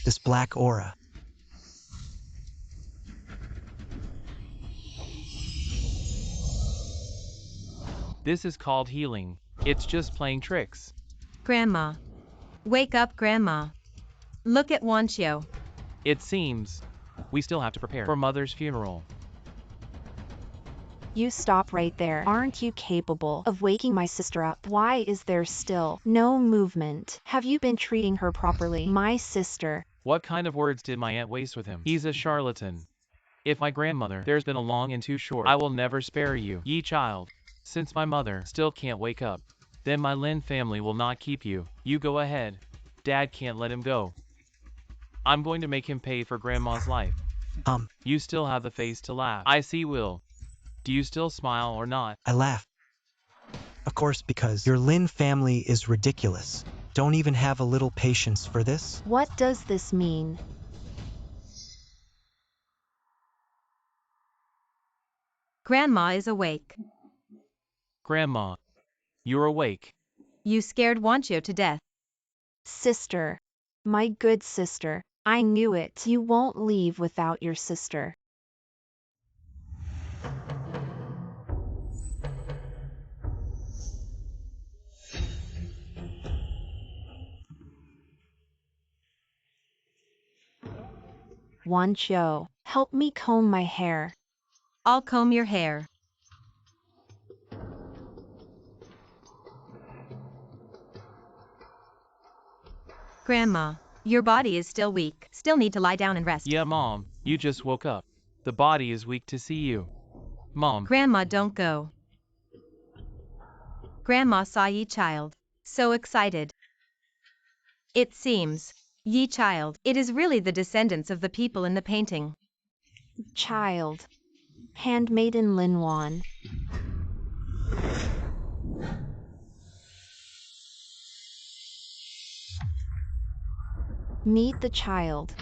this black aura. This is called healing. It's just playing tricks. Grandma. Wake up, Grandma. Look at Wanchio. It seems we still have to prepare for Mother's funeral. You stop right there. Aren't you capable of waking my sister up? Why is there still no movement? Have you been treating her properly? My sister. What kind of words did my aunt waste with him? He's a charlatan. If my grandmother, there's been a long and too short. I will never spare you, ye child. Since my mother still can't wake up, then my Lin family will not keep you. You go ahead. Dad can't let him go. I'm going to make him pay for Grandma's life. You still have the face to laugh. I see, Will. Do you still smile or not? I laugh. Of course, because your Lin family is ridiculous. Don't even have a little patience for this? What does this mean? Grandma is awake. Grandma, you're awake. You scared Wanchio to death. Sister. My good sister. I knew it. You won't leave without your sister. Wanchio, help me comb my hair. I'll comb your hair. Grandma, your body is still weak. Still need to lie down and rest. Yeah, Mom, you just woke up. The body is weak to see you. Mom. Grandma, don't go. Grandma saw ye child. So excited. It seems, ye child, it is really the descendants of the people in the painting. Child. Handmaiden Linwan. Meet the child.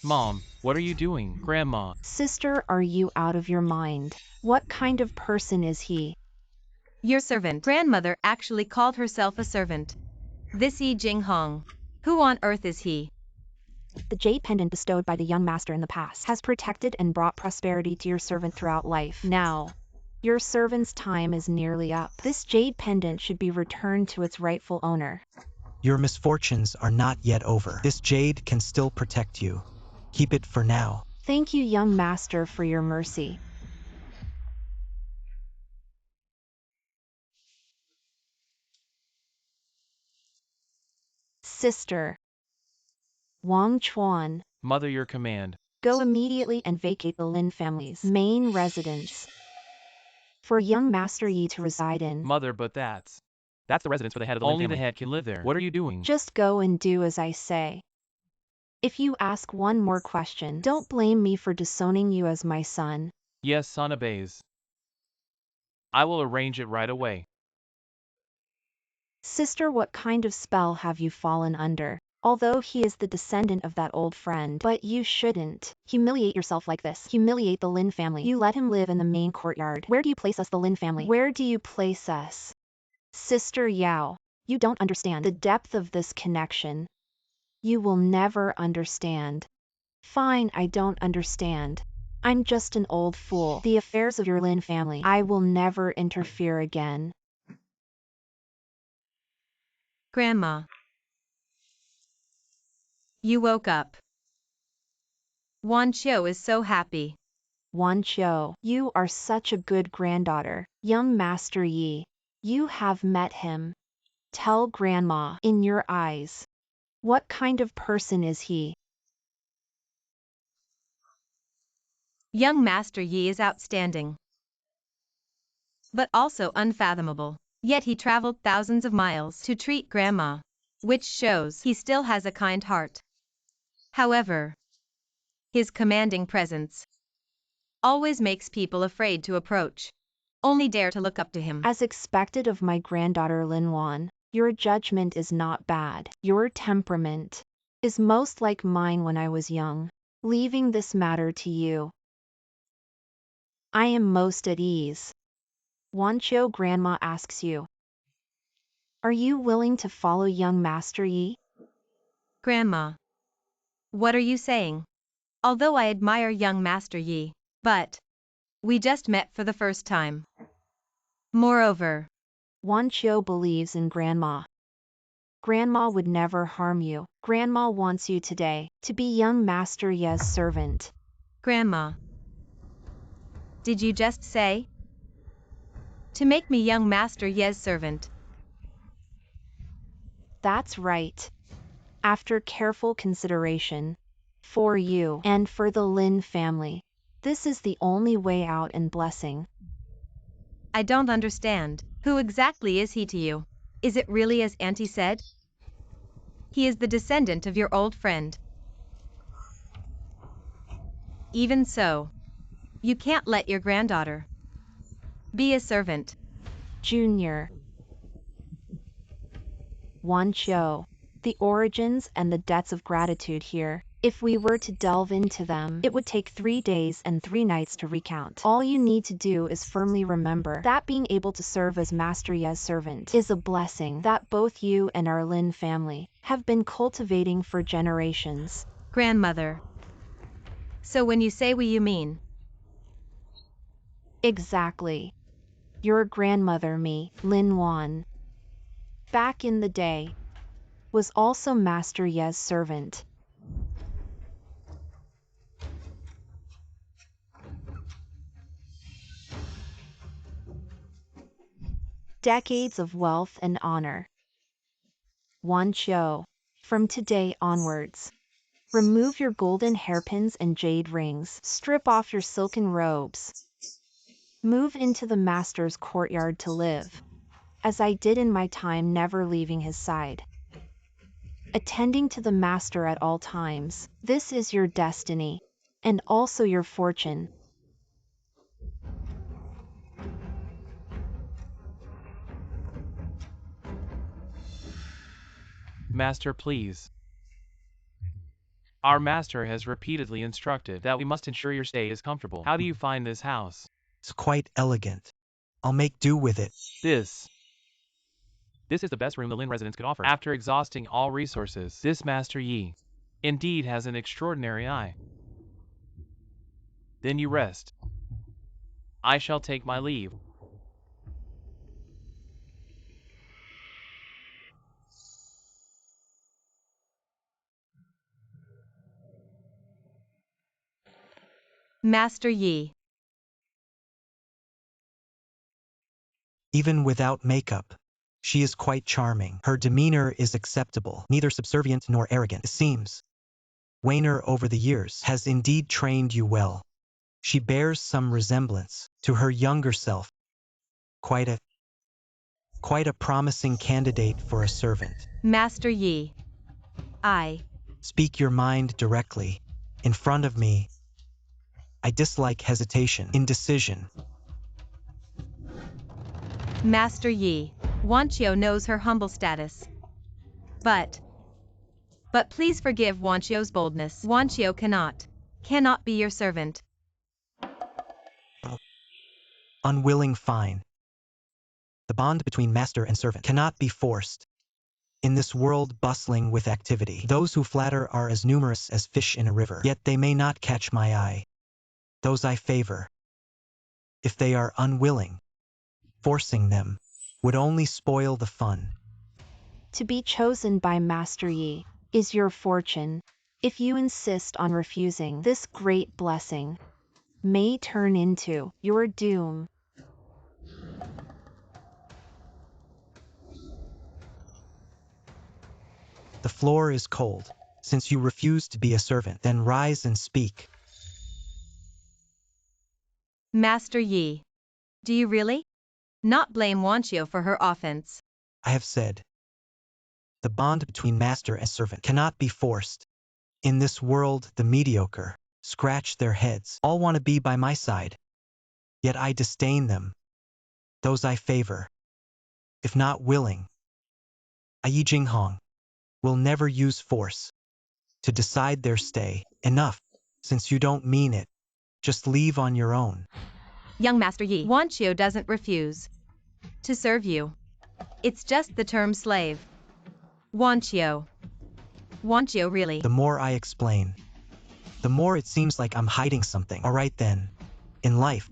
Mom, what are you doing? Grandma. Sister, are you out of your mind? What kind of person is he? Your servant. Grandmother actually called herself a servant. This Yi Jinghong. Who on earth is he? The jade pendant bestowed by the young master in the past has protected and brought prosperity to your servant throughout life. Now, your servant's time is nearly up. This jade pendant should be returned to its rightful owner. Your misfortunes are not yet over. This jade can still protect you. Keep it for now. Thank you, young master, for your mercy. Sister. Wang Chuan. Mother, your command. Go immediately and vacate the Lin family's main residence for young Master Yi to reside in. Mother, but that's the residence for the head of the Lin family. Only the head can live there. What are you doing? Just go and do as I say. If you ask one more question, don't blame me for disowning you as my son. Yes, son obeys. I will arrange it right away. Sister, what kind of spell have you fallen under? Although he is the descendant of that old friend, but you shouldn't humiliate yourself like this. Humiliate the Lin family. You let him live in the main courtyard. Where do you place us, the Lin family? Where do you place us? Sister Yao, you don't understand the depth of this connection. You will never understand. Fine, I don't understand. I'm just an old fool. The affairs of your Lin family, I will never interfere again. Grandma. You woke up. Wanchio is so happy. Wanchio, you are such a good granddaughter. Young Master Yi, you have met him. Tell Grandma, in your eyes, what kind of person is he? Young Master Yi is outstanding, but also unfathomable. Yet he traveled thousands of miles to treat Grandma, which shows he still has a kind heart. However, his commanding presence always makes people afraid to approach, only dare to look up to him. As expected of my granddaughter Linwan, your judgment is not bad. Your temperament is most like mine when I was young. Leaving this matter to you, I am most at ease. Wanchio, Grandma asks you, are you willing to follow young Master Yi? Grandma. What are you saying? Although I admire young Master Yi, but we just met for the first time. Moreover, Wanqiu believes in Grandma. Grandma would never harm you. Grandma wants you today to be young Master Ye's servant. Grandma. Did you just say? To make me young Master Ye's servant. That's right. After careful consideration, for you and for the Lin family, this is the only way out and blessing. I don't understand. Who exactly is he to you? Is it really as Auntie said? He is the descendant of your old friend. Even so, you can't let your granddaughter be a servant. Junior. Wanqiu. The origins and the debts of gratitude here. If we were to delve into them, it would take 3 days and 3 nights to recount. All you need to do is firmly remember that being able to serve as Master Ye's servant is a blessing that both you and our Lin family have been cultivating for generations. Grandmother. So when you say we, you mean? Exactly. Your grandmother, me, Lin Wan, back in the day, was also Master Ye's servant. Decades of wealth and honor. Wanqiu. From today onwards, remove your golden hairpins and jade rings. Strip off your silken robes. Move into the master's courtyard to live, as I did in my time, never leaving his side. Attending to the master at all times. This is your destiny, and also your fortune. Master, please. Our master has repeatedly instructed that we must ensure your stay is comfortable. How do you find this house? It's quite elegant. I'll make do with it. This is the best room the Lin residence could offer. After exhausting all resources, this Master Yi indeed has an extraordinary eye. Then you rest. I shall take my leave. Master Yi. Even without makeup, she is quite charming. Her demeanor is acceptable, neither subservient nor arrogant, it seems. Wainer over the years has indeed trained you well. She bears some resemblance to her younger self. Quite a promising candidate for a servant. Master Yi. I. Speak your mind directly. In front of me. I dislike hesitation, indecision. Master Yi. Wanqiu knows her humble status. But please forgive Wanqiu's boldness. Wanqiu cannot be your servant. Unwilling, fine. The bond between master and servant cannot be forced. In this world bustling with activity, those who flatter are as numerous as fish in a river, yet they may not catch my eye. Those I favor. If they are unwilling, forcing them would only spoil the fun. To be chosen by Master Yi is your fortune. If you insist on refusing, this great blessing may turn into your doom. The floor is cold. Since you refuse to be a servant, then rise and speak. Master Yi. Do you really not blame Wanqiu for her offense? I have said. The bond between master and servant cannot be forced. In this world, the mediocre scratch their heads. All want to be by my side. Yet I disdain them. Those I favor. If not willing, Yi Jinghong will never use force to decide their stay. Enough. Since you don't mean it, just leave on your own. Young Master Yi. Wanqiu doesn't refuse to serve you. It's just the term slave. Wanqiu. Wanchio, really? The more I explain, the more it seems like I'm hiding something. Alright then. In life,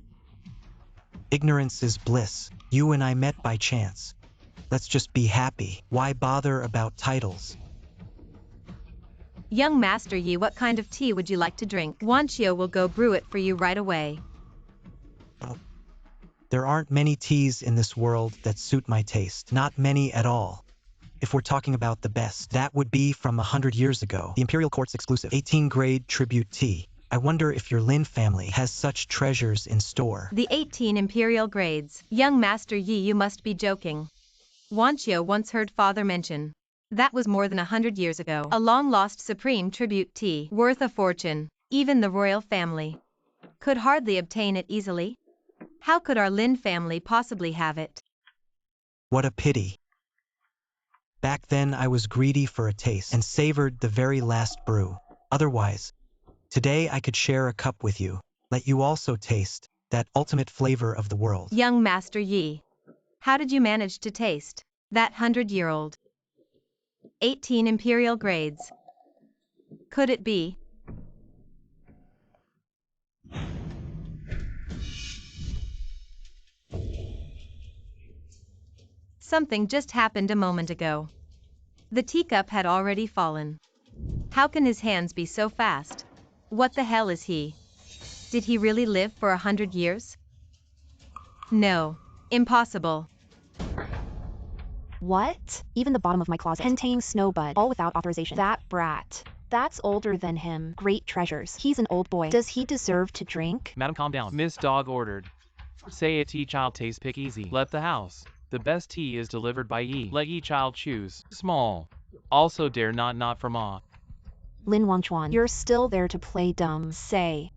ignorance is bliss. You and I met by chance. Let's just be happy. Why bother about titles? Young Master Yi, what kind of tea would you like to drink? Wanchio will go brew it for you right away. There aren't many teas in this world that suit my taste. Not many at all. If we're talking about the best, that would be from 100 years ago. The Imperial Court's exclusive 18-grade tribute tea. I wonder if your Lin family has such treasures in store. The 18 imperial grades. Young Master Yi, you must be joking. Wanchio once heard father mention. That was more than 100 years ago. A long-lost supreme tribute tea, worth a fortune. Even the royal family could hardly obtain it easily. How could our Lin family possibly have it? What a pity. Back then I was greedy for a taste and savored the very last brew. Otherwise, today I could share a cup with you, let you also taste that ultimate flavor of the world. Young Master Yi, how did you manage to taste that 100-year-old 18 imperial grades? Could it be? Something just happened a moment ago. The teacup had already fallen. How can his hands be so fast? What the hell is he? Did he really live for 100 years? No. Impossible. What? Even the bottom of my closet contains Snowbud, all without authorization. That brat. That's older than him. Great treasures. He's an old boy. Does he deserve to drink? Madam, calm down. Miss Dog ordered. Say a tea child taste pick easy. Left the house. The best tea is delivered by Yi. Let Yi child choose. Small. Also dare not from Ma. Lin Wangchuan, you're still there to play dumb. Say.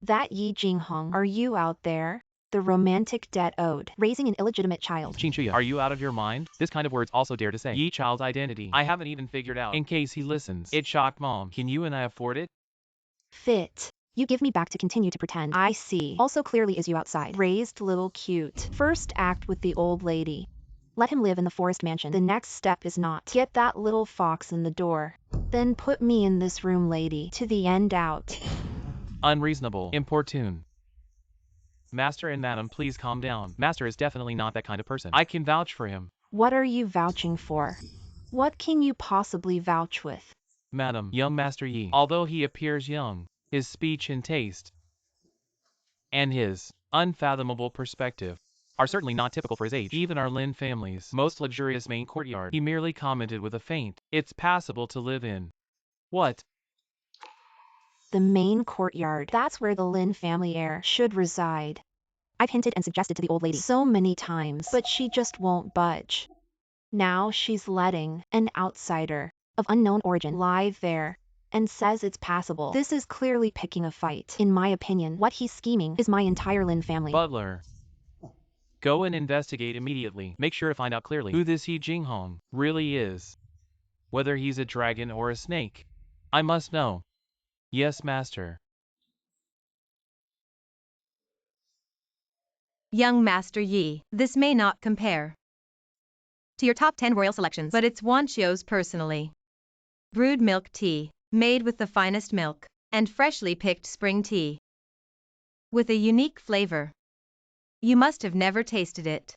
That Yi Jinghong, are you out there? The romantic debt owed. Raising an illegitimate child. Chinchuya, are you out of your mind? This kind of words also dare to say. Yi child's identity. I haven't even figured out. In case he listens. It shocked Mom. Can you and I afford it? Fit. You give me back to continue to pretend. I see. Also clearly is you outside. Raised little cute. First act with the old lady. Let him live in the forest mansion. The next step is not. Get that little fox in the door. Then put me in this room, lady. To the end out. Unreasonable. Importune. Master and Madam, please calm down. Master is definitely not that kind of person. I can vouch for him. What are you vouching for? What can you possibly vouch with? Madam, young Master Yi, although he appears young, his speech and taste, and his unfathomable perspective are certainly not typical for his age. Even our Lin family's most luxurious main courtyard, he merely commented with a feint, it's passable to live in. What? The main courtyard. That's where the Lin family heir should reside. I've hinted and suggested to the old lady so many times, but she just won't budge. Now she's letting an outsider of unknown origin live there and says it's passable. This is clearly picking a fight. In my opinion, what he's scheming is my entire Lin family. Butler. Go and investigate immediately. Make sure to find out clearly who this Yi Jinghong really is. Whether he's a dragon or a snake. I must know. Yes, Master. Young Master Yi, this may not compare to your top 10 royal selections, but it's Wanchio's personally brewed milk tea, made with the finest milk and freshly picked spring tea with a unique flavor. You must have never tasted it.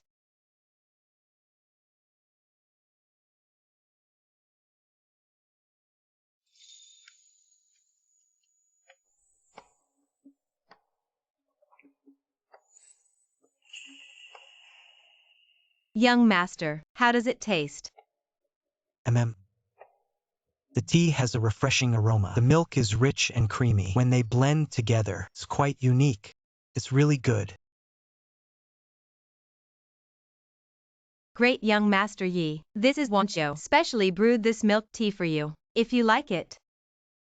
Young Master, how does it taste? The tea has a refreshing aroma. The milk is rich and creamy. When they blend together, it's quite unique. It's really good. Great, Young Master Yi. This is Wanchio. Specially brewed this milk tea for you. If you like it,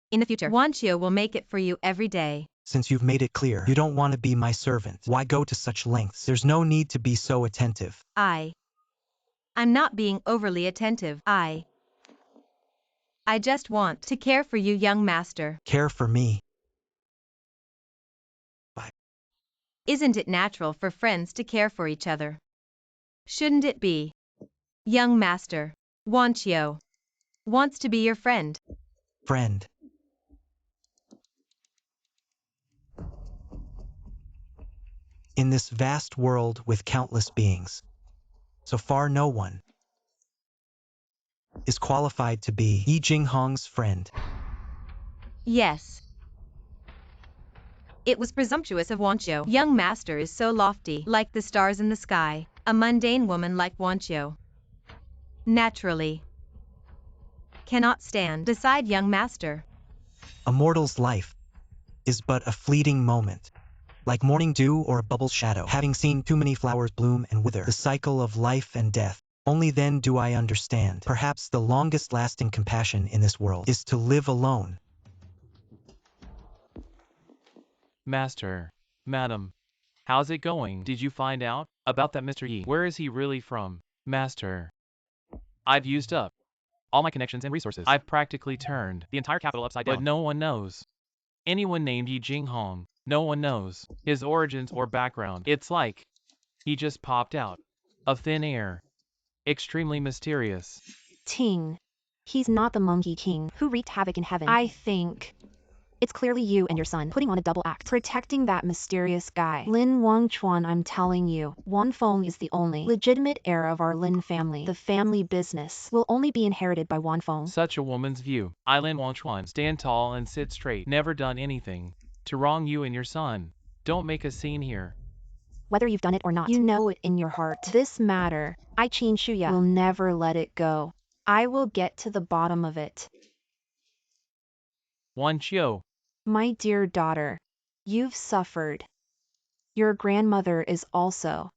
in the future, Wanchio will make it for you every day. Since you've made it clear you don't want to be my servant, why go to such lengths? There's no need to be so attentive. I'm not being overly attentive. I just want to care for you, young master. Care for me? Isn't it natural for friends to care for each other? Shouldn't it be? Young master, Wanchio. Wants to be your friend. Friend. In this vast world with countless beings, so far no one is qualified to be Yi Jinghong's friend. Yes. It was presumptuous of Wanqiu. Young master is so lofty, like the stars in the sky, a mundane woman like Wanqiu. Naturally. Cannot stand beside young master. A mortal's life is but a fleeting moment, like morning dew or a bubble's shadow. Having seen too many flowers bloom and wither, the cycle of life and death, only then do I understand. Perhaps the longest lasting compassion in this world is to live alone. Master. Madam. How's it going? Did you find out about that Mr. Yi? Where is he really from? Master. I've used up all my connections and resources. I've practically turned the entire capital upside down. But no one knows. Anyone named Yi Jinghong. No one knows his origins or background. It's like he just popped out of thin air. Extremely mysterious. Ting. He's not the Monkey King who wreaked havoc in heaven. I think it's clearly you and your son putting on a double act, protecting that mysterious guy. Lin Wangchuan, I'm telling you, Wanfeng is the only legitimate heir of our Lin family. The family business will only be inherited by Wanfeng. Such a woman's view. I, Lin Wangchuan, stand tall and sit straight. Never done anything to wrong you and your son. Don't make a scene here. Whether you've done it or not, you know it in your heart. This matter, I Qin Shuya, will never let it go. I will get to the bottom of it. Wanqiu. My dear daughter, you've suffered. Your grandmother is also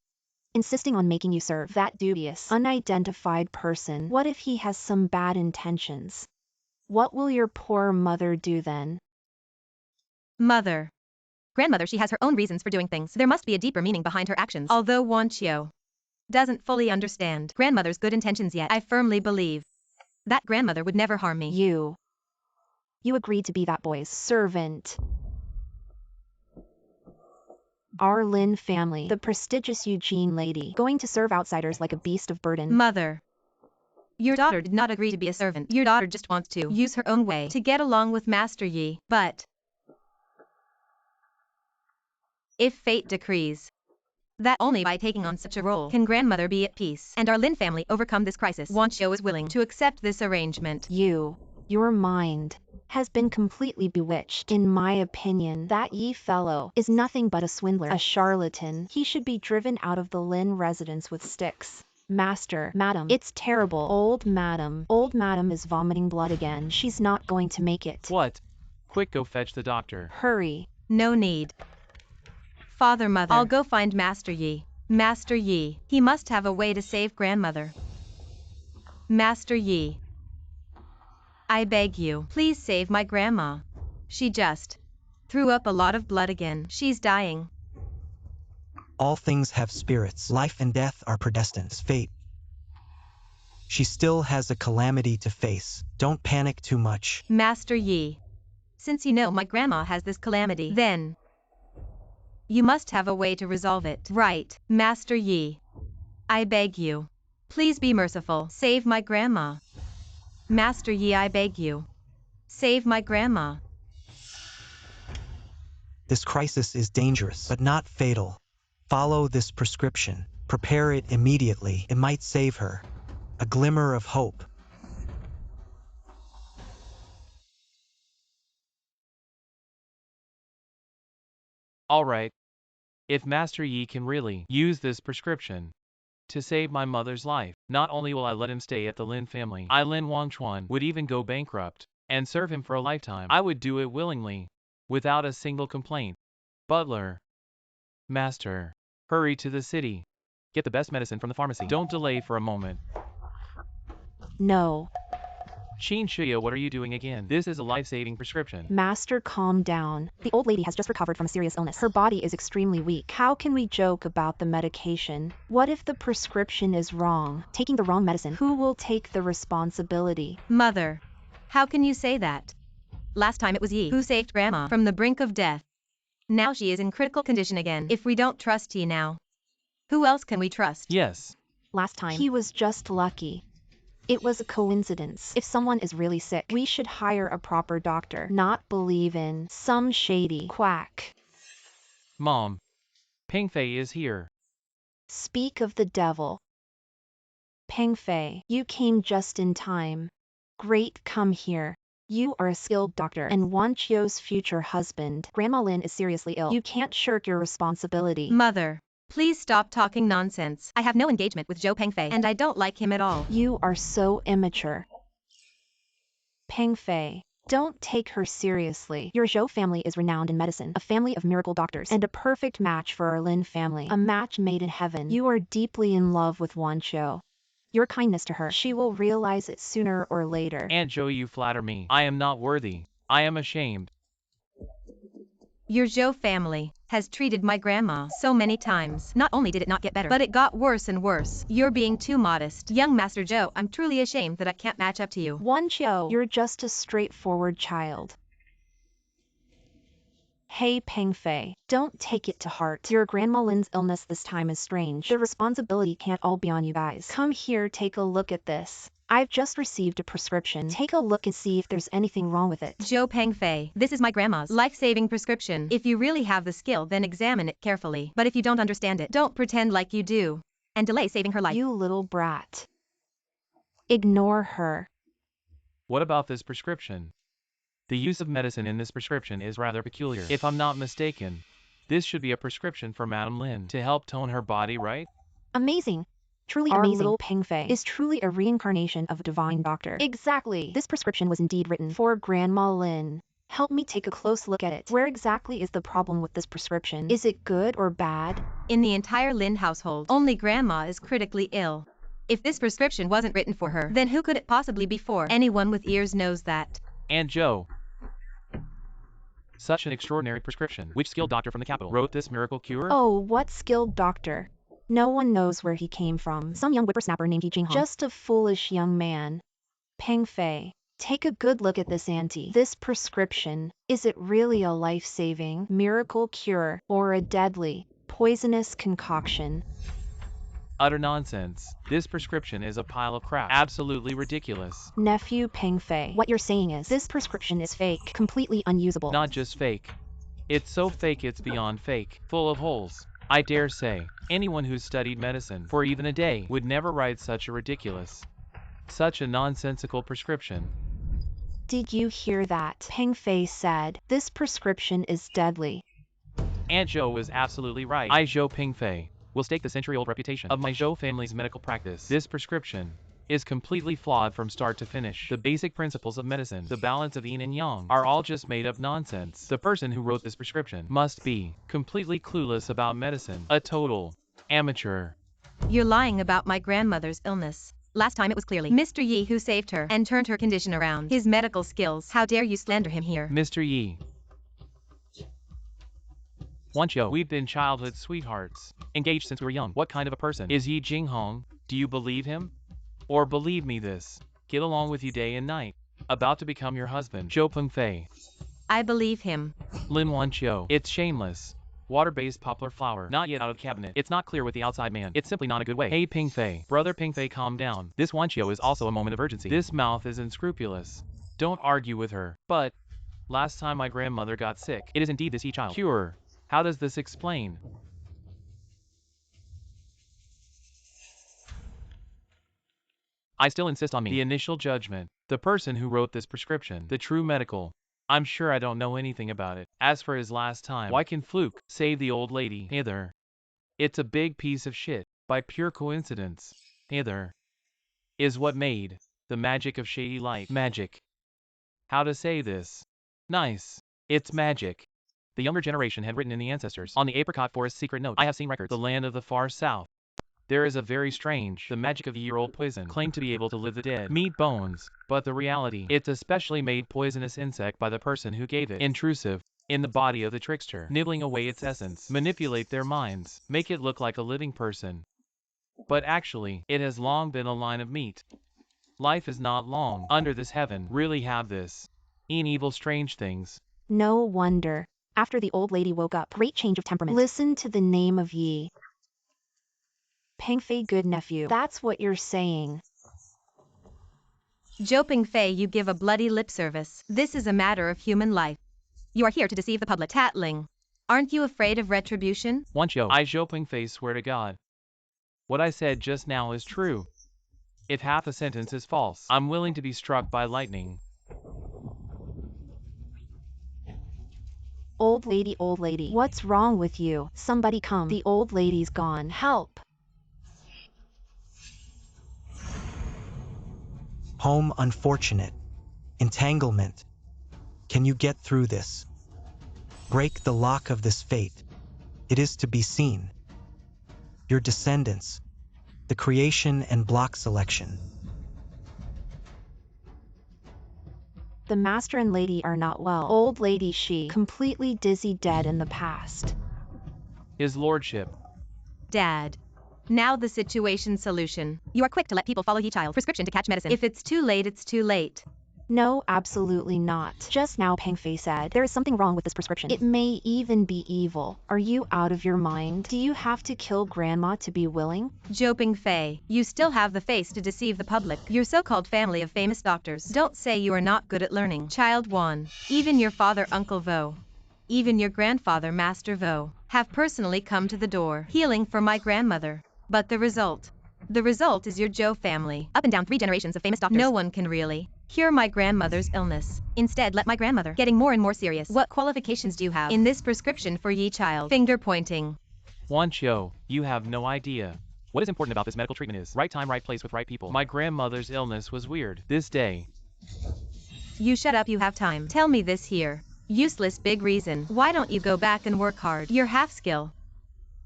insisting on making you serve that dubious, unidentified person. What if he has some bad intentions? What will your poor mother do then? Mother. Grandmother, she has her own reasons for doing things. There must be a deeper meaning behind her actions. Although Wanqiu doesn't fully understand grandmother's good intentions yet, I firmly believe that grandmother would never harm me. You agreed to be that boy's servant. Our Lin family, the prestigious Eugene lady, going to serve outsiders like a beast of burden. Mother. Your daughter did not agree to be a servant. Your daughter just wants to use her own way to get along with Master Yi. But if fate decrees that only by taking on such a role can grandmother be at peace and our Lin family overcome this crisis, Wanqiu is willing to accept this arrangement. Your mind has been completely bewitched. In my opinion, that Yi fellow is nothing but a swindler, a charlatan. He should be driven out of the Lin residence with sticks. Master, madam, it's terrible. Old madam is vomiting blood again. She's not going to make it. What? Quick, go fetch the doctor. Hurry. No need. Father, mother, I'll go find Master Yi. Master Yi, he must have a way to save grandmother. Master Yi, I beg you, please save my grandma. She just threw up a lot of blood again. She's dying. All things have spirits. Life and death are predestined. Fate. She still has a calamity to face. Don't panic too much. Master Yi, since you know my grandma has this calamity, then you must have a way to resolve it. Right, Master Yi. I beg you. Please be merciful. Save my grandma. Master Yi, I beg you. Save my grandma. This crisis is dangerous, but not fatal. Follow this prescription. Prepare it immediately. It might save her. A glimmer of hope. Alright. If Master Yi can really use this prescription to save my mother's life, not only will I let him stay at the Lin family, I, Lin Wangchuan, would even go bankrupt and serve him for a lifetime. I would do it willingly, without a single complaint. Butler. Master. Hurry to the city. Get the best medicine from the pharmacy. Don't delay for a moment. No. Qin Shuya, what are you doing again? This is a life-saving prescription. Master, calm down. The old lady has just recovered from a serious illness. Her body is extremely weak. How can we joke about the medication? What if the prescription is wrong? Taking the wrong medicine, who will take the responsibility? Mother, how can you say that? Last time it was Yi who saved grandma from the brink of death. Now she is in critical condition again. If we don't trust Yi now, who else can we trust? Yes. Last time, he was just lucky. It was a coincidence. If someone is really sick, we should hire a proper doctor, not believe in some shady quack. Mom, Pingfei is here. Speak of the devil. Pingfei, you came just in time. Great, come here. You are a skilled doctor and Wan Chio's future husband. Grandma Lin is seriously ill. You can't shirk your responsibility. Mother, please stop talking nonsense. I have no engagement with Zhou Pengfei, and I don't like him at all. You are so immature. Pingfei, don't take her seriously. Your Zhou family is renowned in medicine, a family of miracle doctors, and a perfect match for our Lin family. A match made in heaven. You are deeply in love with Wan Chio. Your kindness to her, she will realize it sooner or later. Aunt Zhou, you flatter me. I am not worthy. I am ashamed. Your Zhou family has treated my grandma so many times. Not only did it not get better, but it got worse and worse. You're being too modest. Young Master Zhou, I'm truly ashamed that I can't match up to you. Wan Chio, you're just a straightforward child. Hey Pingfei, don't take it to heart. Your Grandma Lin's illness this time is strange. The responsibility can't all be on you guys. Come here, take a look at this. I've just received a prescription. Take a look and see if there's anything wrong with it. Zhou Pengfei, this is my grandma's life-saving prescription. If you really have the skill, then examine it carefully. But if you don't understand it, don't pretend like you do and delay saving her life. You little brat. Ignore her. What about this prescription? The use of medicine in this prescription is rather peculiar. If I'm not mistaken, this should be a prescription for Madame Lin to help tone her body, right? Amazing. Truly Our amazing. Little Pingfei is truly a reincarnation of a divine doctor. Exactly. This prescription was indeed written for Grandma Lin. Help me take a close look at it. Where exactly is the problem with this prescription? Is it good or bad? In the entire Lin household, only grandma is critically ill. If this prescription wasn't written for her, then who could it possibly be for? Anyone with ears knows that. Aunt Zhou, such an extraordinary prescription. Which skilled doctor from the capital wrote this miracle cure? Oh, what skilled doctor? No one knows where he came from. Some young whippersnapper named Yi Jinghong. Just a foolish young man. Pingfei, take a good look at this auntie. This prescription, is it really a life-saving miracle cure or a deadly, poisonous concoction? Utter nonsense. This prescription is a pile of crap. Absolutely ridiculous. Nephew Pingfei, what you're saying is this prescription is fake, completely unusable. Not just fake. It's so fake it's beyond fake. Full of holes. I dare say, anyone who's studied medicine for even a day would never write such a ridiculous, such a nonsensical prescription. Did you hear that? Pingfei said, this prescription is deadly. Aunt Zhou was absolutely right. I, Zhou Pingfei, will stake the century-old reputation of my Zhou family's medical practice. This prescription is completely flawed from start to finish. The basic principles of medicine, the balance of yin and yang, are all just made up nonsense. The person who wrote this prescription must be completely clueless about medicine. A total amateur. You're lying about my grandmother's illness. Last time it was clearly Mr. Yi who saved her and turned her condition around. His medical skills. How dare you slander him here? Mr. Yi. Wan Chio, we've been childhood sweethearts, engaged since we were young. What kind of a person is Yi Jinghong? Do you believe him? Or believe me this, get along with you day and night, about to become your husband, Zhou Pengfei. I believe him. Lin Wan Chio, it's shameless. Water-based poplar flower, not yet out of the cabinet. It's not clear with the outside man. It's simply not a good way. Hey Pingfei, brother Pingfei, calm down. This Wan Chio is also a moment of urgency. This mouth is unscrupulous. Don't argue with her. But, last time my grandmother got sick, it is indeed this Yi child. Cure. How does this explain? I still insist on me. The initial judgment. The person who wrote this prescription. The true medical. I'm sure I don't know anything about it. As for his last time, why can Fluke save the old lady? Neither. It's a big piece of shit. By pure coincidence. Neither. Is what made the magic of shady light. Magic. How to say this? Nice. It's magic. The younger generation had written in the ancestors. On the apricot forest secret note, I have seen records. The land of the far south. There is a very strange, the magic of a year-old poison, claimed to be able to live the dead, meat bones, but the reality, it's a specially made poisonous insect by the person who gave it, intrusive, in the body of the trickster, nibbling away its essence, manipulate their minds, make it look like a living person. But actually, it has long been a line of meat. Life is not long, under this heaven, really have this, in evil strange things. No wonder. After the old lady woke up, great change of temperament. Listen to the name of Yi. Pingfei, good nephew. That's what you're saying. Joping Fei, you give a bloody lip service. This is a matter of human life. You are here to deceive the public. Tattling. Aren't you afraid of retribution? Wancho, I Joping Face swear to God. What I said just now is true. If half a sentence is false, I'm willing to be struck by lightning. Old lady, what's wrong with you? Somebody come. The old lady's gone. Help. Home unfortunate. Entanglement. Can you get through this? Break the lock of this fate. It is to be seen. Your descendants. The creation and block selection. The master and lady are not well. Old lady, she completely dizzy, dead in the past. His lordship. Dad. Now the situation solution. You are quick to let people follow ye child prescription to catch medicine. If it's too late, it's too late. No, absolutely not. Just now Peng Fei said there is something wrong with this prescription. It may even be evil. Are you out of your mind? Do you have to kill grandma to be willing? Joping Fei, you still have the face to deceive the public. Your so-called family of famous doctors. Don't say you are not good at learning. Child 1. Even your father, Uncle Vo. Even your grandfather, Master Vo, have personally come to the door, healing for my grandmother. But the result? The result is your Zhou family. Up and down 3 generations of famous doctors. No one can really cure my grandmother's illness. Instead, let my grandmother getting more and more serious. What qualifications do you have in this prescription for ye child? Finger pointing. Wancho, you have no idea. What is important about this medical treatment is right time, right place with right people. My grandmother's illness was weird. This day. You shut up, you have time. Tell me this here. Useless big reason. Why don't you go back and work hard? You're half skill.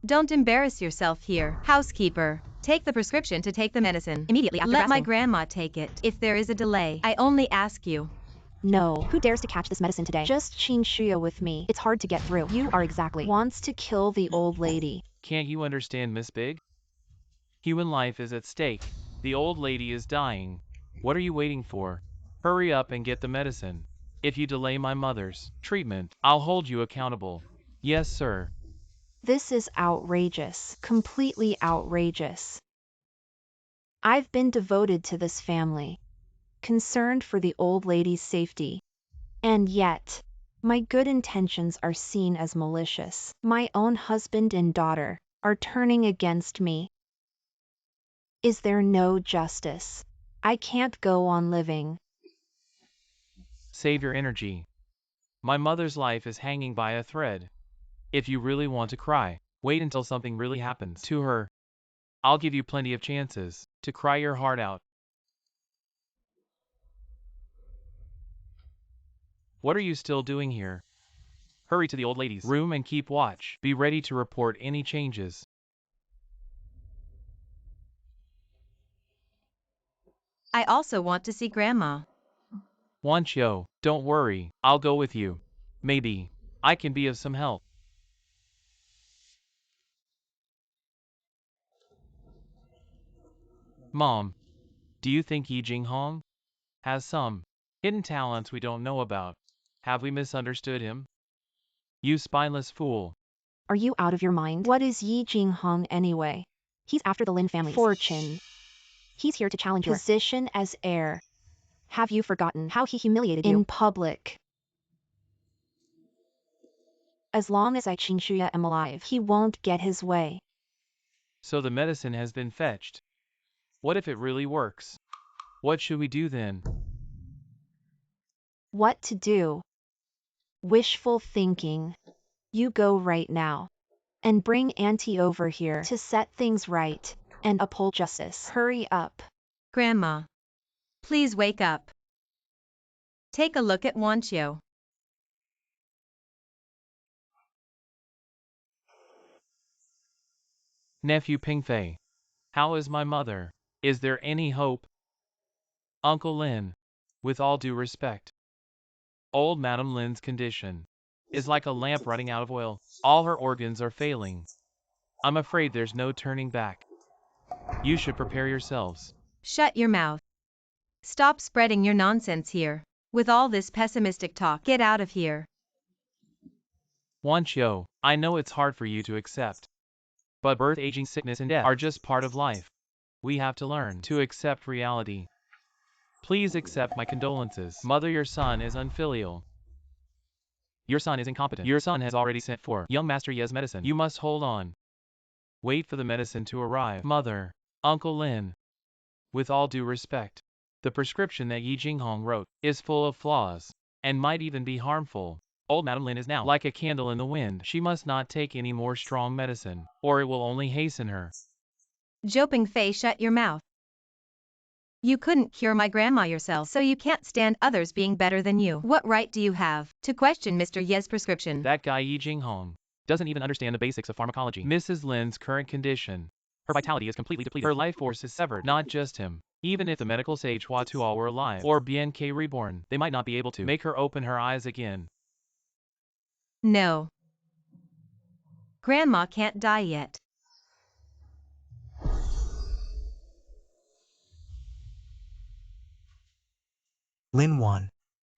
Don't embarrass yourself here. Housekeeper. Take the prescription to take the medicine. Immediately after Let my grasping. grandma take it. If there is a delay, I only ask you. No. Who dares to catch this medicine today? Just Qin Shuya with me. It's hard to get through. You are exactly wants to kill the old lady. Can't you understand, Miss Big? Human life is at stake. The old lady is dying. What are you waiting for? Hurry up and get the medicine. If you delay my mother's treatment, I'll hold you accountable. Yes, sir. This is outrageous. Completely outrageous. I've been devoted to this family, concerned for the old lady's safety. And yet, my good intentions are seen as malicious. My own husband and daughter are turning against me. Is there no justice? I can't go on living. Save your energy. My mother's life is hanging by a thread. If you really want to cry, wait until something really happens to her. I'll give you plenty of chances to cry your heart out. What are you still doing here? Hurry to the old lady's room and keep watch. Be ready to report any changes. I also want to see Grandma. Wancho, don't worry, I'll go with you. Maybe I can be of some help. Mom, do you think Yi Jinghong has some hidden talents we don't know about? Have we misunderstood him? You spineless fool. Are you out of your mind? What is Yi Jinghong anyway? He's after the Lin family's fortune. He's here to challenge your position as heir. Have you forgotten how he humiliated you in public? As long as I Qin Shuya am alive, he won't get his way. So the medicine has been fetched. What if it really works? What should we do then? What to do? Wishful thinking. You go right now. And bring Auntie over here to set things right and uphold justice. Hurry up. Grandma. Please wake up. Take a look at Wancho. Nephew Pingfei, how is my mother? Is there any hope? Uncle Lin, with all due respect. Old Madam Lin's condition is like a lamp running out of oil. All her organs are failing. I'm afraid there's no turning back. You should prepare yourselves. Shut your mouth. Stop spreading your nonsense here. With all this pessimistic talk, get out of here. Wancho, I know it's hard for you to accept. But birth, aging, sickness, and death are just part of life. We have to learn to accept reality. Please accept my condolences. Mother, your son is unfilial. Your son is incompetent. Your son has already sent for young Master Ye's medicine. You must hold on. Wait for the medicine to arrive. Mother, Uncle Lin. With all due respect, the prescription that Yi Jinghong wrote is full of flaws, and might even be harmful. Old Madam Lin is now like a candle in the wind. She must not take any more strong medicine, or it will only hasten her. Joping Fei, shut your mouth. You couldn't cure my grandma yourself, so you can't stand others being better than you. What right do you have to question Mr. Ye's prescription? That guy Yi Jinghong doesn't even understand the basics of pharmacology. Mrs. Lin's current condition. Her vitality is completely depleted. Her life force is severed. Not just him. Even if the medical sage Hua Tuo were alive, or BNK reborn, they might not be able to make her open her eyes again. No. Grandma can't die yet. Lin Wan.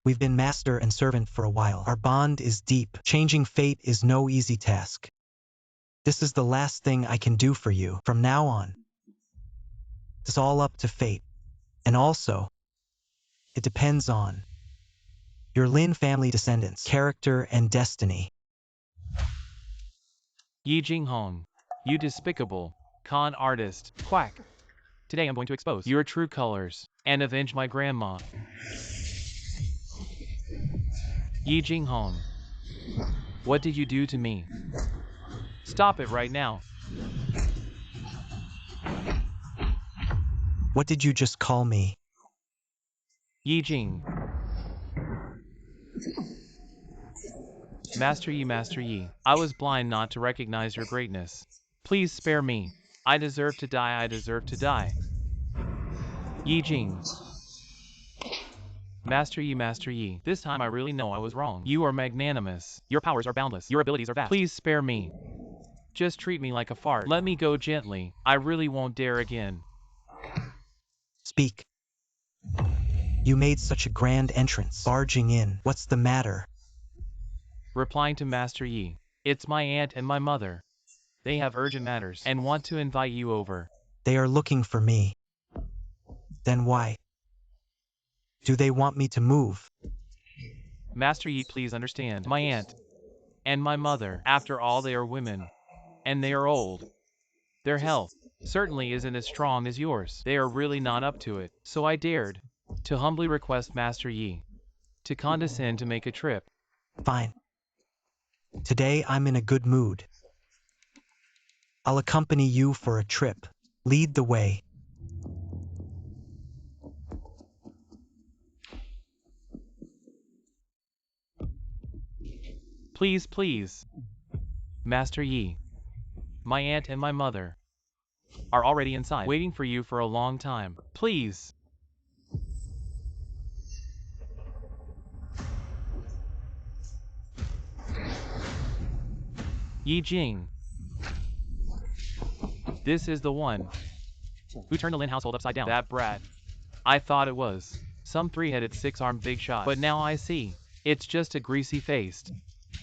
We've been master and servant for a while. Our bond is deep. Changing fate is no easy task. This is the last thing I can do for you. From now on, it's all up to fate. And also, it depends on your Lin family descendants, character and destiny. Yi Jinghong, you despicable con artist. Quack. Today I'm going to expose your true colors and avenge my grandma. Yi Jinghong, what did you do to me? Stop it right now. What did you just call me? Yi Jing. Master Yi, I was blind not to recognize your greatness. Please spare me. I deserve to die, I deserve to die. Yi Jing. Master Yi, this time I really know I was wrong. You are magnanimous. Your powers are boundless. Your abilities are vast. Please spare me. Just treat me like a fart. Let me go gently. I really won't dare again. Speak. You made such a grand entrance, barging in. What's the matter? Replying to Master Yi. It's my aunt and my mother. They have urgent matters and want to invite you over. They are looking for me. Then why? Do they want me to move? Master Yi, please understand. My aunt and my mother, after all, they are women. And they are old. Their health certainly isn't as strong as yours. They are really not up to it. So I dared to humbly request Master Yi to condescend to make a trip. Fine. Today I'm in a good mood. I'll accompany you for a trip. Lead the way. Please, please. Master Yi, my aunt and my mother are already inside, waiting for you for a long time. Please. Yi Jing. This is the one who turned the Lin household upside down. That brat. I thought it was some three-headed, six-armed big shot. But now I see. It's just a greasy-faced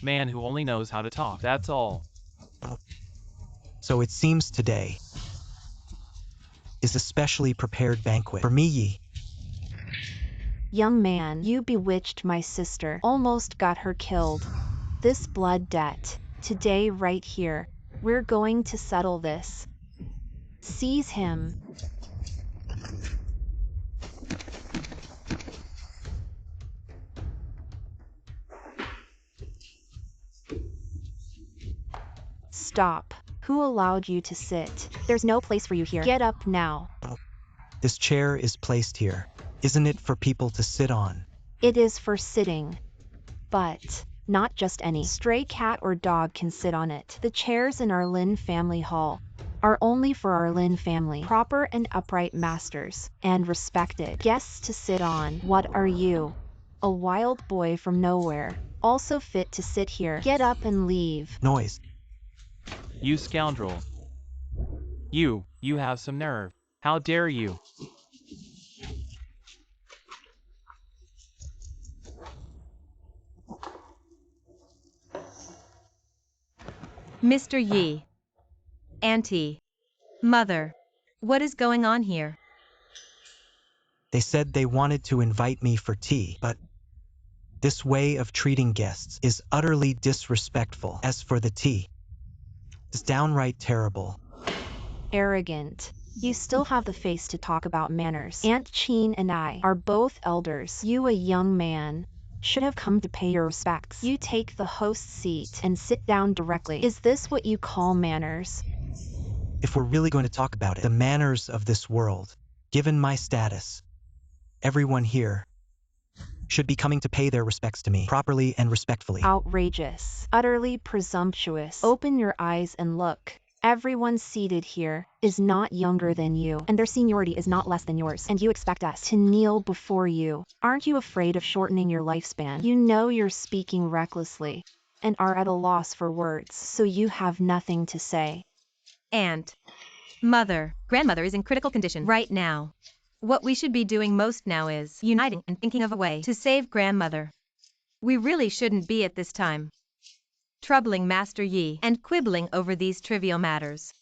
man who only knows how to talk. That's all. So it seems today is a specially prepared banquet for me, Yi. Young man, you bewitched my sister. Almost got her killed. This blood debt. Today right here. We're going to settle this. Seize him. Stop. Who allowed you to sit? There's no place for you here. Get up now. This chair is placed here. Isn't it for people to sit on? It is for sitting. But not just any stray cat or dog can sit on it. The chairs in our Lin family hall are only for our Lin family, proper and upright masters, and respected guests to sit on. What are you? A wild boy from nowhere, also fit to sit here. Get up and leave. Noise. You scoundrel. You have some nerve. How dare you? Mr. Yi. Auntie. Mother. What is going on here? They said they wanted to invite me for tea, but this way of treating guests is utterly disrespectful. As for the tea, it's downright terrible. Arrogant. You still have the face to talk about manners. Aunt Chin and I are both elders. You, a young man, should have come to pay your respects. You take the host's seat and sit down directly. Is this what you call manners? If we're really going to talk about it, the manners of this world, given my status, everyone here should be coming to pay their respects to me, properly and respectfully. Outrageous. Utterly presumptuous. Open your eyes and look. Everyone seated here is not younger than you, and their seniority is not less than yours, and you expect us to kneel before you. Aren't you afraid of shortening your lifespan? You know you're speaking recklessly, and are at a loss for words, so you have nothing to say. Aunt, mother, grandmother is in critical condition right now. What we should be doing most now is uniting and thinking of a way to save grandmother. We really shouldn't be at this time troubling Master Yi and quibbling over these trivial matters.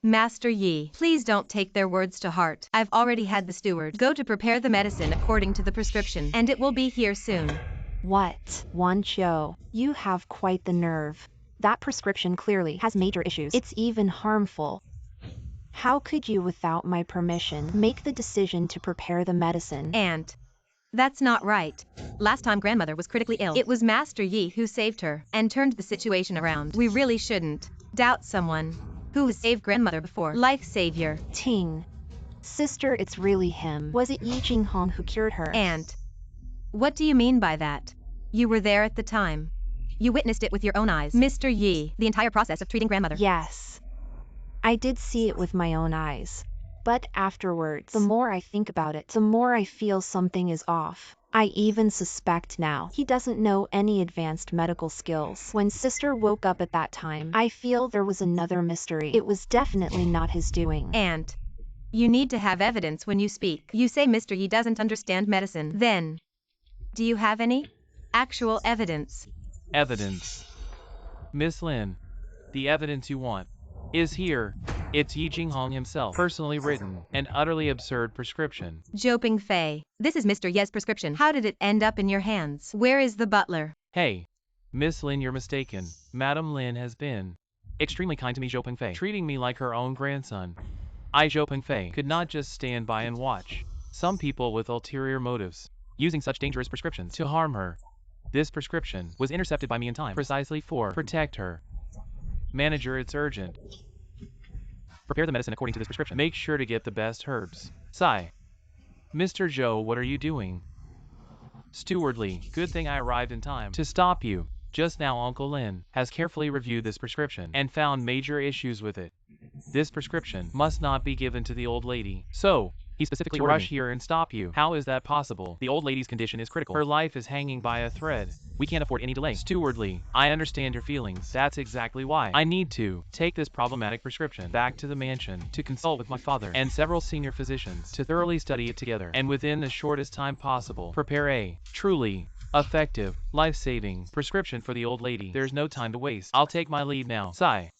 Master Yi, please don't take their words to heart. I've already had the steward go to prepare the medicine according to the prescription, and it will be here soon. What? Wan Qiu, you have quite the nerve. That prescription clearly has major issues. It's even harmful. How could you, without my permission, make the decision to prepare the medicine? Aunt, that's not right. Last time grandmother was critically ill, it was Master Yi who saved her and turned the situation around. We really shouldn't doubt someone who has saved grandmother before. Life savior. Ting. Sister, it's really him. Was it Yi Jinghong who cured her? Aunt, what do you mean by that? You were there at the time. You witnessed it with your own eyes. Mr. Yi, the entire process of treating grandmother. Yes. I did see it with my own eyes. But afterwards, the more I think about it, the more I feel something is off. I even suspect now he doesn't know any advanced medical skills. When sister woke up at that time, I feel there was another mystery. It was definitely not his doing. Aunt, you need to have evidence when you speak. You say Mr. Yi doesn't understand medicine. Then, do you have any actual evidence? Evidence. Miss Lin, the evidence you want is here. It's Yi Jinghong himself, personally written, an utterly absurd prescription. Zhou Pingfei, this is Mr. Ye's prescription. How did it end up in your hands? Where is the butler? Hey, Miss Lin, you're mistaken. Madam Lin has been extremely kind to me, Zhou Pingfei, treating me like her own grandson. I, Zhou Pingfei, could not just stand by and watch some people with ulterior motives using such dangerous prescriptions to harm her. This prescription was intercepted by me in time, precisely for protect her. Manager, it's urgent. Prepare the medicine according to this prescription. Make sure to get the best herbs. Sigh. Mr. Zhou, what are you doing? Stewardly, good thing I arrived in time to stop you. Just now Uncle Lin has carefully reviewed this prescription and found major issues with it. This prescription must not be given to the old lady. So, he specifically ordered rush here and stop you. How is that possible? The old lady's condition is critical. Her life is hanging by a thread. We can't afford any delay. Stewardly, I understand your feelings. That's exactly why I need to take this problematic prescription back to the mansion to consult with my father and several senior physicians to thoroughly study it together and within the shortest time possible prepare a truly effective, life-saving prescription for the old lady. There's no time to waste. I'll take my leave now. Sigh.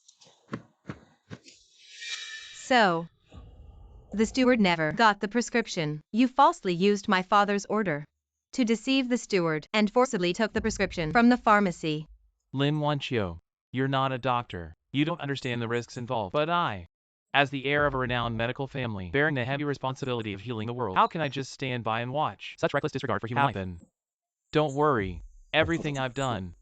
So, the steward never got the prescription. You falsely used my father's order to deceive the steward and forcibly took the prescription from the pharmacy. Lin Wanqiu, you're not a doctor. You don't understand the risks involved. But I, as the heir of a renowned medical family, bearing the heavy responsibility of healing the world, how can I just stand by and watch such reckless disregard for human life? Don't worry. Everything I've done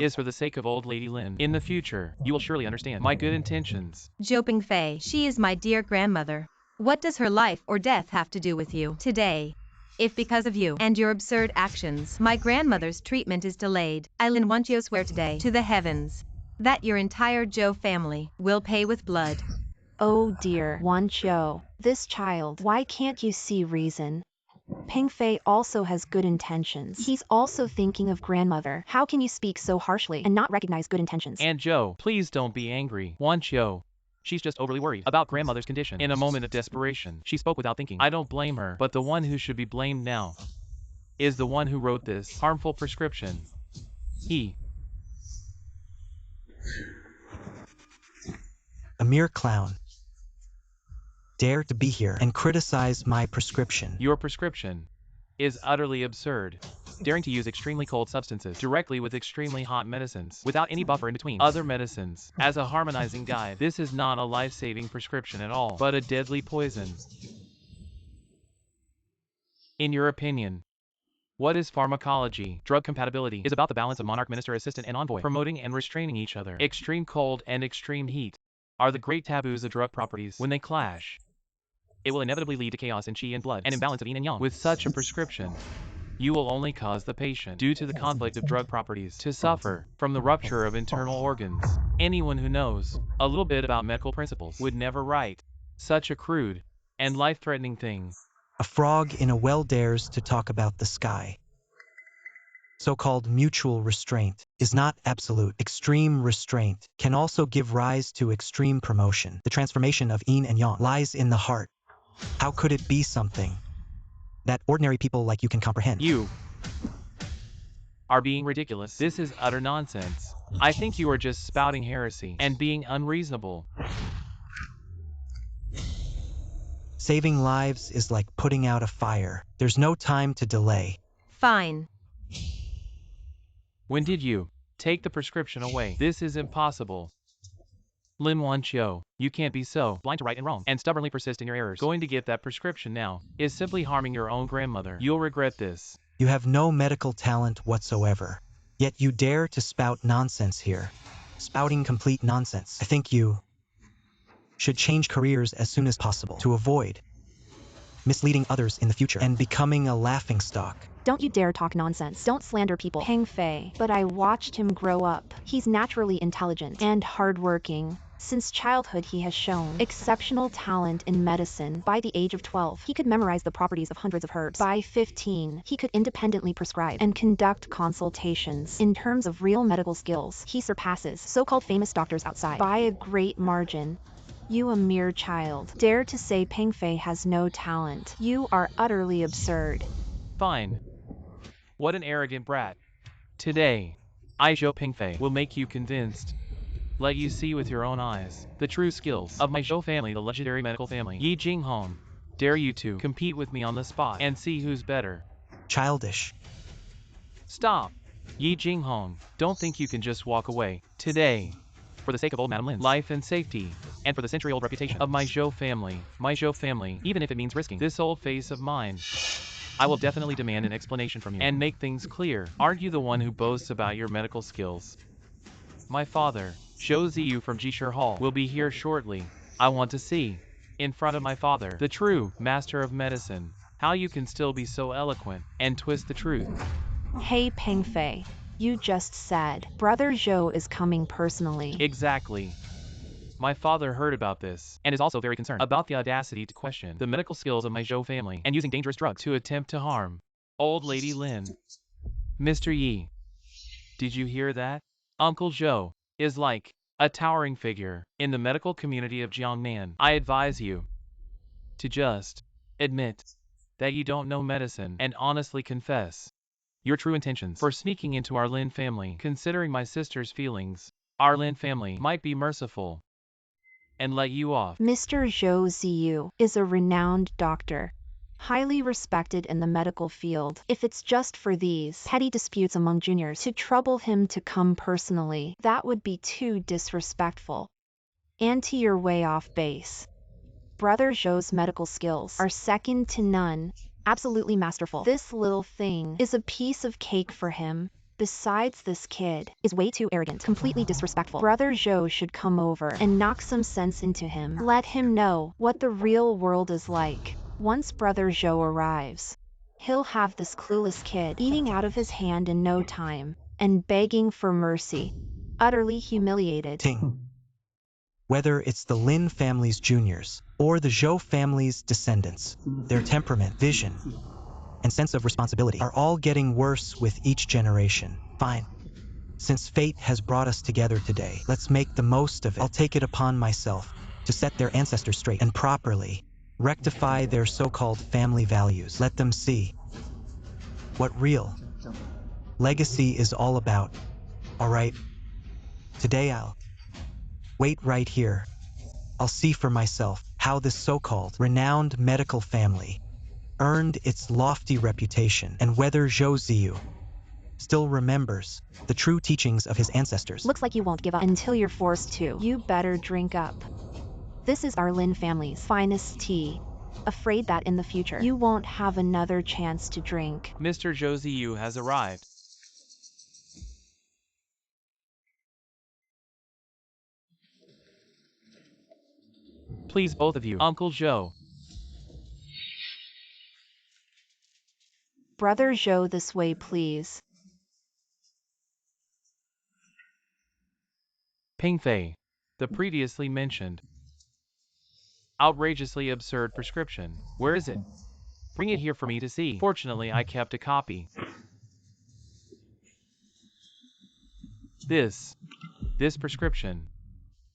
is for the sake of old Lady Lin. In the future, you will surely understand my good intentions. Zhou Pingfei, she is my dear grandmother. What does her life or death have to do with you? Today, if because of you and your absurd actions, my grandmother's treatment is delayed, I Lin Wanqiu swear today to the heavens that your entire Zhou family will pay with blood. Oh dear, Wan Qiu, this child, why can't you see reason? Pingfei also has good intentions. He's also thinking of grandmother. How can you speak so harshly and not recognize good intentions? And Zhou, please don't be angry. Wanqiu, she's just overly worried about grandmother's condition. In a moment of desperation, she spoke without thinking. I don't blame her, but the one who should be blamed now is the one who wrote this harmful prescription. He. A mere clown. dare to be here and criticize my prescription. Your prescription is utterly absurd. Daring to use extremely cold substances directly with extremely hot medicines without any buffer in between other medicines as a harmonizing guide. This is not a life-saving prescription at all, but a deadly poison. In your opinion, what is pharmacology? Drug compatibility is about the balance of monarch, minister, assistant, and envoy, promoting and restraining each other. Extreme cold and extreme heat are the great taboos of drug properties. When they clash, it will inevitably lead to chaos in qi and blood, and imbalance of yin and yang. With such a prescription, you will only cause the patient, due to the conflict of drug properties, to suffer from the rupture of internal organs. Anyone who knows a little bit about medical principles would never write such a crude and life-threatening thing. A frog in a well dares to talk about the sky. So-called mutual restraint is not absolute. Extreme restraint can also give rise to extreme promotion. The transformation of yin and yang lies in the heart. How could it be something that ordinary people like you can comprehend? You are being ridiculous. This is utter nonsense. I think you are just spouting heresy and being unreasonable. Saving lives is like putting out a fire. There's no time to delay. Fine. When did you take the prescription away? This is impossible. Lin Wanqiu, you can't be so blind to right and wrong and stubbornly persist in your errors. Going to get that prescription now is simply harming your own grandmother. You'll regret this. You have no medical talent whatsoever, yet you dare to spout nonsense here. Spouting complete nonsense. I think you should change careers as soon as possible to avoid misleading others in the future and becoming a laughingstock. Don't you dare talk nonsense. Don't slander people. Peng Fei. But I watched him grow up. He's naturally intelligent and hardworking. Since childhood he has shown exceptional talent in medicine. By the age of 12, he could memorize the properties of hundreds of herbs. By 15, he could independently prescribe and conduct consultations. In terms of real medical skills, he surpasses so-called famous doctors outside by a great margin. You, a mere child, dare to say Peng Fei has no talent. You are utterly absurd. Fine. What an arrogant brat. Today, I, Zhou Peng Fei, will make you convinced. Let you see with your own eyes the true skills of my Zhou family, the legendary medical family. Yi Jinghong, dare you to compete with me on the spot and see who's better. Childish. Stop. Yi Jinghong, don't think you can just walk away. Today, for the sake of old Madame Lin's life and safety, and for the century-old reputation of my Zhou family, even if it means risking this old face of mine, I will definitely demand an explanation from you and make things clear. Aren't you the one who boasts about your medical skills? My father, Zhou Ziyu from Jishir Hall, will be here shortly. I want to see, in front of my father, the true master of medicine, how you can still be so eloquent and twist the truth. Hey Peng Fei, you just said Brother Zhou is coming personally. Exactly. My father heard about this, and is also very concerned about the audacity to question the medical skills of my Zhou family, and using dangerous drugs to attempt to harm old Lady Lin. Mr. Yi, did you hear that? Uncle Zhou is like a towering figure in the medical community of Jiangnan. I advise you to just admit that you don't know medicine and honestly confess your true intentions for sneaking into our Lin family. Considering my sister's feelings, our Lin family might be merciful and let you off. Mr. Zhou Ziyu is a renowned doctor, highly respected in the medical field. If it's just for these petty disputes among juniors to trouble him to come personally, that would be too disrespectful. And to your way off base. Brother Zhou's medical skills are second to none, absolutely masterful. This little thing is a piece of cake for him. Besides, this kid is way too arrogant, completely disrespectful. Brother Zhou should come over and knock some sense into him. Let him know what the real world is like. Once Brother Zhou arrives, he'll have this clueless kid eating out of his hand in no time and begging for mercy, utterly humiliated. Ting. Whether it's the Lin family's juniors or the Zhou family's descendants, their temperament, vision, and sense of responsibility are all getting worse with each generation. Fine. Since fate has brought us together today, let's make the most of it. I'll take it upon myself to set their ancestors straight and properly rectify their so-called family values. Let them see what real legacy is all about. All right, today I'll wait right here. I'll see for myself how how this so-called renowned medical family earned its lofty reputation and whether Zhou Ziyu still remembers the true teachings of his ancestors. Looks like you won't give up until you're forced to. You better drink up. This is our Lin family's finest tea. Afraid that in the future, you won't have another chance to drink. Mr. Zhou Ziyu has arrived. Please, both of you. Uncle Zhou. Brother Zhou, this way, please. Ping Fei. The previously mentioned outrageously absurd prescription. Where is it? Bring it here for me to see. Fortunately, I kept a copy. This prescription.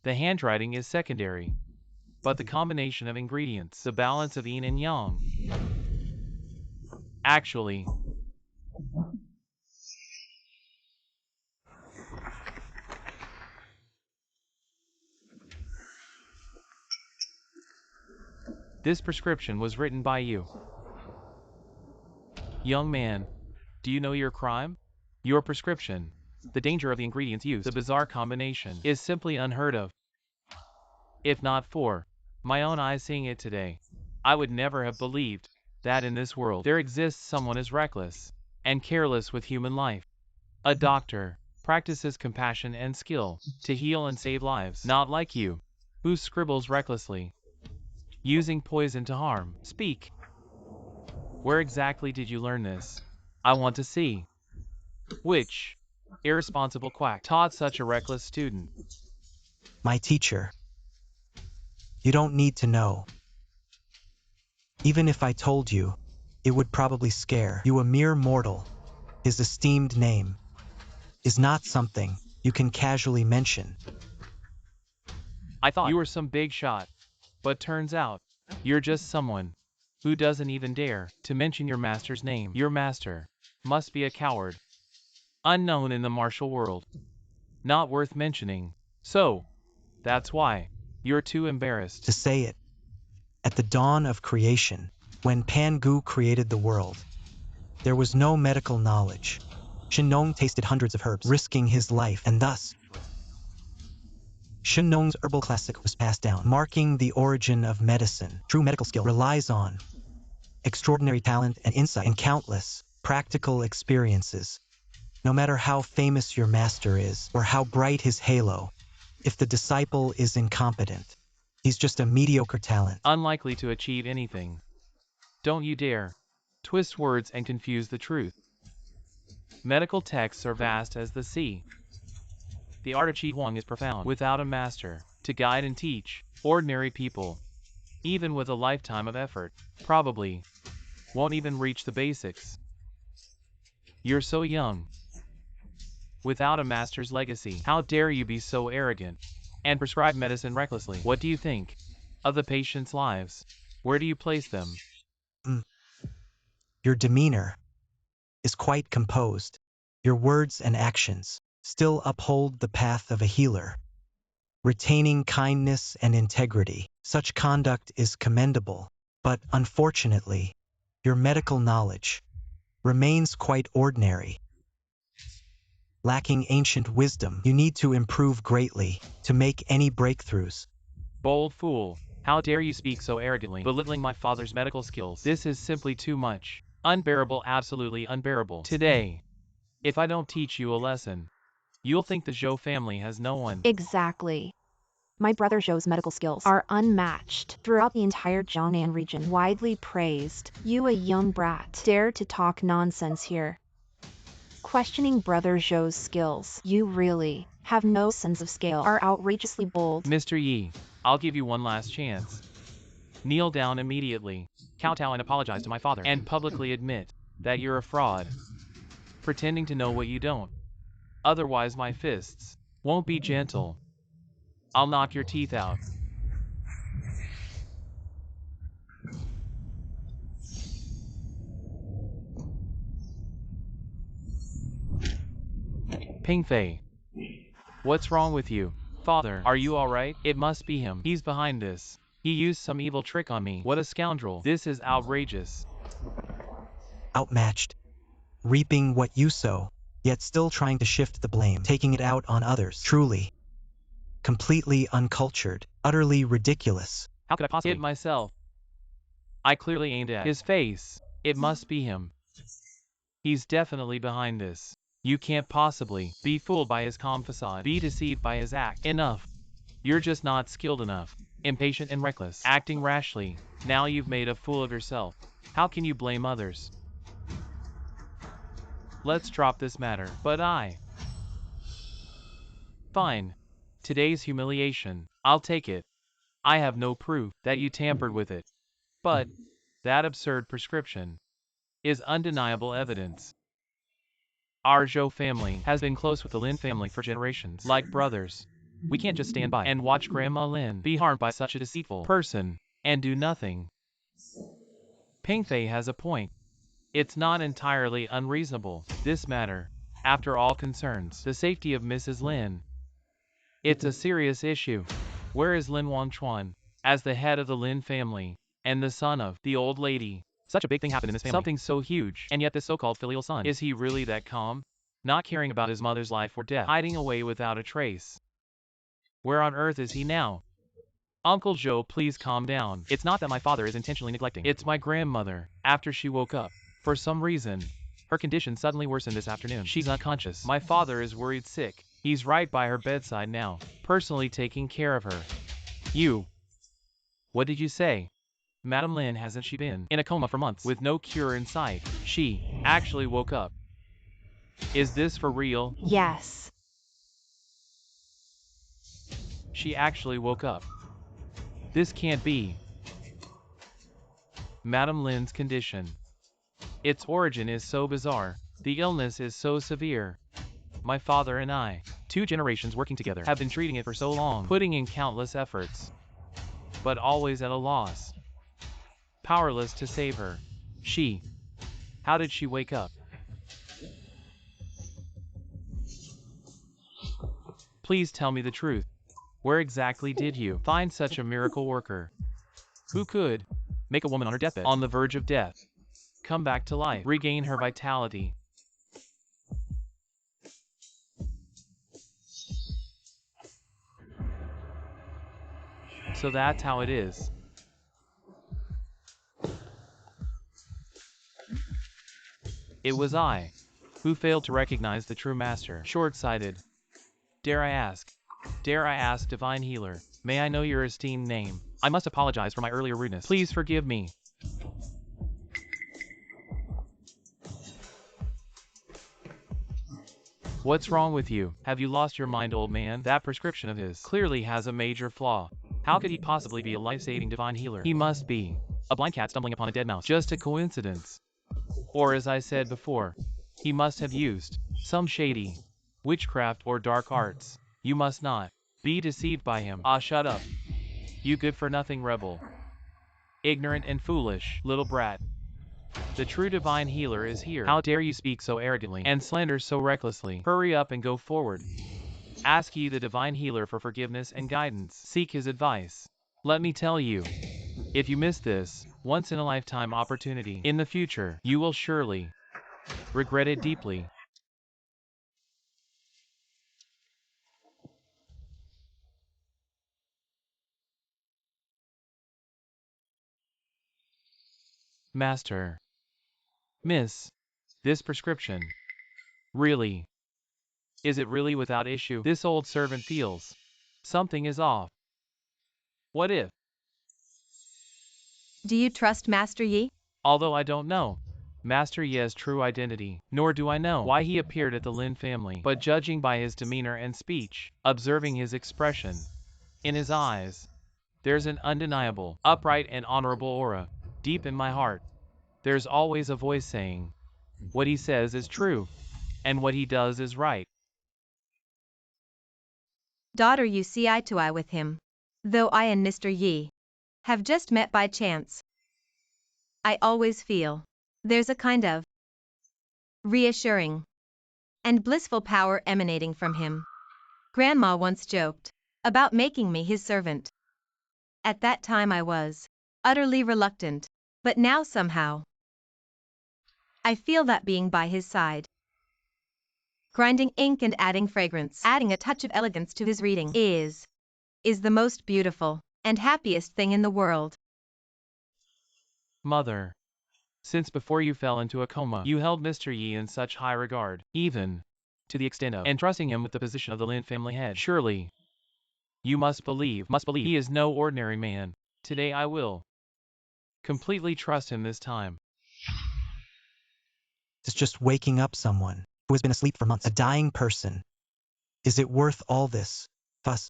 The handwriting is secondary, but the combination of ingredients, the balance of yin and yang. Actually, this prescription was written by you. Young man, do you know your crime? Your prescription. The danger of the ingredients used, the bizarre combination, is simply unheard of. If not for my own eyes seeing it today, I would never have believed that in this world there exists someone as reckless and careless with human life. A doctor practices compassion and skill to heal and save lives, not like you, who scribbles recklessly, using poison to harm. Speak. Where exactly did you learn this? I want to see. Which irresponsible quack taught such a reckless student? My teacher. You don't need to know. Even if I told you, it would probably scare you. A mere mortal. His esteemed name is not something you can casually mention. I thought you were some big shot, but turns out you're just someone who doesn't even dare to mention your master's name. Your master must be a coward, unknown in the martial world, not worth mentioning. So, that's why you're too embarrassed To say it. At the dawn of creation, when Pangu created the world, there was no medical knowledge. Shenong tasted hundreds of herbs, risking his life, and thus Shenong's herbal classic was passed down, marking the origin of medicine. True medical skill relies on extraordinary talent and insight and countless practical experiences. No matter how famous your master is or how bright his halo, if the disciple is incompetent, he's just a mediocre talent. unlikely to achieve anything. Don't you dare twist words and confuse the truth. Medical texts are vast as the sea. The art of Qi Huang is profound. Without a master to guide and teach, ordinary people, even with a lifetime of effort, probably won't even reach the basics. You're so young. Without a master's legacy, how dare you be so arrogant and prescribe medicine recklessly? What do you think of the patients' lives? Where do you place them? Your demeanor is quite composed. Your words and actions still uphold the path of a healer, retaining kindness and integrity. Such conduct is commendable, but unfortunately, your medical knowledge remains quite ordinary. Lacking ancient wisdom, you need to improve greatly to make any breakthroughs. Bold fool, how dare you speak so arrogantly, belittling my father's medical skills? This is simply too much. Unbearable, absolutely unbearable. Today, if I don't teach you a lesson, you'll think the Zhou family has no one. Exactly. My brother Zhou's medical skills are unmatched throughout the entire Jiangnan region, widely praised. You, a young brat, dare to talk nonsense here. Questioning brother Zhou's skills, you really have no sense of scale, are outrageously bold. Mr. Yi, I'll give you one last chance. Kneel down immediately, kowtow and apologize to my father, and publicly admit that you're a fraud, pretending to know what you don't. Otherwise my fists won't be gentle. I'll knock your teeth out. Ping Fei. What's wrong with you? Father, are you alright? It must be him. He's behind this. He used some evil trick on me. What a scoundrel. This is outrageous. Outmatched. Reaping what you sow, yet still trying to shift the blame, taking it out on others. Truly. Completely uncultured. Utterly ridiculous. How could I possibly hit myself? I clearly aimed at his face. It must be him. He's definitely behind this. You can't possibly be fooled by his calm facade, be deceived by his act. Enough. You're just not skilled enough. Impatient and reckless. Acting rashly. Now you've made a fool of yourself. How can you blame others? Let's drop this matter. But Fine. Today's humiliation. I'll take it. I have no proof that you tampered with it. But that absurd prescription is undeniable evidence. Our Zhou family has been close with the Lin family for generations, like brothers. We can't just stand by and watch Grandma Lin be harmed by such a deceitful person and do nothing. Pingfei has a point. It's not entirely unreasonable, this matter, after all, concerns the safety of Mrs. Lin. It's a serious issue. Where is Lin Wanchuan, as the head of the Lin family, and the son of the old lady? Such a big thing happened in this family. Something so huge, and yet this so-called filial son, is he really that calm? Not caring about his mother's life or death, hiding away without a trace. Where on earth is he now? Uncle Zhou, please calm down. It's not that my father is intentionally neglecting. It's my grandmother. After she woke up, for some reason, her condition suddenly worsened this afternoon. She's unconscious. My father is worried sick. He's right by her bedside now, personally taking care of her. You. What did you say? Madame Lin, hasn't she been in a coma for months with no cure in sight? She actually woke up. Is this for real? Yes. She actually woke up. This can't be. Madame Lin's condition. Its origin is so bizarre. The illness is so severe. My father and I, 2 generations working together, have been treating it for so long, putting in countless efforts, but always at a loss. Powerless to save her. How did she wake up? Please tell me the truth. Where exactly did you find such a miracle worker? Who could make a woman on her deathbed, on the verge of death, come back to life, regain her vitality? So that's how it is. It was I who failed to recognize the true master. Short-sighted. Dare I ask, divine healer, may I know your esteemed name? I must apologize for my earlier rudeness. Please forgive me. What's wrong with you? Have you lost your mind, old man? That prescription of his clearly has a major flaw. How could he possibly be a life-saving divine healer? He must be a blind cat stumbling upon a dead mouse. Just a coincidence. Or as I said before, he must have used some shady witchcraft or dark arts. You must not be deceived by him. Ah, shut up. You good-for-nothing rebel. Ignorant and foolish little brat. The true divine healer is here. How dare you speak so arrogantly and slander so recklessly? Hurry up and go forward. Ask ye the divine healer for forgiveness and guidance. Seek his advice. Let me tell you, if you miss this once-in-a-lifetime opportunity in the future, you will surely regret it deeply. Master. Miss. This prescription. Really? Is it really without issue? This old servant feels something is off. What if? Do you trust Master Yi? Although I don't know Master Ye's true identity, nor do I know why he appeared at the Lin family, but judging by his demeanor and speech, observing his expression, in his eyes, there's an undeniable, upright and honorable aura. Deep in my heart, there's always a voice saying, what he says is true, and what he does is right. Daughter, you see eye to eye with him. Though I and Mr. Yi have just met by chance, I always feel there's a kind of reassuring and blissful power emanating from him. Grandma once joked about making me his servant. At that time I was utterly reluctant, but now somehow I feel that being by his side, grinding ink and adding fragrance, adding a touch of elegance to his reading, is the most beautiful and happiest thing in the world. Mother, since before you fell into a coma, you held Mr. Yi in such high regard, even to the extent of entrusting him with the position of the Lin family head. Surely, you must believe he is no ordinary man. Today I will completely trust him this time. It's just waking up someone who has been asleep for months, a dying person. Is it worth all this fuss?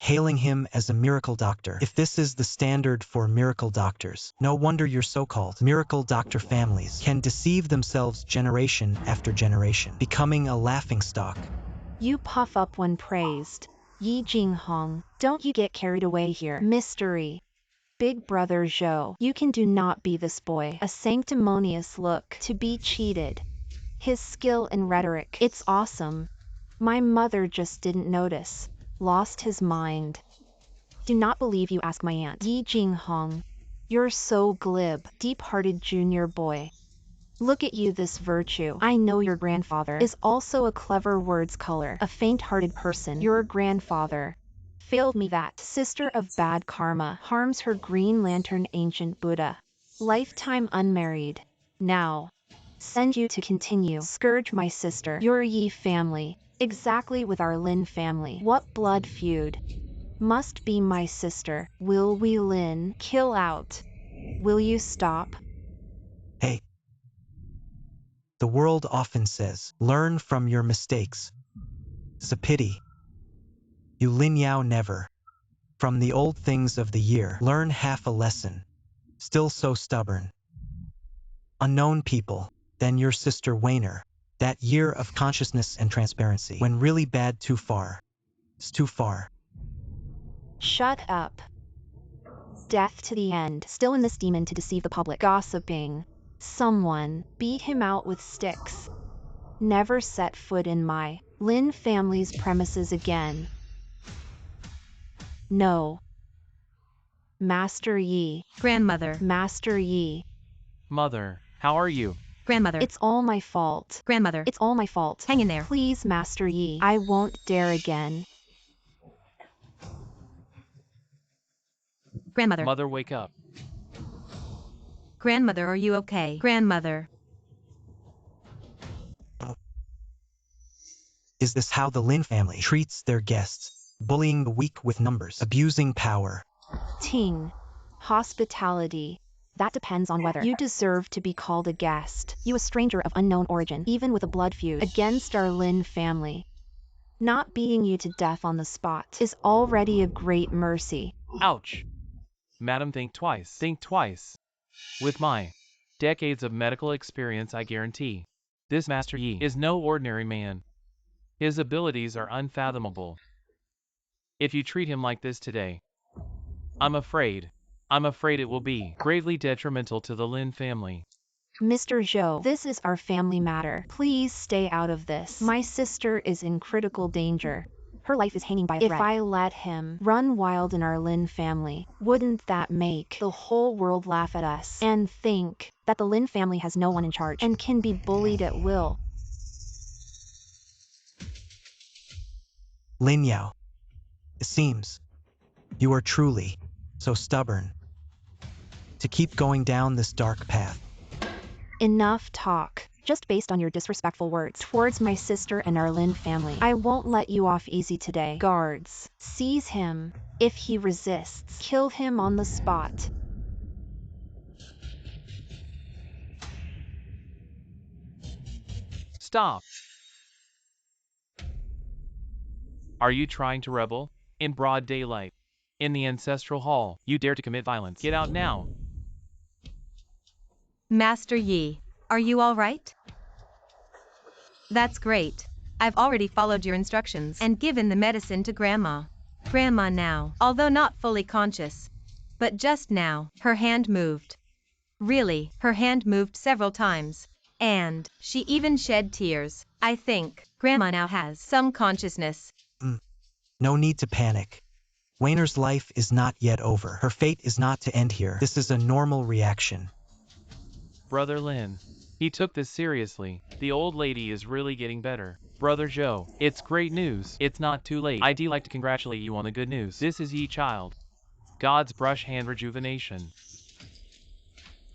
Hailing him as a miracle doctor. If this is the standard for miracle doctors, no wonder your so-called miracle doctor families can deceive themselves generation after generation, becoming a laughingstock. You puff up when praised. Yi Jinghong, don't you get carried away here. Mystery. Big brother Zhou, you can do not be this boy. A sanctimonious look, to be cheated. His skill in rhetoric, it's awesome. My mother just didn't notice. Lost his mind. Do not believe you ask my aunt. Yi Jinghong, you're so glib, deep-hearted junior boy. Look at you, this virtue. I know your grandfather is also a clever words culler, a faint-hearted person. Your grandfather failed me. That sister of bad karma harms her Green Lantern ancient Buddha. Lifetime unmarried. Now, send you to continue scourge my sister, your Yi family, exactly with our Lin family. What blood feud? Must be my sister. Will we Lin kill out? Will you stop? Hey. The world often says, learn from your mistakes. It's a pity. You Lin Yao never. From the old things of the year, learn half a lesson. Still so stubborn. Unknown people, then your sister Wainer. That year of consciousness and transparency. When really bad too far. It's too far. Shut up. Death to the end. Still in this demon to deceive the public. Gossiping. Someone beat him out with sticks. Never set foot in my Lin family's premises again. No. Master Yi. Grandmother. Master Yi. Mother, how are you? Grandmother. It's all my fault. Grandmother. It's all my fault. Hang in there. Please, Master Yi. I won't dare again. Grandmother. Mother, wake up. Grandmother, are you okay? Grandmother. Is this how the Lin family treats their guests? Bullying the weak with numbers, abusing power. Ting. Hospitality. That depends on whether you deserve to be called a guest. You a stranger of unknown origin, even with a blood feud against our Lin family. Not beating you to death on the spot is already a great mercy. Ouch. Madam, think twice. Think twice. With my decades of medical experience, I guarantee this Master Yi is no ordinary man. His abilities are unfathomable. If you treat him like this today, I'm afraid it will be gravely detrimental to the Lin family. Mr. Zhou, this is our family matter. Please stay out of this. My sister is in critical danger. Her life is hanging by a thread. If I let him run wild in our Lin family, wouldn't that make the whole world laugh at us and think that the Lin family has no one in charge and can be bullied at will? Lin Yao. It seems you are truly so stubborn to keep going down this dark path. Enough talk. Just based on your disrespectful words towards my sister and our Lin family, I won't let you off easy today. Guards, seize him. If he resists, kill him on the spot. Stop. Are you trying to rebel? In broad daylight. In the ancestral hall, you dare to commit violence. Get out now. Master Yi, are you all right? That's great. I've already followed your instructions and given the medicine to Grandma. Grandma now, although not fully conscious, but just now, her hand moved. Really, her hand moved several times, and she even shed tears. I think Grandma now has some consciousness. No need to panic. Wayner's life is not yet over. Her fate is not to end here. This is a normal reaction. Brother Lin. He took this seriously. The old lady is really getting better. Brother Joe, it's great news. It's not too late. I'd like to congratulate you on the good news. This is Yi Child. God's brush hand rejuvenation.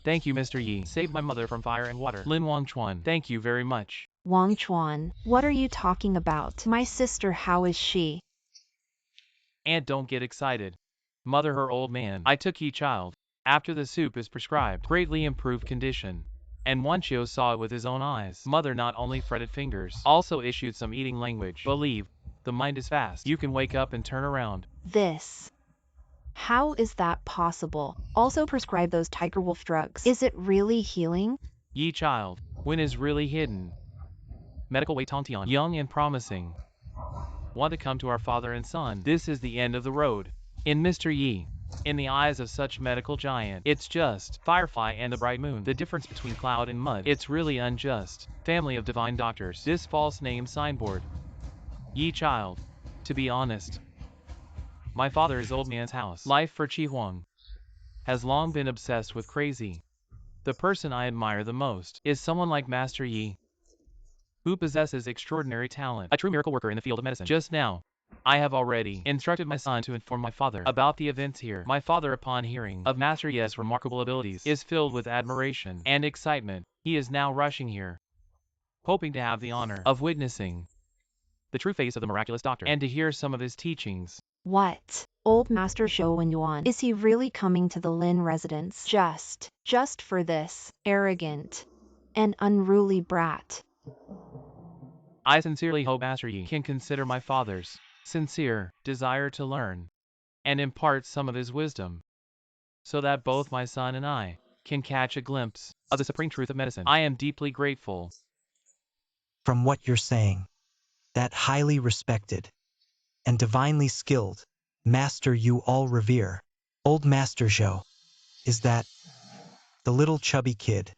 Thank you, Mr. Yi. Saved my mother from fire and water. Lin Wangchuan, thank you very much. Wang Chuan, what are you talking about? My sister, how is she? And don't get excited. Mother, her old man. I took Yi Child. After the soup is prescribed, greatly improved condition. And Wanchio saw it with his own eyes. Mother not only fretted fingers, also issued some eating language. Believe, the mind is fast. You can wake up and turn around. This. How is that possible? Also prescribe those tiger wolf drugs. Is it really healing? Yi Child, when is really hidden. Medical Wei Tongtian, young and promising. Want to come to our father and son. This is the end of the road. In Mr. Yi. In the eyes of such medical giant, it's just Firefly and the bright moon. The difference between cloud and mud. It's really unjust. Family of divine doctors. This false name signboard. Yi Child. To be honest, my father is old man's house. Life for Chi Huang has long been obsessed with crazy. The person I admire the most is someone like Master Yi, who possesses extraordinary talent, a true miracle worker in the field of medicine. Just now, I have already instructed my son to inform my father about the events here. My father, upon hearing of Master Yi's remarkable abilities, is filled with admiration and excitement. He is now rushing here, hoping to have the honor of witnessing the true face of the miraculous doctor and to hear some of his teachings. What? Old Master Zhou Wenyuan, is he really coming to the Lin residence? Just for this arrogant and unruly brat? I sincerely hope Master Yi can consider my father's sincere desire to learn and impart some of his wisdom, so that both my son and I can catch a glimpse of the supreme truth of medicine. I am deeply grateful. From what you're saying, that highly respected and divinely skilled master you all revere, old Master Zhou, is that the little chubby kid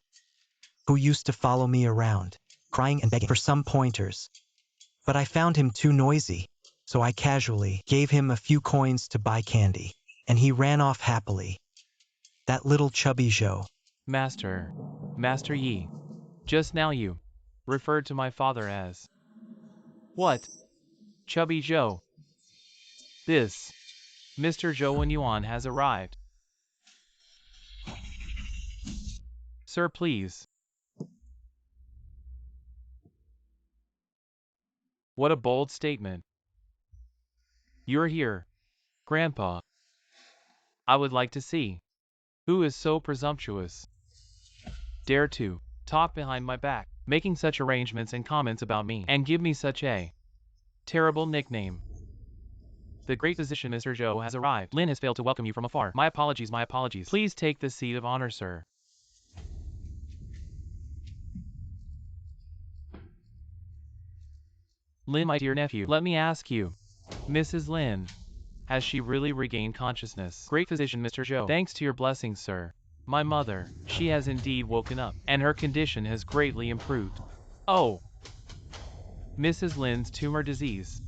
who used to follow me around, crying and begging for some pointers. But I found him too noisy, so I casually gave him a few coins to buy candy, and he ran off happily. That little chubby Zhou. Master Yi, just now you referred to my father as what? Chubby Zhou. This Mr. Zhou Wenyuan has arrived. Sir, please. What a bold statement. You're here, Grandpa. I would like to see who is so presumptuous, dare to talk behind my back, making such arrangements and comments about me, and give me such a terrible nickname. The great physician Mr. Zhou has arrived. Lin has failed to welcome you from afar. My apologies, my apologies. Please take the seat of honor, sir. Lin, my dear nephew, let me ask you, Mrs. Lin, has she really regained consciousness? Great physician Mr. Zhou, thanks to your blessings, sir. My mother, she has indeed woken up, and her condition has greatly improved. Oh, Mrs. Lin's tumor disease.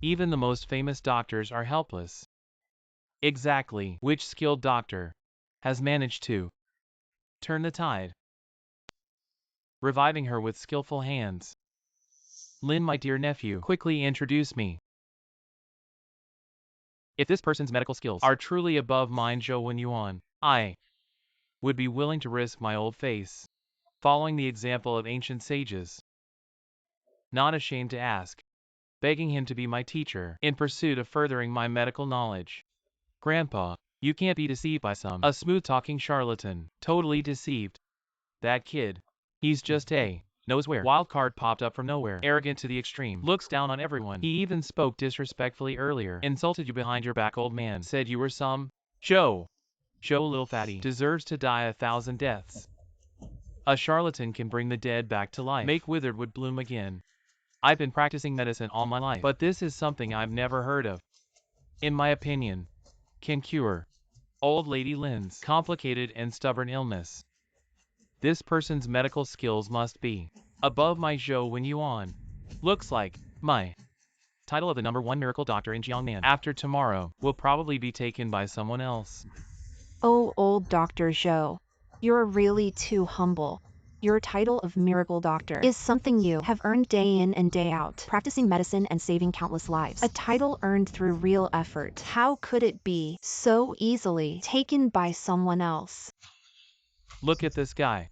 Even the most famous doctors are helpless. Exactly, which skilled doctor has managed to turn the tide, reviving her with skillful hands? Lin, my dear nephew, quickly introduce me. If this person's medical skills are truly above mine, Zhou Wenyuan, I would be willing to risk my old face, following the example of ancient sages. Not ashamed to ask, begging him to be my teacher, in pursuit of furthering my medical knowledge. Grandpa, you can't be deceived by a smooth-talking charlatan. Totally deceived. That kid, he's just a knows where wild card popped up from nowhere, arrogant to the extreme, looks down on everyone. He even spoke disrespectfully earlier, insulted you behind your back, old man, said you were some Joe, little fatty, deserves to die 1,000 deaths. A charlatan can bring the dead back to life, make withered wood bloom again. I've been practicing medicine all my life, but this is something I've never heard of. In my opinion, can cure old lady Lin's complicated and stubborn illness. This person's medical skills must be above my Zhou Wenyuan. Looks like my title of the #1 miracle doctor in Jiangnan. After tomorrow, will probably be taken by someone else. Oh, old Dr. Zhou, you're really too humble. Your title of miracle doctor is something you have earned day in and day out, practicing medicine and saving countless lives. A title earned through real effort. How could it be so easily taken by someone else? Look at this guy.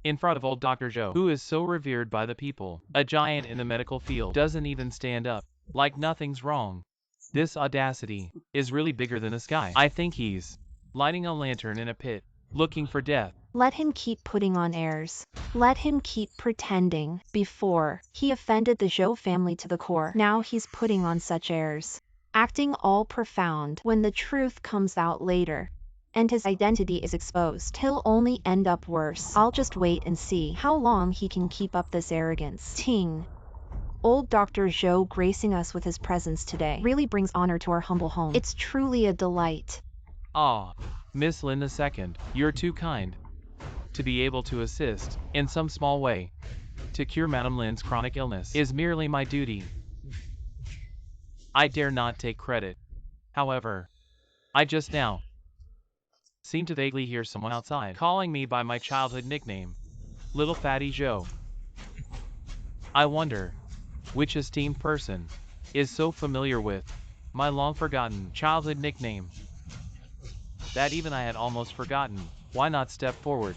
In front of old Dr. Zhou, who is so revered by the people, a giant in the medical field, doesn't even stand up, like nothing's wrong. This audacity is really bigger than the sky. I think he's lighting a lantern in a pit, looking for death. Let him keep putting on airs. Let him keep pretending. Before, he offended the Zhou family to the core. Now he's putting on such airs, acting all profound. When the truth comes out later, and his identity is exposed, he'll only end up worse. I'll just wait and see how long he can keep up this arrogance. Ting. Old Dr. Zhou gracing us with his presence today really brings honor to our humble home. It's truly a delight. Ah, Miss Lin II, you're too kind. To be able to assist, in some small way, to cure Madame Lin's chronic illness is merely my duty. I dare not take credit. However, I just now seem to vaguely hear someone outside calling me by my childhood nickname, Little Fatty Zhou. I wonder which esteemed person is so familiar with my long-forgotten childhood nickname that even I had almost forgotten. Why not step forward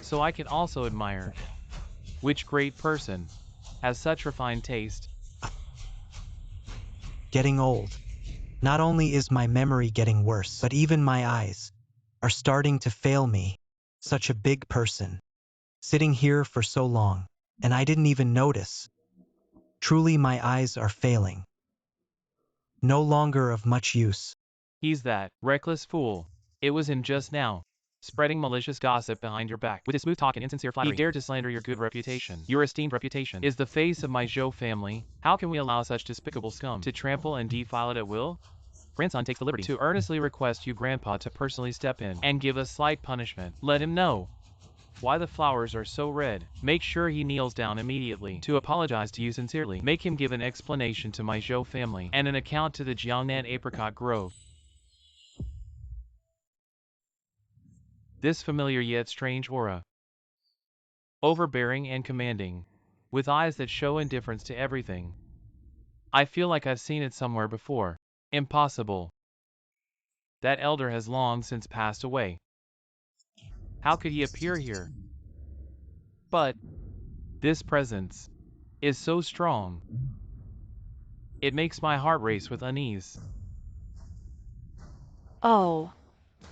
so I can also admire which great person has such refined taste? Getting old. Not only is my memory getting worse, but even my eyes are starting to fail me. Such a big person, sitting here for so long, and I didn't even notice. Truly my eyes are failing. No longer of much use. He's that reckless fool. It was him just now, spreading malicious gossip behind your back. With his smooth talk and insincere flattery, he dared to slander your good reputation. Your esteemed reputation is the face of my Zhou family. How can we allow such despicable scum to trample and defile it at will? Grandson takes the liberty to earnestly request you, Grandpa, to personally step in and give a slight punishment. Let him know why the flowers are so red. Make sure he kneels down immediately to apologize to you sincerely. Make him give an explanation to my Zhou family and an account to the Jiangnan Apricot Grove. This familiar yet strange aura, overbearing and commanding, with eyes that show indifference to everything. I feel like I've seen it somewhere before. Impossible. That elder has long since passed away. How could he appear here? But this presence is so strong. It makes my heart race with unease. Oh,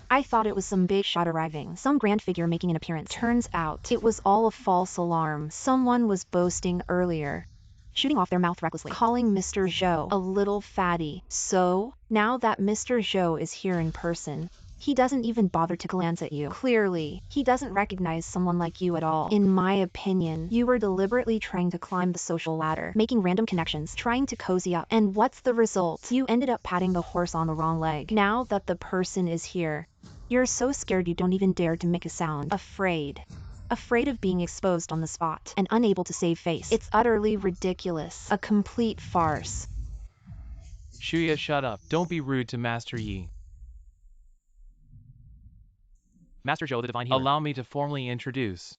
I thought it was some big shot arriving, some grand figure making an appearance. Turns out it was all a false alarm. Someone was boasting earlier, shooting off their mouth recklessly, calling Mr. Zhou a little fatty. So, now that Mr. Zhou is here in person, he doesn't even bother to glance at you. Clearly, he doesn't recognize someone like you at all. In my opinion, you were deliberately trying to climb the social ladder, making random connections, trying to cozy up. And what's the result? You ended up patting the horse on the wrong leg. Now that the person is here, you're so scared you don't even dare to make a sound. Afraid. Afraid of being exposed on the spot, and unable to save face. It's utterly ridiculous. A complete farce. Shuya, shut up. Don't be rude to Master Yi. Master Zhou, the divine healer. Allow me to formally introduce.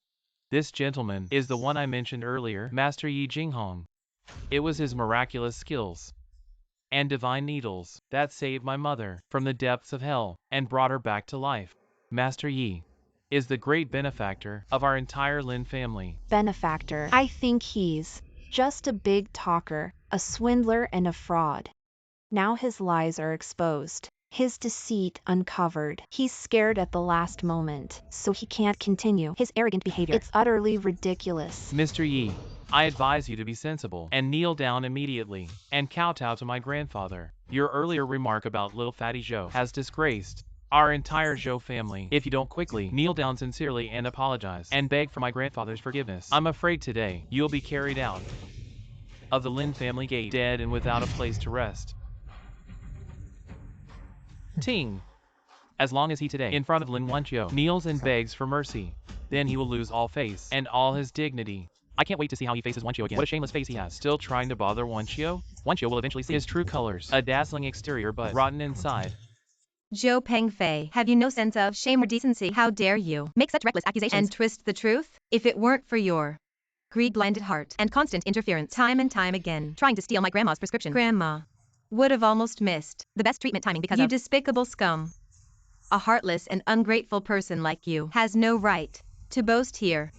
This gentleman is the one I mentioned earlier, Master Yi Jinghong. It was his miraculous skills and divine needles that saved my mother from the depths of hell and brought her back to life. Master Yi is the great benefactor of our entire Lin family. Benefactor. I think he's just a big talker, a swindler and a fraud. Now his lies are exposed, his deceit uncovered. He's scared at the last moment, so he can't continue his arrogant behavior. It's utterly ridiculous. Mr. Yi, I advise you to be sensible and kneel down immediately and kowtow to my grandfather. Your earlier remark about little fatty Zhou has disgraced our entire Zhou family. If you don't quickly kneel down sincerely and apologize and beg for my grandfather's forgiveness, I'm afraid today you'll be carried out of the Lin family gate, dead and without a place to rest. Ting. As long as he today, in front of Lin Wanqiu, kneels and begs for mercy, then he will lose all face and all his dignity. I can't wait to see how he faces Wanchio again. What a shameless face he has. Still trying to bother Wanchio? Wanchio will eventually see his true colors. A dazzling exterior but rotten inside. Zhou Pengfei, have you no sense of shame or decency? How dare you make such reckless accusations and twist the truth? If it weren't for your greed-blinded heart and constant interference time and time again, trying to steal my grandma's prescription, Grandma would have almost missed the best treatment timing because you despicable scum. A heartless and ungrateful person like you has no right to boast here.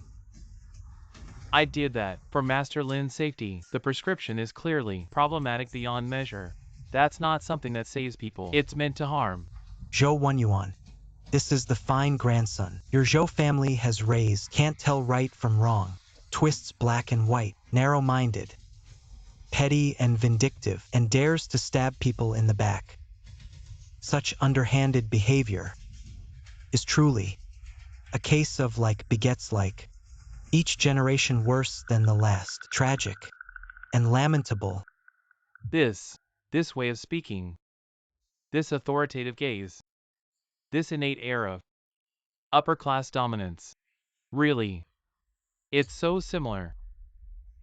I did that for Master Lin's safety. The prescription is clearly problematic beyond measure. That's not something that saves people. It's meant to harm. Zhou Wenyuan, this is the fine grandson your Zhou family has raised. Can't tell right from wrong. Twists black and white, narrow-minded, petty and vindictive, and dares to stab people in the back. Such underhanded behavior is truly a case of like begets like, each generation worse than the last, tragic and lamentable. This way of speaking, this authoritative gaze, this innate air of upper-class dominance, really, it's so similar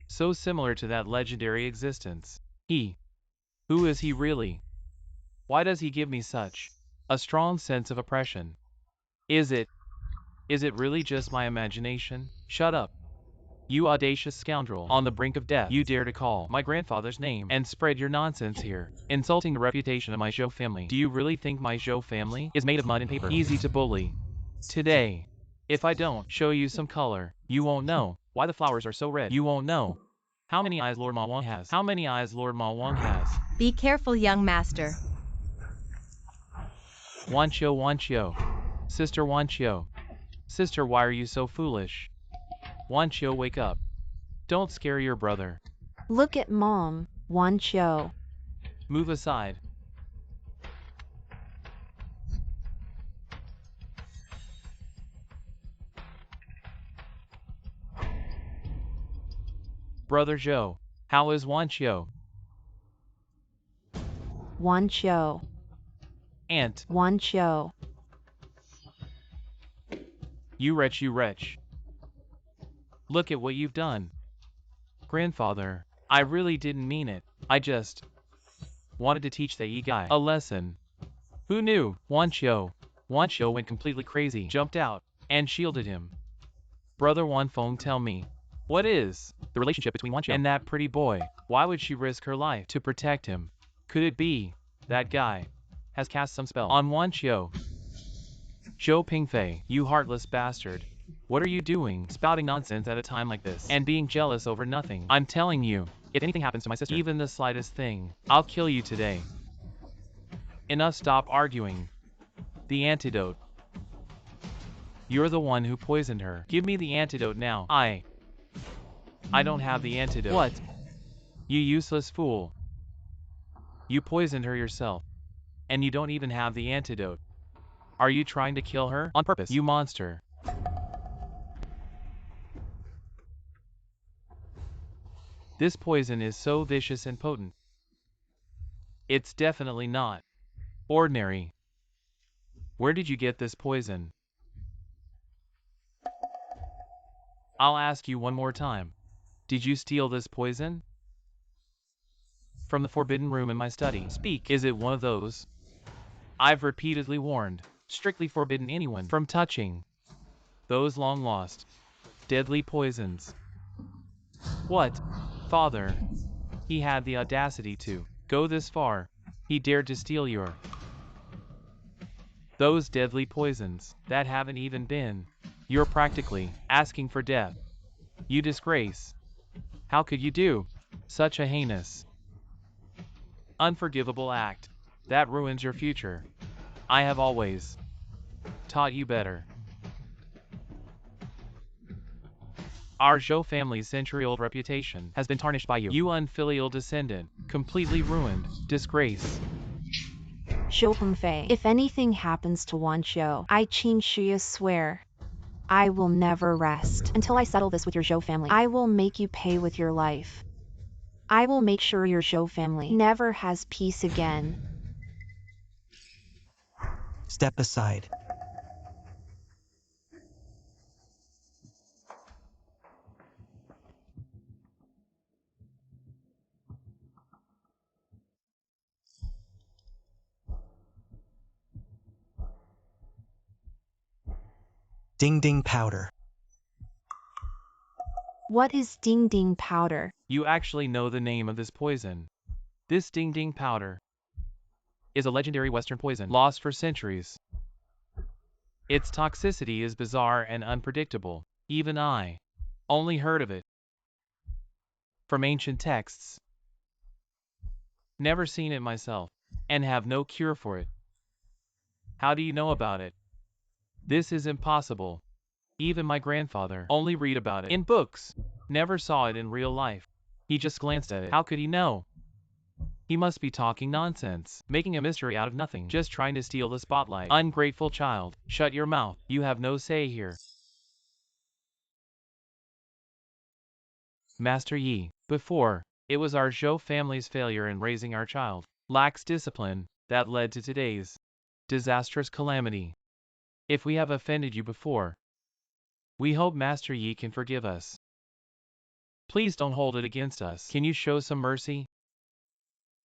to that legendary existence. Who is he really? Why does he give me such a strong sense of oppression? Is it really just my imagination? Shut up. You audacious scoundrel, on the brink of death, you dare to call my grandfather's name and spread your nonsense here, insulting the reputation of my Zhou family. Do you really think my Zhou family is made of mud and paper? Easy to bully. Today, if I don't show you some color, you won't know why the flowers are so red. You won't know how many eyes Lord Ma Wang has. How many eyes Lord Ma Wang has. Be careful, young master. Wanchio. Sister Wanchio. Sister, why are you so foolish? Wanchio, wake up. Don't scare your brother. Look at Mom, Wanchio. Move aside. Brother Zhou, how is Wanchio? Wanchio. Aunt. Wanchio. You wretch. Look at what you've done. Grandfather, I really didn't mean it. I just wanted to teach that guy a lesson. Who knew? Wanchio went completely crazy, jumped out, and shielded him. Brother Wanfeng, tell me, what is the relationship between Wanchio and that pretty boy? Why would she risk her life to protect him? Could it be that guy has cast some spell on Wanchio? Zhou Pengfei, you heartless bastard. What are you doing, spouting nonsense at a time like this, and being jealous over nothing? I'm telling you, if anything happens to my sister, even the slightest thing, I'll kill you today. Enough, stop arguing. The antidote. You're the one who poisoned her. Give me the antidote now. I don't have the antidote. What? You useless fool. You poisoned her yourself, and you don't even have the antidote. Are you trying to kill her? On purpose, you monster. This poison is so vicious and potent. It's definitely not ordinary. Where did you get this poison? I'll ask you one more time. Did you steal this poison? From the forbidden room in my study. Speak. Is it one of those? I've repeatedly warned, strictly forbidden anyone from touching those long-lost, deadly poisons. What? Father, he had the audacity to go this far. He dared to steal those deadly poisons that haven't even been. You're practically asking for death. You disgrace. How could you do such a heinous, unforgivable act that ruins your future? I have always taught you better. Our Zhou family's century-old reputation has been tarnished by you. You unfilial descendant, completely ruined, disgrace. Zhou Pengfei, if anything happens to Wanchio, I Qin Shuya swear, I will never rest until I settle this with your Zhou family. I will make you pay with your life. I will make sure your Zhou family never has peace again. Step aside. Ding ding powder. What is ding ding powder? You actually know the name of this poison. This ding ding powder is a legendary Western poison lost for centuries. Its toxicity is bizarre and unpredictable. Even I only heard of it from ancient texts. Never seen it myself, and have no cure for it. How do you know about it? This is impossible. Even my grandfather only read about it in books, never saw it in real life. He just glanced at it. How could he know? He must be talking nonsense, making a mystery out of nothing, just trying to steal the spotlight. Ungrateful child, shut your mouth, you have no say here. Master Yi, before, it was our Zhou family's failure in raising our child, lacks discipline, that led to today's disastrous calamity. If we have offended you before, we hope Master Yi can forgive us. Please don't hold it against us. Can you show some mercy?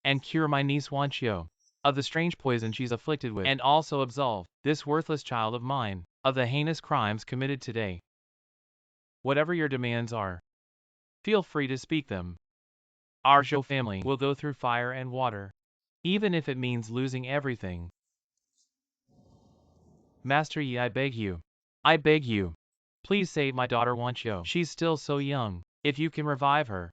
And cure my niece Wanqiu of the strange poison she's afflicted with, and also absolve this worthless child of mine of the heinous crimes committed today. Whatever your demands are, feel free to speak them. Our Zhou family will go through fire and water, even if it means losing everything. Master Yi, I beg you, please save my daughter Wanqiu. She's still so young. If you can revive her,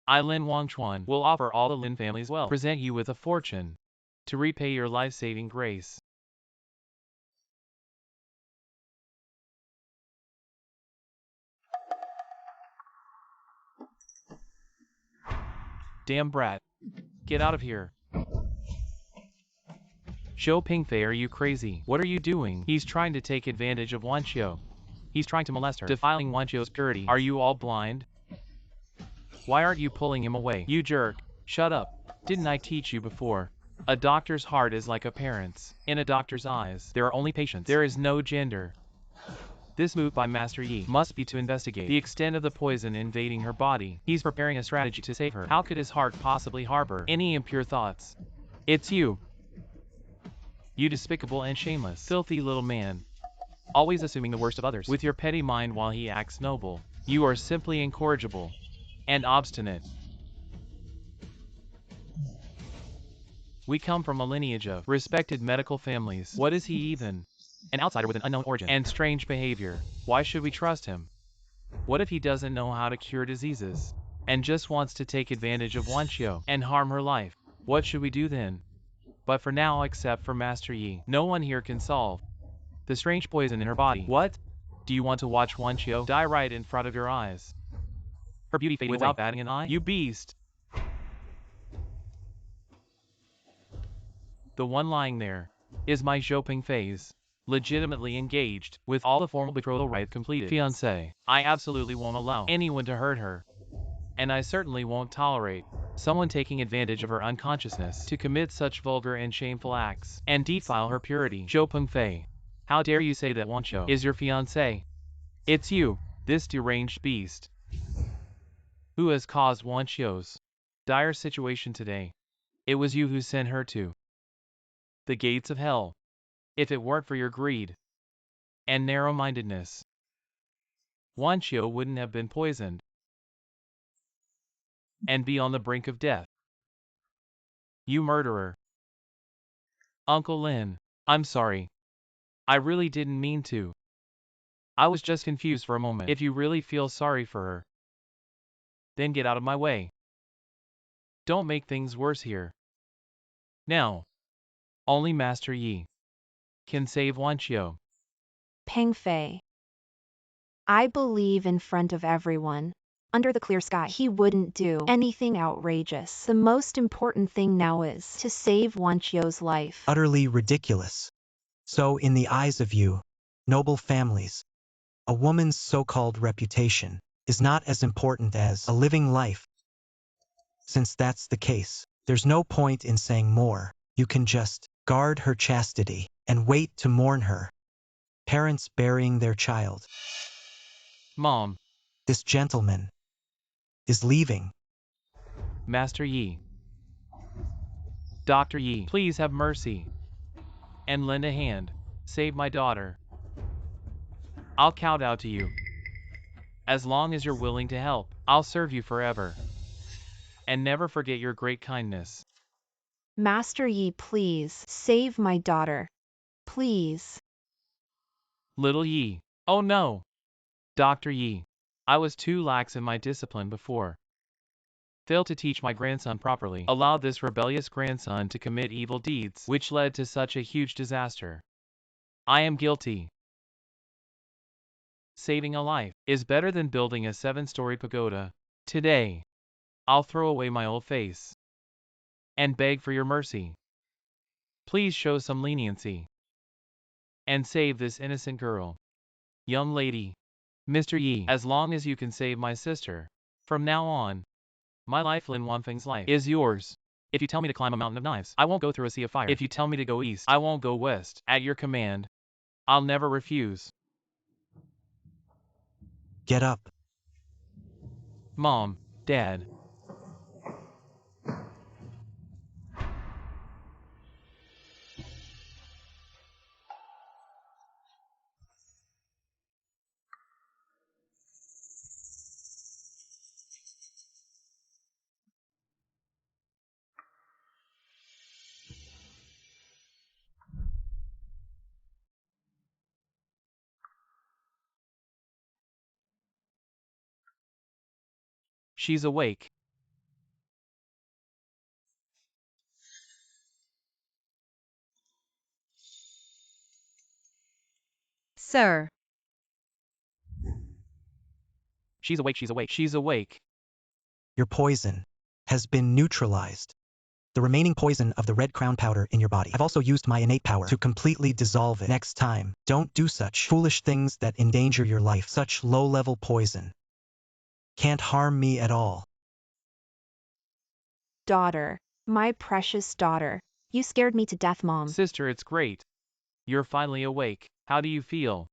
I, Lin Wangchuan, will offer all the Lin family's wealth, present you with a fortune, to repay your life-saving grace. Damn brat. Get out of here. Zhou Pingfei, are you crazy? What are you doing? He's trying to take advantage of Wanqiu. He's trying to molest her, defiling Wanqiu's purity. Are you all blind? Why aren't you pulling him away? You jerk. Shut up. Didn't I teach you before? A doctor's heart is like a parent's. In a doctor's eyes, there are only patients. There is no gender. This move by Master Yi must be to investigate the extent of the poison invading her body. He's preparing a strategy to save her. How could his heart possibly harbor any impure thoughts? It's you. You despicable and shameless, filthy little man. Always assuming the worst of others, with your petty mind while he acts noble. You are simply incorrigible and obstinate. We come from a lineage of respected medical families. What is he even? An outsider with an unknown origin and strange behavior. Why should we trust him? What if he doesn't know how to cure diseases, and just wants to take advantage of Wanqiu and harm her life? What should we do then? But for now, except for Master Yi, no one here can solve the strange poison in her body. What? Do you want to watch Wanqiu die right in front of your eyes? Her beauty fading without batting an eye? You beast! The one lying there is my Zhou Pingfei's legitimately engaged, with all the formal betrothal rites completed, fiancé. I absolutely won't allow anyone to hurt her. And I certainly won't tolerate someone taking advantage of her unconsciousness to commit such vulgar and shameful acts and defile her purity. Zhou Pingfei, how dare you say that Wanqiu is your fiancé? It's you, this deranged beast, who has caused Wanqiu's dire situation today. It was you who sent her to the gates of hell. If it weren't for your greed and narrow-mindedness, Wanqiu wouldn't have been poisoned and be on the brink of death. You murderer. Uncle Lin, I'm sorry. I really didn't mean to. I was just confused for a moment. If you really feel sorry for her, then get out of my way. Don't make things worse here. Now, only Master Yi can save Wanqiu. Pingfei. I believe in front of everyone, under the clear sky, he wouldn't do anything outrageous. The most important thing now is to save Wanqiu's life. Utterly ridiculous. So in the eyes of you, noble families, a woman's so-called reputation is not as important as a living life. Since that's the case, there's no point in saying more. You can just guard her chastity and wait to mourn her. Parents burying their child. Mom. This gentleman is leaving. Master Yi. Dr. Yi, please have mercy and lend a hand. Save my daughter. I'll kowtow to you. As long as you're willing to help, I'll serve you forever. And never forget your great kindness. Master Yi, please, save my daughter. Please. Little Yi. Oh no! Dr. Yi. I was too lax in my discipline before. Failed to teach my grandson properly. Allowed this rebellious grandson to commit evil deeds, which led to such a huge disaster. I am guilty. Saving a life is better than building a 7-story pagoda. Today, I'll throw away my old face and beg for your mercy. Please show some leniency and save this innocent girl. Young lady, Mr. Yi, as long as you can save my sister. From now on, my life, Lin Wanfeng's life, is yours. If you tell me to climb a mountain of knives, I won't go through a sea of fire. If you tell me to go east, I won't go west. At your command, I'll never refuse. Get up. Mom, Dad. She's awake. Sir. She's awake, she's awake, she's awake. Your poison has been neutralized. The remaining poison of the red crown powder in your body. I've also used my innate power to completely dissolve it. Next time, don't do such foolish things that endanger your life. Such low-level poison can't harm me at all. Daughter. My precious daughter. You scared me to death, Mom. Sister, it's great. You're finally awake. How do you feel?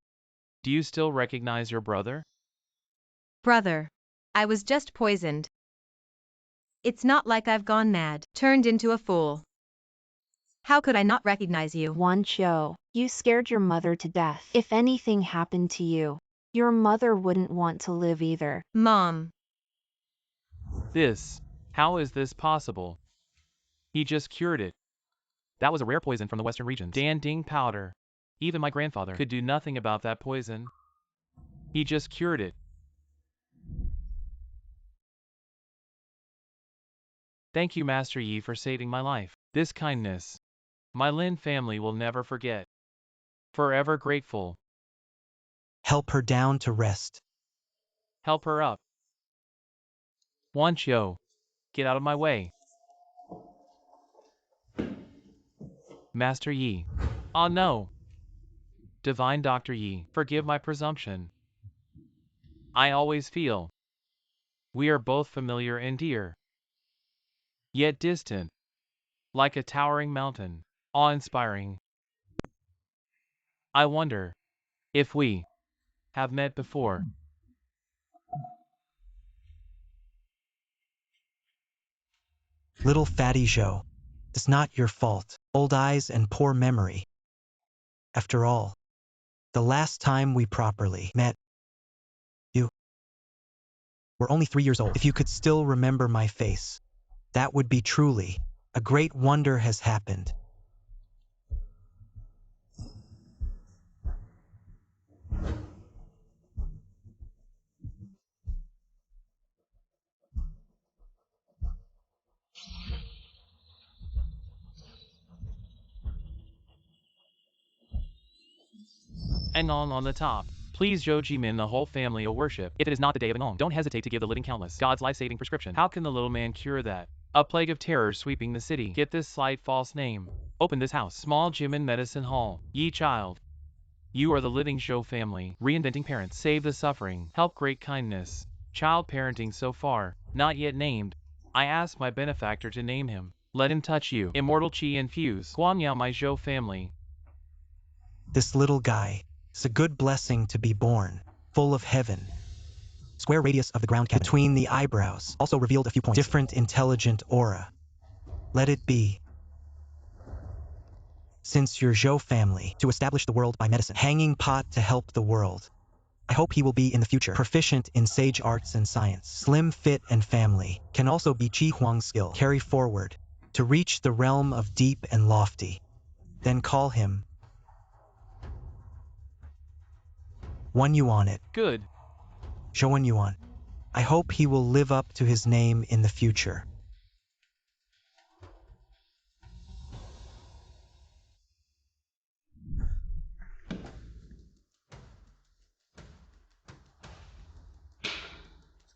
Do you still recognize your brother? Brother. I was just poisoned. It's not like I've gone mad, turned into a fool. How could I not recognize you? Wancho, you scared your mother to death. If anything happened to you, your mother wouldn't want to live either. Mom. How is this possible? He just cured it. That was a rare poison from the western regions. Danding powder. Even my grandfather could do nothing about that poison. He just cured it. Thank you, Master Yi, for saving my life. This kindness, my Lin family will never forget. Forever grateful. Help her down to rest. Help her up. Wancho, get out of my way. Master Yi. Oh no. Divine Dr. Yi, forgive my presumption. I always feel we are both familiar and dear, yet distant, like a towering mountain, awe-inspiring. I wonder if we have met before. Little fatty Joe. It's not your fault. Old eyes and poor memory. After all, the last time we properly met, you were only 3 years old. If you could still remember my face, that would be truly a great wonder has happened. And on the top. Please Zhou Jimin the whole family a worship. If it is not the day of Anong, don't hesitate to give the living countless God's life-saving prescription. How can the little man cure that? A plague of terror sweeping the city. Get this slight false name. Open this house. Small Jimin Medicine Hall. Yi child. You are the living Zhou family. Reinventing parents. Save the suffering. Help great kindness. Child parenting so far. Not yet named. I ask my benefactor to name him. Let him touch you. Immortal Qi infuse. Guanyao my Zhou family. This little guy. It's a good blessing to be born, full of heaven. Square radius of the ground cabinet between the eyebrows also revealed a few points. Different intelligent aura. Let it be. Since your Zhou family, to establish the world by medicine. Hanging pot to help the world. I hope he will be in the future proficient in sage arts and science. Slim, fit, and family can also be Chi Huang's skill. Carry forward to reach the realm of deep and lofty. Then call him Wan Yuan it. Good. Zhou Yuan. I hope he will live up to his name in the future.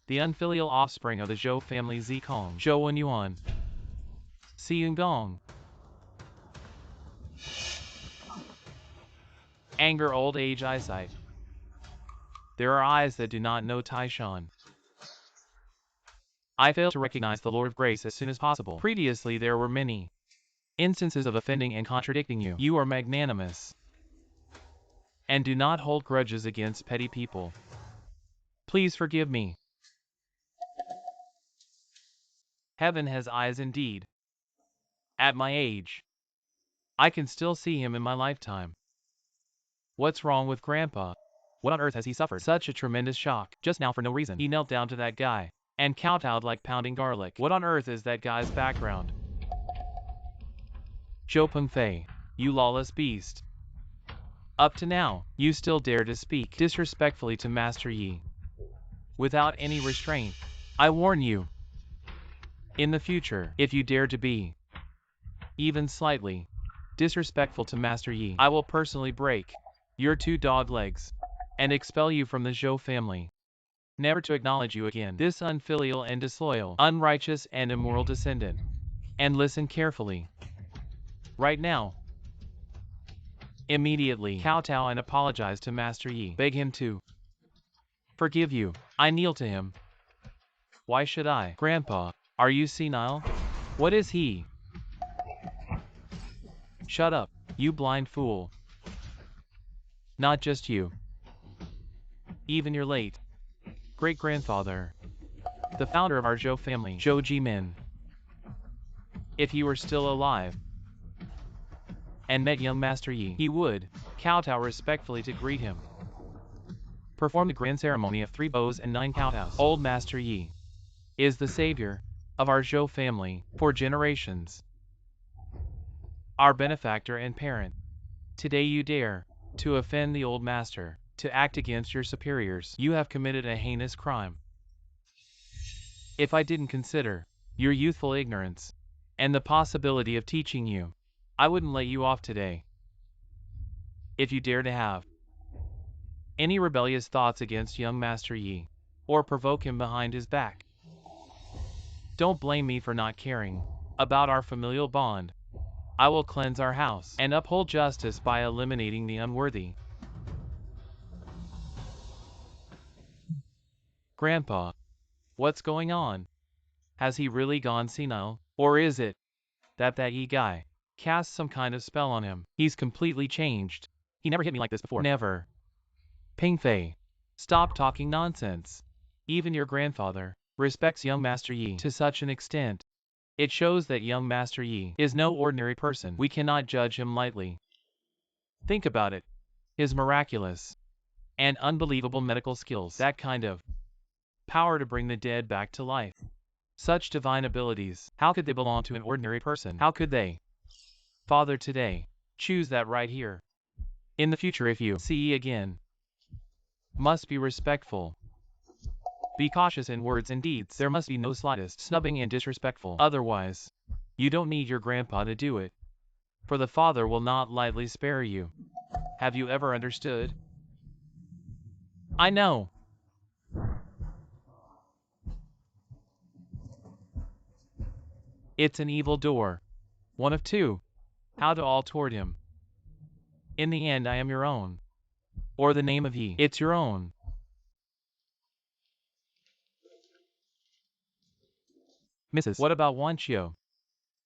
The unfilial offspring of the Zhou family Zikong, Zhou Yuan, Xiyingdong. Anger, old age, eyesight. There are eyes that do not know Taishan. I failed to recognize the Lord of Grace as soon as possible. Previously there were many instances of offending and contradicting you. You are magnanimous and do not hold grudges against petty people. Please forgive me. Heaven has eyes indeed. At my age, I can still see him in my lifetime. What's wrong with Grandpa? What on earth has he suffered? Such a tremendous shock. Just now for no reason. He knelt down to that guy and kowtowed like pounding garlic. What on earth is that guy's background? Zhou Pengfei, you lawless beast. Up to now, you still dare to speak disrespectfully to Master Yi. Without any restraint. I warn you. In the future, if you dare to be even slightly disrespectful to Master Yi, I will personally break your 2 dog legs and expel you from the Zhou family, never to acknowledge you again. This unfilial and disloyal, unrighteous and immoral descendant. And listen carefully. Right now. Immediately kowtow and apologize to Master Yi. Beg him to forgive you. I kneel to him. Why should I? Grandpa, are you senile? What is he? Shut up, you blind fool. Not just you. Even your late great-grandfather, the founder of our Zhou family, Zhou Jimin. If he were still alive and met young Master Yi, he would kowtow respectfully to greet him. Perform the grand ceremony of 3 bows and 9 kowtows. Old Master Yi is the savior of our Zhou family for generations. Our benefactor and parent. Today you dare to offend the old master, to act against your superiors. You have committed a heinous crime. If I didn't consider your youthful ignorance and the possibility of teaching you, I wouldn't let you off today. If you dare to have any rebellious thoughts against young Master Yi, or provoke him behind his back, don't blame me for not caring about our familial bond. I will cleanse our house and uphold justice by eliminating the unworthy. Grandpa, what's going on? Has he really gone senile? Or is it that Yi guy cast some kind of spell on him? He's completely changed. He never hit me like this before. Never. Pengfei, stop talking nonsense. Even your grandfather respects young Master Yi to such an extent. It shows that young Master Yi is no ordinary person. We cannot judge him lightly. Think about it. His miraculous and unbelievable medical skills, that kind of power to bring the dead back to life. Such divine abilities, how could they belong to an ordinary person? How could they? Father, today, choose that right here. In the future, if you see again, must be respectful. Be cautious in words and deeds. There must be no slightest snubbing and disrespectful. Otherwise, you don't need your grandpa to do it. For the Father will not lightly spare you. Have you ever understood? I know. It's an evil door. One of 2. How to all toward him. In the end I am your own. Or the name of Yi. It's your own. Mrs. What about Wanchio?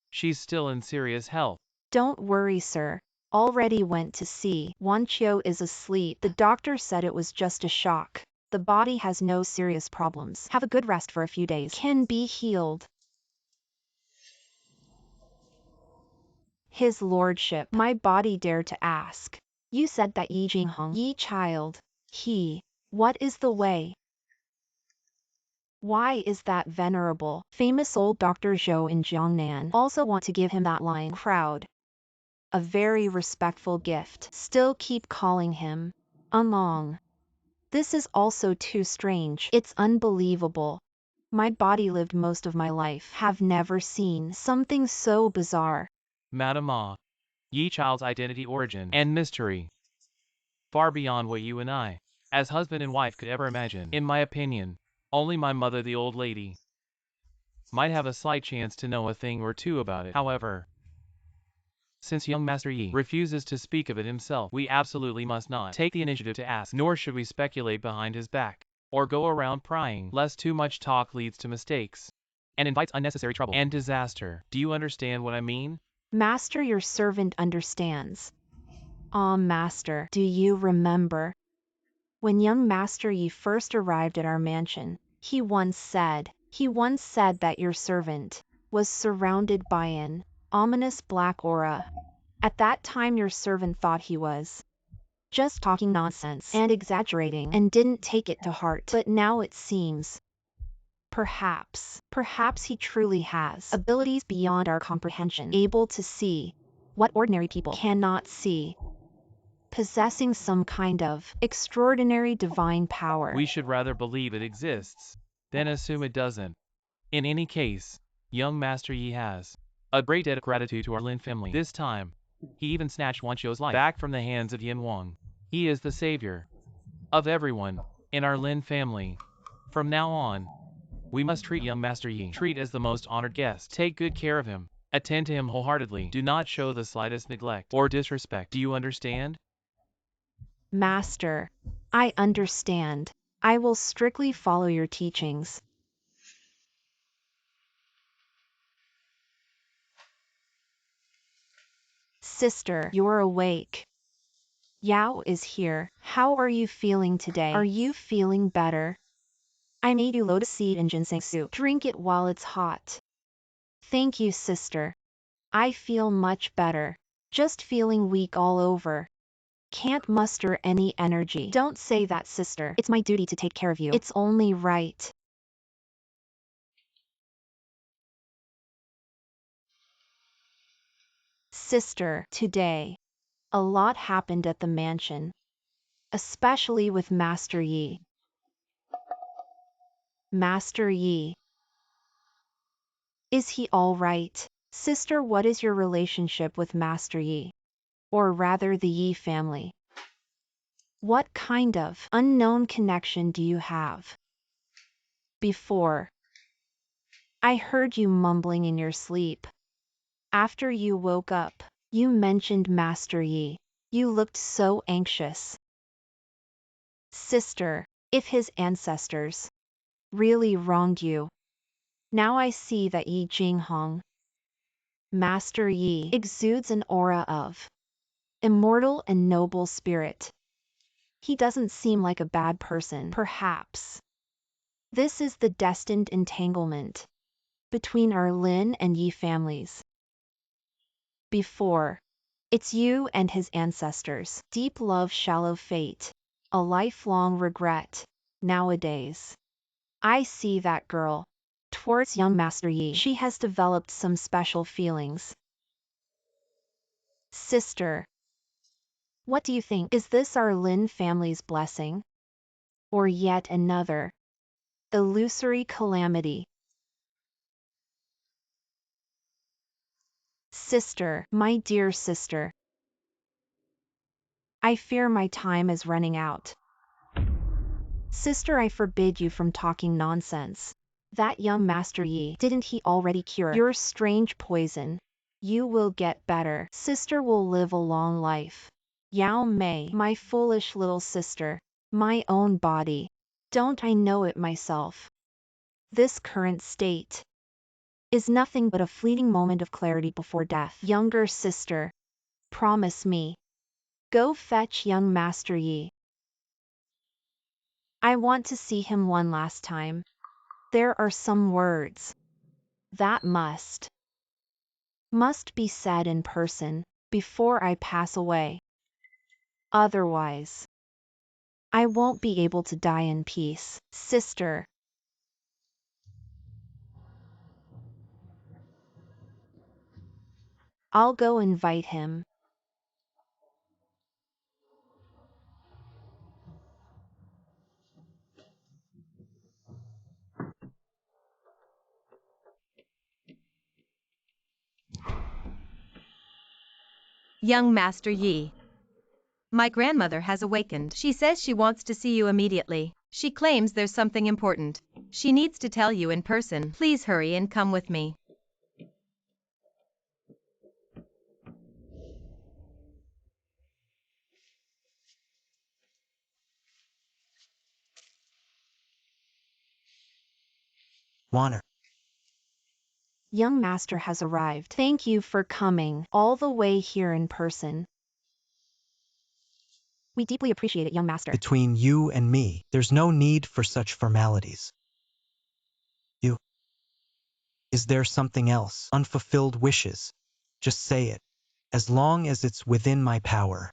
She's still in serious health. Don't worry, sir. Already went to see. Wanchio is asleep. The doctor said it was just a shock. The body has no serious problems. Have a good rest for a few days. Can be healed. His lordship, my body dare to ask. You said that Yi Jinghong, Yi child, he What is the way? Why is that venerable, famous old Dr. Zhou in Jiangnan also want to give him that line? Crowd. A very respectful gift. Still keep calling him Anlong. This is also too strange. It's unbelievable. My body lived most of my life. Have never seen something so bizarre. Madam Ah, Yi child's identity, origin, and mystery. Far beyond what you and I, as husband and wife, could ever imagine. In my opinion, only my mother, the old lady, might have a slight chance to know a thing or two about it. However, since young Master Yi refuses to speak of it himself, we absolutely must not take the initiative to ask, nor should we speculate behind his back, or go around prying, lest too much talk leads to mistakes, and invites unnecessary trouble and disaster. Do you understand what I mean? Master, your servant understands. Ah, Master, do you remember? When young Master Yi first arrived at our mansion, he once said that your servant was surrounded by an ominous black aura. At that time your servant thought he was just talking nonsense and exaggerating and didn't take it to heart. But now it seems, perhaps he truly has abilities beyond our comprehension, able to see what ordinary people cannot see, possessing some kind of extraordinary divine power. We should rather believe it exists than assume it doesn't. In any case, young Master Yi has a great debt of gratitude to our Lin family. This time, he even snatched Wan Qiu's life back from the hands of Yin Wang. He is the savior of everyone in our Lin family. From now on, we must treat young Master Yi as the most honored guest. Take good care of him. Attend to him wholeheartedly. Do not show the slightest neglect or disrespect. Do you understand? Master, I understand. I will strictly follow your teachings. Sister, you're awake. Yao is here. How are you feeling today? Are you feeling better? I made you lotus seed and ginseng soup. Drink it while it's hot. Thank you, sister. I feel much better. Just feeling weak all over. Can't muster any energy. Don't say that, sister. It's my duty to take care of you. It's only right. Sister, today, a lot happened at the mansion, especially with Master Yi. Master Yi. Is he all right? Sister, what is your relationship with Master Yi? Or rather the Yi family? What kind of unknown connection do you have? Before, I heard you mumbling in your sleep. After you woke up, you mentioned Master Yi. You looked so anxious. Sister, if his ancestors really wronged you, now I see that Yi Jinghong, Master Yi, exudes an aura of immortal and noble spirit. He doesn't seem like a bad person. Perhaps this is the destined entanglement between our Lin and Yi families. Before, it's you and his ancestors. Deep love, shallow fate. A lifelong regret. Nowadays, I see that girl. Towards young Master Yi, she has developed some special feelings. Sister, what do you think? Is this our Lin family's blessing? Or yet another illusory calamity? Sister, my dear sister, I fear my time is running out. Sister, I forbid you from talking nonsense. That young Master Yi, didn't he already cure your strange poison? You will get better. Sister will live a long life. Yao Mei, my foolish little sister, my own body. Don't I know it myself? This current state is nothing but a fleeting moment of clarity before death. Younger sister, promise me. Go fetch young Master Yi. I want to see him one last time. There are some words that must be said in person before I pass away. Otherwise, I won't be able to die in peace, sister. I'll go invite him. Young Master Yi. My grandmother has awakened. She says she wants to see you immediately. She claims there's something important. She needs to tell you in person. Please hurry and come with me. Warner. Young master has arrived. Thank you for coming all the way here in person. We deeply appreciate it, young master. Between you and me, there's no need for such formalities. Is there something else? Unfulfilled wishes? Just say it. As long as it's within my power,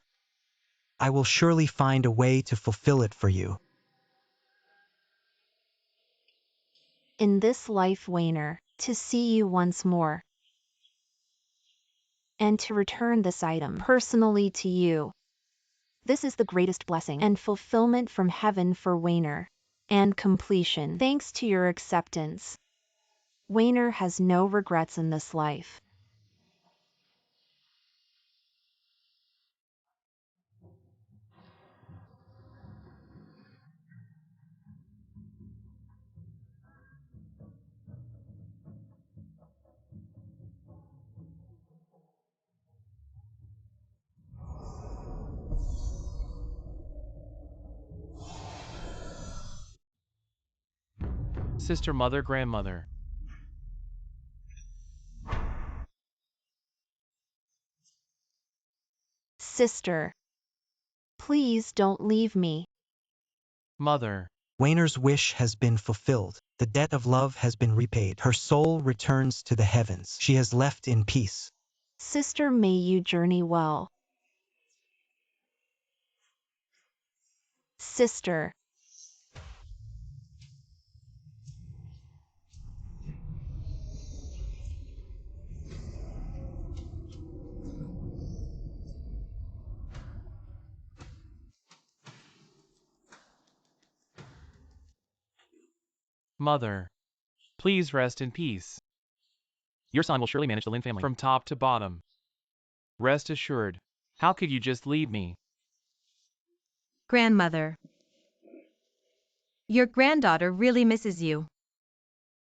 I will surely find a way to fulfill it for you. In this life, Wainer, to see you once more, and to return this item personally to you. This is the greatest blessing and fulfillment from heaven for Wainer, and completion. Thanks to your acceptance, Wainer has no regrets in this life. Sister, mother, grandmother. Sister, please don't leave me. Mother. Wayner's wish has been fulfilled. The debt of love has been repaid. Her soul returns to the heavens. She has left in peace. Sister, may you journey well. Sister. Mother. Please rest in peace. Your son will surely manage the Lin family from top to bottom. Rest assured. How could you just leave me? Grandmother. Your granddaughter really misses you.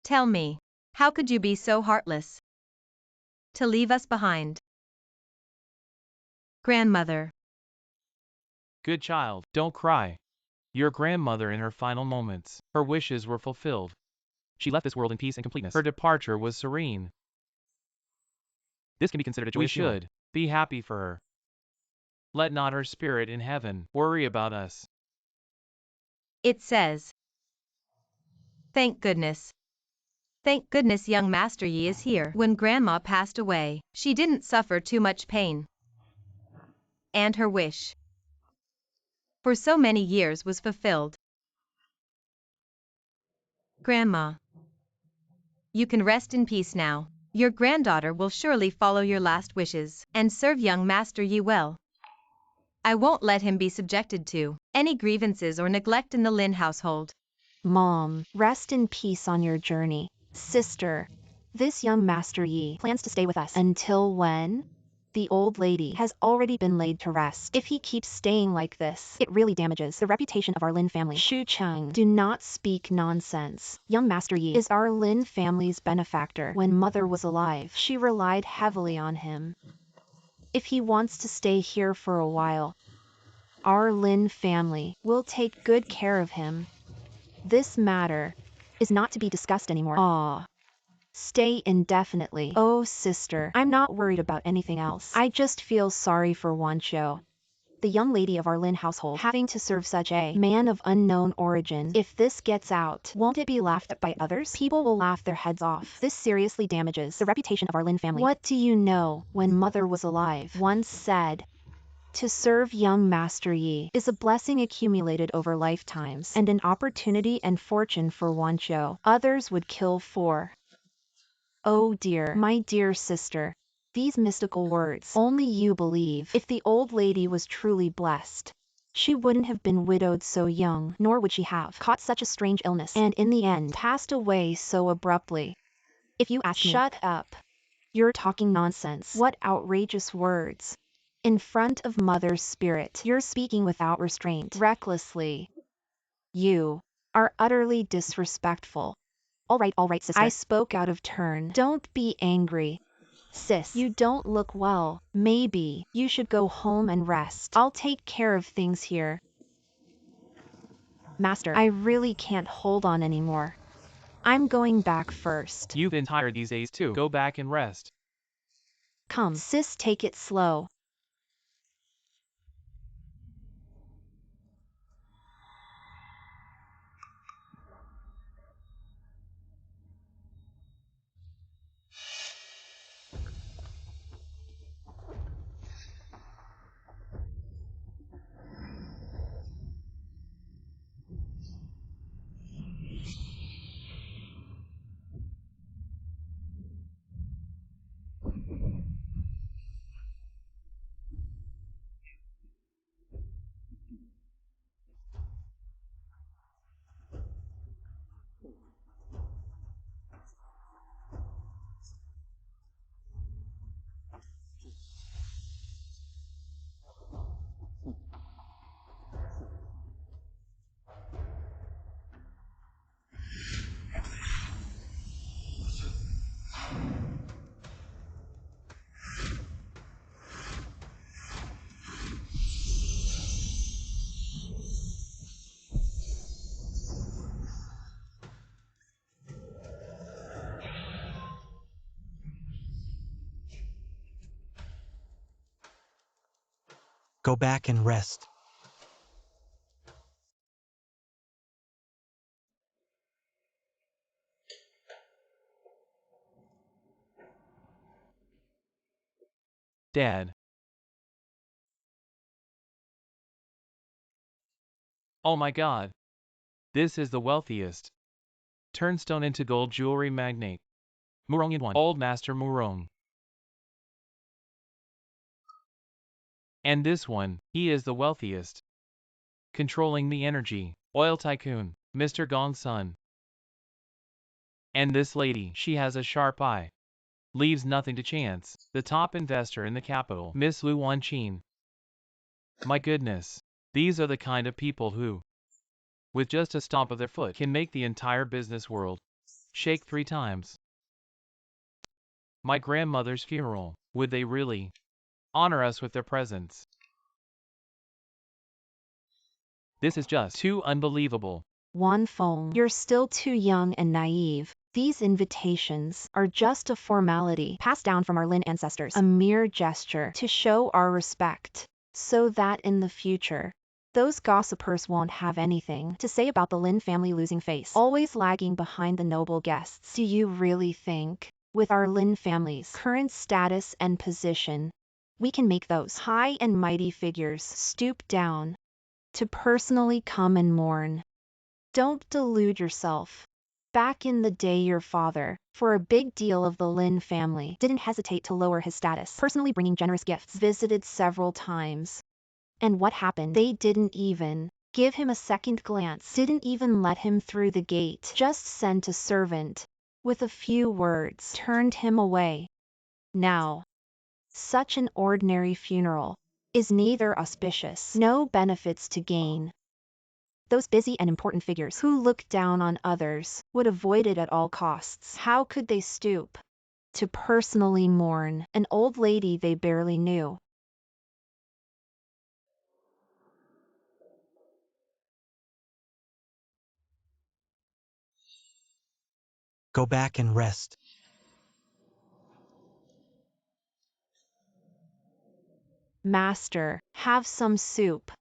Tell me, how could you be so heartless to leave us behind? Grandmother. Good child, don't cry. Your grandmother in her final moments, her wishes were fulfilled. She left this world in peace and completeness. Her departure was serene. This can be considered a joyous We should be happy for her. Let not her spirit in heaven worry about us. It says, thank goodness. Thank goodness young Master Yi is here. When Grandma passed away, she didn't suffer too much pain. And her wish for so many years was fulfilled. Grandma. You can rest in peace now. Your granddaughter will surely follow your last wishes and serve young Master Yi well. I won't let him be subjected to any grievances or neglect in the Lin household. Mom, rest in peace on your journey. Sister, this young Master Yi plans to stay with us. Until when? The old lady has already been laid to rest. If he keeps staying like this, it really damages the reputation of our Lin family. Shu Cheng, do not speak nonsense. Young Master Yi is our Lin family's benefactor. When mother was alive, she relied heavily on him. If he wants to stay here for a while, our Lin family will take good care of him. This matter is not to be discussed anymore. Ah. Stay indefinitely. Oh, sister, I'm not worried about anything else. I just feel sorry for Wancho, the young lady of our Lin household, having to serve such a man of unknown origin. If this gets out, won't it be laughed at by others? People will laugh their heads off. This seriously damages the reputation of our Lin family. What do you know? When mother was alive, once said, To serve young Master Yi is a blessing accumulated over lifetimes and an opportunity and fortune for one Zhou. Others would kill for. Oh dear, my dear sister. These mystical words only you believe. If the old lady was truly blessed, she wouldn't have been widowed so young, nor would she have caught such a strange illness and in the end passed away so abruptly. If you ask me, shut up. You're talking nonsense. What outrageous words. In front of Mother's spirit, you're speaking without restraint, recklessly. You are utterly disrespectful. All right, sister. I spoke out of turn. Don't be angry. Sis, you don't look well. Maybe you should go home and rest. I'll take care of things here. Master, I really can't hold on anymore. I'm going back first. You've been tired these days too. Go back and rest. Come, sis, take it slow. Go back and rest. Dad. Oh my god. This is the wealthiest. Turnstone into gold jewelry magnate. Murong in one. Old Master Murong. And this one, he is the wealthiest. Controlling the energy. Oil tycoon, Mr. Gong's son. And this lady, she has a sharp eye. Leaves nothing to chance. The top investor in the capital, Miss Lu Wanqin. My goodness. These are the kind of people who, with just a stomp of their foot, can make the entire business world shake 3 times. My grandmother's funeral, would they really honor us with their presence? This is just too unbelievable. Wan Feng, you're still too young and naive. These invitations are just a formality passed down from our Lin ancestors, a mere gesture to show our respect, so that in the future, those gossipers won't have anything to say about the Lin family losing face, always lagging behind the noble guests. Do you really think, with our Lin family's current status and position, we can make those high and mighty figures stoop down to personally come and mourn? Don't delude yourself. Back in the day, your father, for a big deal of the Lin family, didn't hesitate to lower his status, personally bringing generous gifts, visited several times. And what happened? They didn't even give him a second glance, didn't even let him through the gate, just sent a servant, with a few words, turned him away. Now, such an ordinary funeral is neither auspicious, no benefits to gain. Those busy and important figures who look down on others would avoid it at all costs. How could they stoop to personally mourn an old lady they barely knew? Go back and rest. Master, have some soup.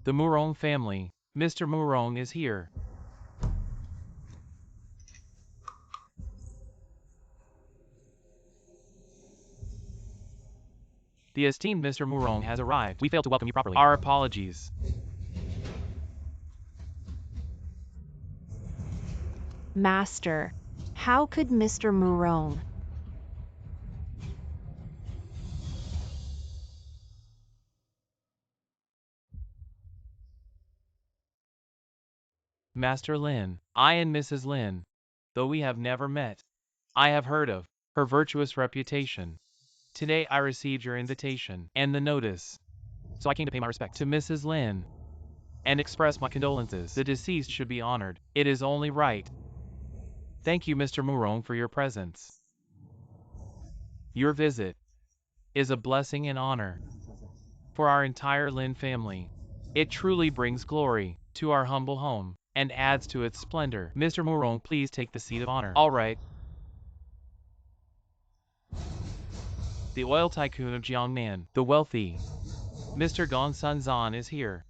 The Murong family. Mr. Murong is here. The esteemed Mr. Murong has arrived. We failed to welcome you properly. Our apologies. Master, how could Mr. Murong? Master Lin, I and Mrs. Lin, though we have never met, I have heard of her virtuous reputation. Today I received your invitation and the notice, so I came to pay my respect to Mrs. Lin and express my condolences. The deceased should be honored. It is only right. Thank you, Mr. Murong, for your presence. Your visit is a blessing and honor for our entire Lin family. It truly brings glory to our humble home and adds to its splendor. Mr. Murong, please take the seat of honor. All right. The oil tycoon of Jiangnan, the wealthy Mr. Gong Sun Zan is here.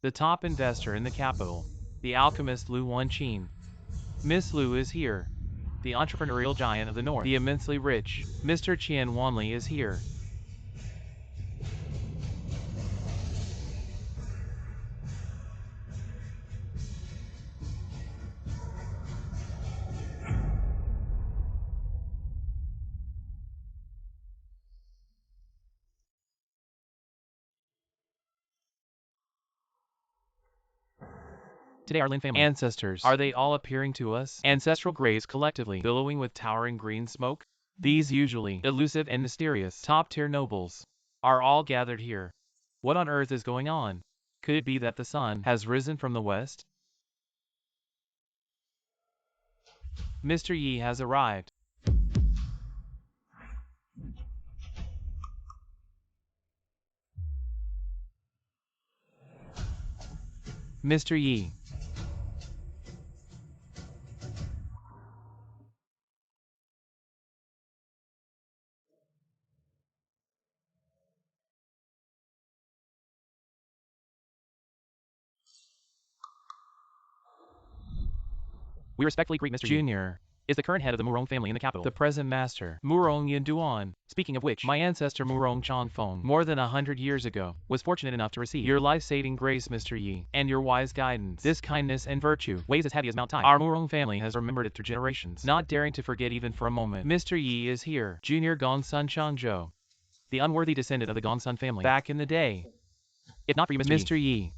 The top investor in the capital, the alchemist Lu Wenqin. Miss Lu is here. The entrepreneurial giant of the north, the immensely rich Mr. Qian Wanli is here. Today our Lin family ancestors, are they all appearing to us? Ancestral graves collectively billowing with towering green smoke? These usually elusive and mysterious top-tier nobles are all gathered here. What on earth is going on? Could it be that the sun has risen from the west? Mr. Yi has arrived. Mr. Yi. We respectfully greet Mr. Junior is the current head of the Murong family in the capital, the present master, Murong Yinduan. Speaking of which, my ancestor Murong Changfeng, more than 100 years ago, was fortunate enough to receive your life-saving grace, Mr. Yi, and your wise guidance. This kindness and virtue weighs as heavy as Mount Tai. Our Murong family has remembered it through generations, not daring to forget even for a moment. Mr. Yi is here, Junior Gongsun Changzhou, the unworthy descendant of the Gongsun family. Back in the day, if not for you, Mr. Yi.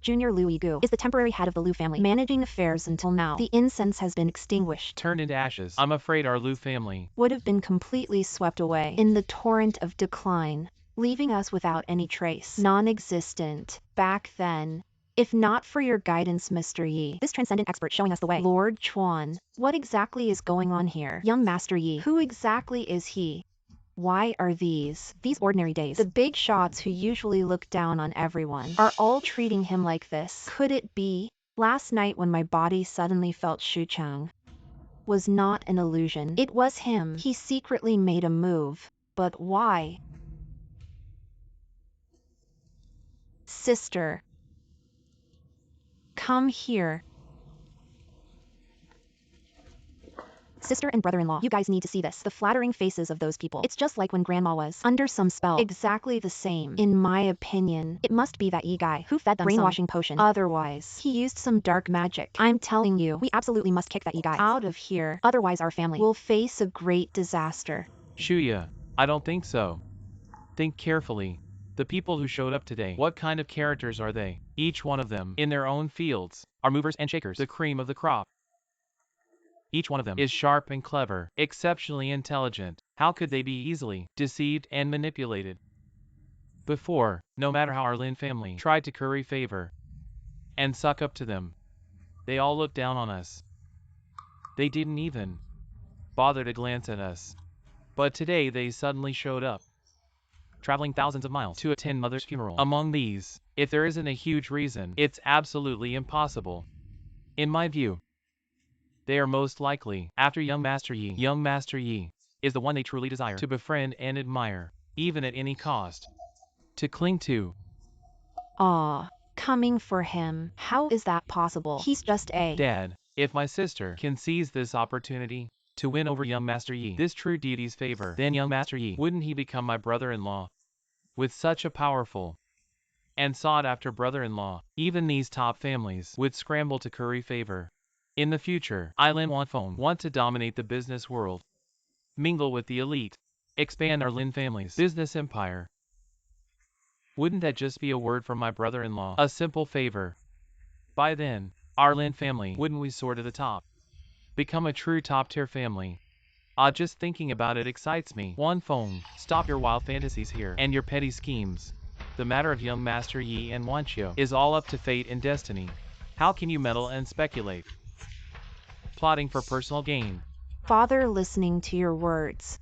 Junior Lu Yigu is the temporary head of the Lu family, managing affairs until now. The incense has been extinguished. Turned into ashes. I'm afraid our Lu family would have been completely swept away in the torrent of decline, leaving us without any trace. Non-existent. Back then. If not for your guidance, Mr. Yi, this transcendent expert showing us the way. Lord Chuan, what exactly is going on here? Young Master Yi, who exactly is he? Why are these ordinary days? The big shots who usually look down on everyone are all treating him like this. Could it be? Last night when my body suddenly felt Shuchang was not an illusion. It was him. He secretly made a move. But why? Sister, come here. Sister and brother-in-law, you guys need to see this. The flattering faces of those people. It's just like when grandma was under some spell. Exactly the same. In my opinion, it must be that Yi guy who fed them brainwashing potion. Otherwise, he used some dark magic. I'm telling you, we absolutely must kick that Yi guy out of here. Otherwise, our family will face a great disaster. Shuya, I don't think so. Think carefully. The people who showed up today, what kind of characters are they? Each one of them, in their own fields, are movers and shakers, the cream of the crop. Each one of them is sharp and clever, exceptionally intelligent. How could they be easily deceived and manipulated? Before, no matter how our Lin family tried to curry favor and suck up to them, they all looked down on us. They didn't even bother to glance at us. But today they suddenly showed up, traveling thousands of miles to attend Mother's funeral. Among these, if there isn't a huge reason, it's absolutely impossible. In my view, they are most likely after young Master Yi. Young Master Yi is the one they truly desire to befriend and admire, even at any cost. To cling to. Ah, coming for him. How is that possible? He's just a... Dad, if my sister can seize this opportunity to win over young Master Yi, this true deity's favor, then young Master Yi, wouldn't he become my brother-in-law? With such a powerful and sought-after brother-in-law, even these top families would scramble to curry favor. In the future, I Lin Wanfeng want to dominate the business world, mingle with the elite, expand our Lin family's business empire. Wouldn't that just be a word from my brother-in-law? A simple favor. By then, our Lin family, wouldn't we soar to the top? Become a true top-tier family. Just thinking about it excites me. Wanfeng, stop your wild fantasies here and your petty schemes. The matter of young Master Yi and Wanqiu is all up to fate and destiny. How can you meddle and speculate? Plotting for personal gain. Father, listening to your words,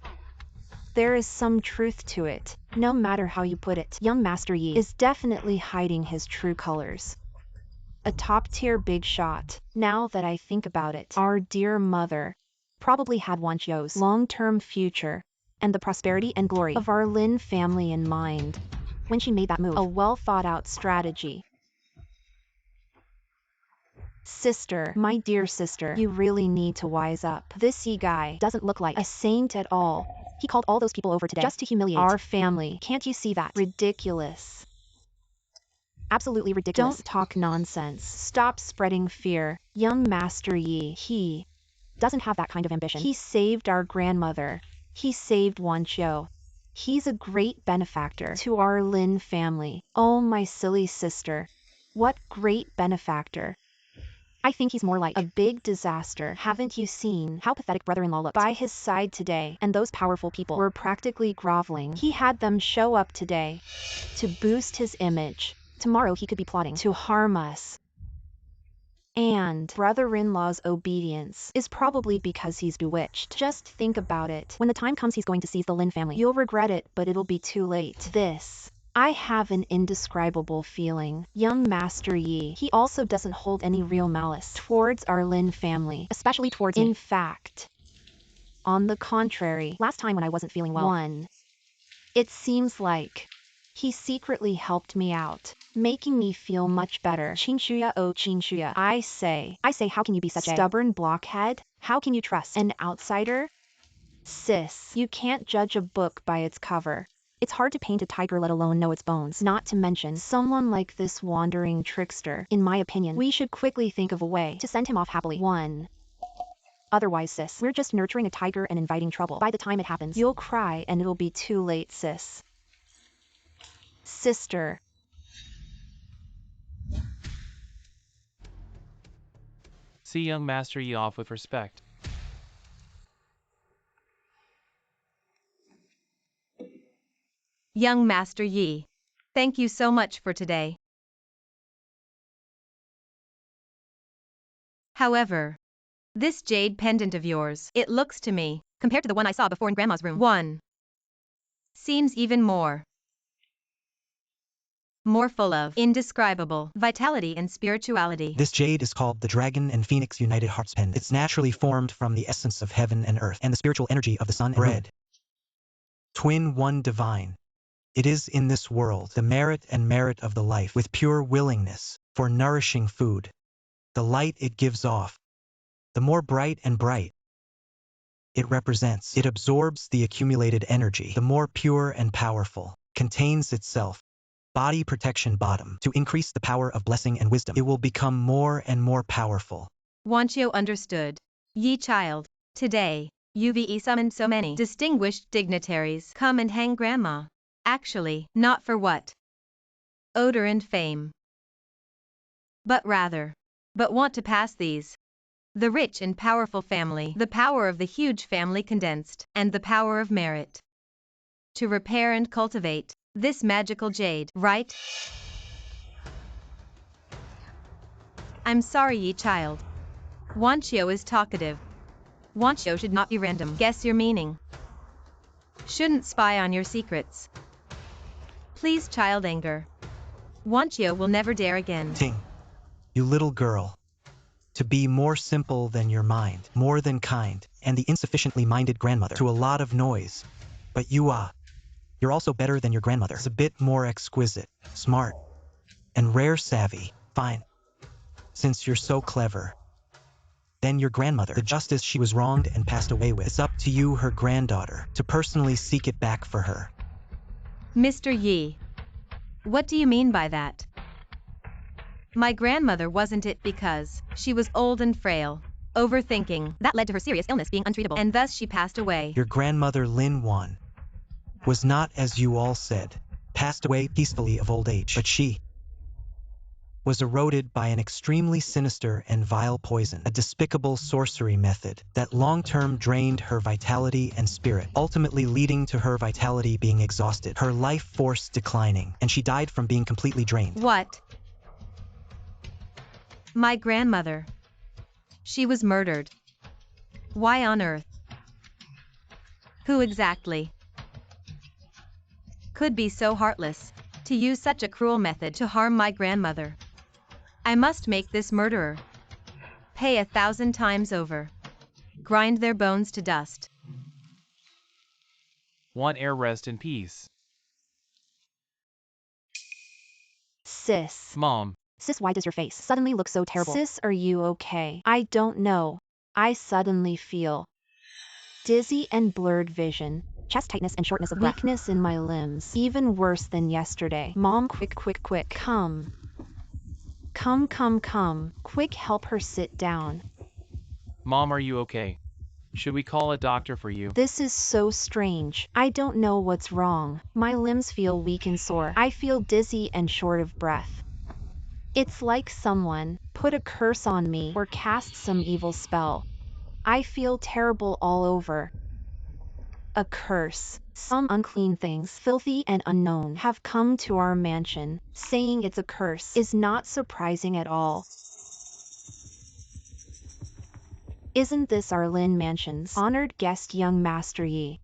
there is some truth to it. No matter how you put it, young Master Yi is definitely hiding his true colors. A top-tier big shot. Now that I think about it, our dear mother probably had Wanqiu's long-term future and the prosperity and glory of our Lin family in mind when she made that move. A well-thought-out strategy. Sister, my dear sister, you really need to wise up. This Yi guy doesn't look like a saint at all. He called all those people over today just to humiliate our family. Can't you see that? Ridiculous. Absolutely ridiculous. Don't talk nonsense. Stop spreading fear. Young Master Yi, he doesn't have that kind of ambition. He saved our grandmother. He saved Wanqiu. He's a great benefactor to our Lin family. Oh, my silly sister. What great benefactor. I think he's more like a big disaster. Haven't you seen how pathetic brother-in-law looked by his side today? And those powerful people were practically groveling. He had them show up today to boost his image. Tomorrow he could be plotting to harm us. And brother-in-law's obedience is probably because he's bewitched. Just think about it. When the time comes he's going to seize the Lin family, you'll regret it, but it'll be too late. I have an indescribable feeling. Young Master Yi, he also doesn't hold any real malice towards our Lin family, especially towards me. In fact, on the contrary, last time when I wasn't feeling well, it seems like he secretly helped me out, making me feel much better. Qinshuya, oh Qinshuya, I say, how can you be such a stubborn blockhead? How can you trust an outsider? Sis, you can't judge a book by its cover. It's hard to paint a tiger, let alone know its bones. Not to mention someone like this wandering trickster. In my opinion, we should quickly think of a way to send him off happily. Otherwise, sis, we're just nurturing a tiger and inviting trouble. By the time it happens, you'll cry and it'll be too late, sis. Sister. See young Master Yi off with respect. Young Master Yi, thank you so much for today. However, this jade pendant of yours, it looks to me, compared to the one I saw before in Grandma's room, seems even more full of indescribable vitality and spirituality. This jade is called the Dragon and Phoenix United Hearts Pendant. It's naturally formed from the essence of heaven and earth and the spiritual energy of the sun and bread. Twin one divine. It is in this world the merit of the life with pure willingness for nourishing food. The light it gives off, the more bright and bright it represents. It absorbs the accumulated energy, the more pure and powerful, contains itself. Body protection bottom. To increase the power of blessing and wisdom, it will become more and more powerful. Wanqiu understood. Yi child, today, UVE summoned so many distinguished dignitaries come and hang Grandma. Actually, not for what? Odor and fame. But want to pass these. The rich and powerful family, the power of the huge family condensed, and the power of merit. To repair and cultivate this magical jade, right? I'm sorry, Yi child. Wanqiu is talkative. Wanqiu should not be random. Guess your meaning. Shouldn't spy on your secrets. Please, child, anger. Wanqiu will never dare again. Ting, you little girl. To be more simple than your mind, more than kind, and the insufficiently minded grandmother. To a lot of noise. But you're also better than your grandmother. It's a bit more exquisite, smart, and rare savvy. Fine. Since you're so clever. Then your grandmother, the justice she was wronged and passed away with, it's up to you, her granddaughter, to personally seek it back for her. Mr. Yi. What do you mean by that? My grandmother wasn't it because she was old and frail, overthinking. That led to her serious illness being untreatable, and thus she passed away. Your grandmother Lin Wan was not, as you all said, passed away peacefully of old age, but she was eroded by an extremely sinister and vile poison, a despicable sorcery method that long-term drained her vitality and spirit, ultimately leading to her vitality being exhausted, her life force declining, and she died from being completely drained. What? My grandmother. She was murdered. Why on earth? Who exactly could be so heartless to use such a cruel method to harm my grandmother? I must make this murderer pay 1,000 times over. Grind their bones to dust. Want air rest in peace. Sis. Mom. Sis, why does your face suddenly look so terrible? Sis, are you okay? I don't know. I suddenly feel dizzy and blurred vision, chest tightness and shortness of breath, weakness in my limbs, even worse than yesterday. Mom, quick, come. Come. Quick, help her sit down. Mom, are you okay? Should we call a doctor for you? This is so strange. I don't know what's wrong. My limbs feel weak and sore. I feel dizzy and short of breath. It's like someone put a curse on me or cast some evil spell. I feel terrible all over. A curse. Some unclean things, filthy and unknown, have come to our mansion. Saying it's a curse is not surprising at all. Isn't this our Lin Mansion's honored guest, young Master Yi?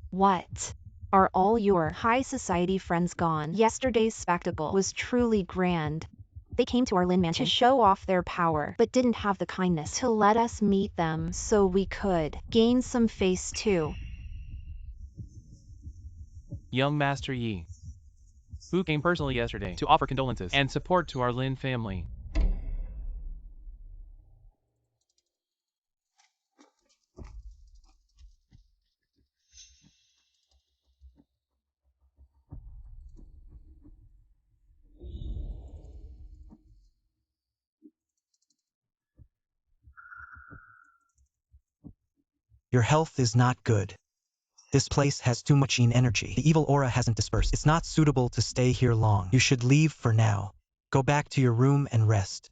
What? Are all your high society friends gone? Yesterday's spectacle was truly grand. They came to our Lin Mansion to show off their power, but didn't have the kindness to let us meet them so we could gain some face too. Young Master Yi, who came personally yesterday to offer condolences and support to our Lin family. Your health is not good. This place has too much energy. The evil aura hasn't dispersed. It's not suitable to stay here long. You should leave for now. Go back to your room and rest.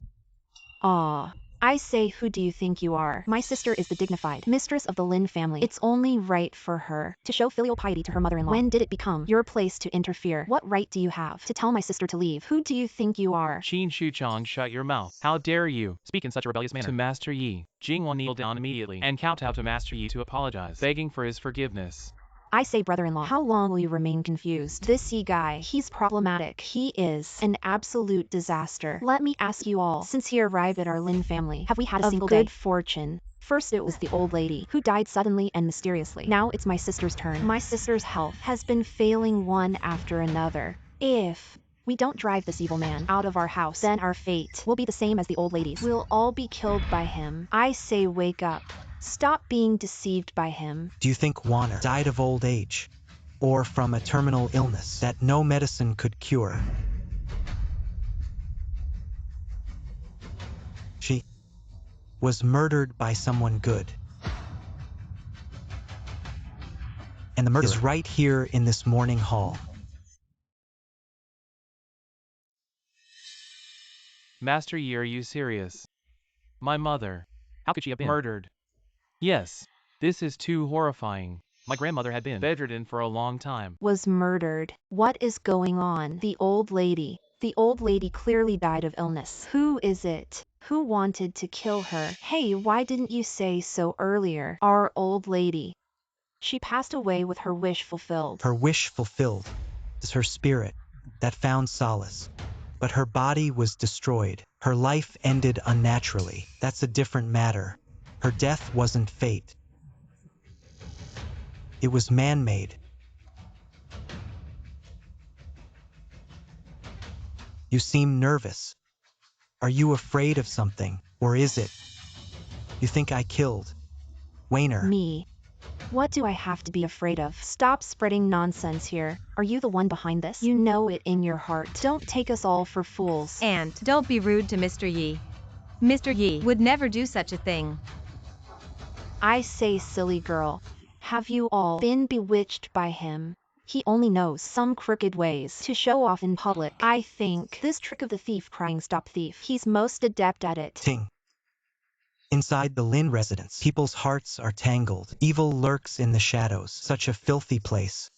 Ah, I say, who do you think you are? My sister is the dignified mistress of the Lin family. It's only right for her to show filial piety to her mother-in-law. When did it become your place to interfere? What right do you have to tell my sister to leave? Who do you think you are? Qin Shuchong, shut your mouth. How dare you speak in such a rebellious manner to Master Yi? Jingwan kneeled down immediately and kowtowed to Master Yi to apologize, begging for his forgiveness. I say, brother-in-law, how long will you remain confused? This Yi guy, he's problematic. He is an absolute disaster. Let me ask you all, since he arrived at our Lin family, have we had a single good fortune? First it was the old lady, who died suddenly and mysteriously. Now it's my sister's turn. My sister's health has been failing one after another. If we don't drive this evil man out of our house, then our fate will be the same as the old lady's. We'll all be killed by him. I say, wake up. Stop being deceived by him. Do you think Warner died of old age? Or from a terminal illness that no medicine could cure? She was murdered by someone good. And the murderer is right here in this morning hall. Master Yi, are you serious? My mother. How could she have been murdered? Yes, this is too horrifying. My grandmother had been bedridden for a long time. Was murdered. What is going on? The old lady. The old lady clearly died of illness. Who is it? Who wanted to kill her? Hey, why didn't you say so earlier? Our old lady. She passed away with her wish fulfilled. Her wish fulfilled is her spirit that found solace. But her body was destroyed. Her life ended unnaturally. That's a different matter. Her death wasn't fate. It was man-made. You seem nervous. Are you afraid of something, or is it? You think I killed Wayner? Me. What do I have to be afraid of? Stop spreading nonsense here. Are you the one behind this? You know it in your heart. Don't take us all for fools. And don't be rude to Mr. Yi. Mr. Yi would never do such a thing. I say, silly girl, have you all been bewitched by him? He only knows some crooked ways to show off in public. I think this trick of the thief crying stop thief, he's most adept at it. Ting. Inside the Lin residence, people's hearts are tangled. Evil lurks in the shadows. Such a filthy place.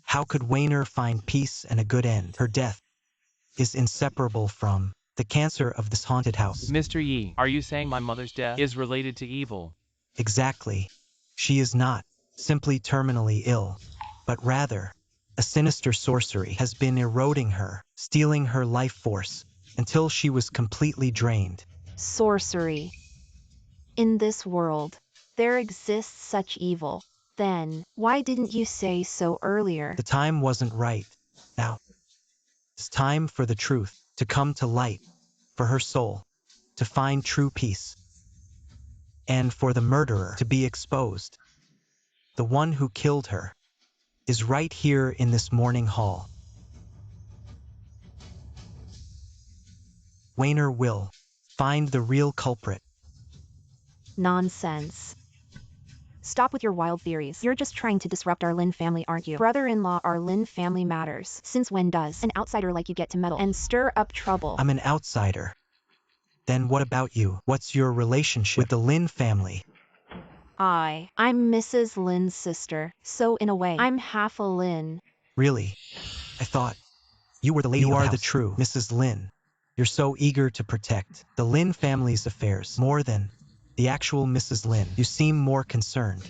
How could Wayner find peace and a good end? Her death is inseparable from the cancer of this haunted house. Mr. Yi, are you saying my mother's death is related to evil? Exactly. She is not simply terminally ill, but rather a sinister sorcery has been eroding her, stealing her life force until she was completely drained. Sorcery. In this world, there exists such evil. Then, why didn't you say so earlier? The time wasn't right. Now, it's time for the truth to come to light, for her soul to find true peace, and for the murderer to be exposed. The one who killed her is right here in this morning hall. Wayner will find the real culprit. Nonsense. Stop with your wild theories. You're just trying to disrupt our Lin family, aren't you? Brother-in-law, our Lin family matters. Since when does an outsider like you get to meddle and stir up trouble? I'm an outsider. Then what about you? What's your relationship with the Lin family? I'm Mrs. Lin's sister, so in a way, I'm half a Lin. Really? I thought you were the lady of the house. You are the true Mrs. Lin. You're so eager to protect the Lin family's affairs more than the actual Mrs. Lin. You seem more concerned.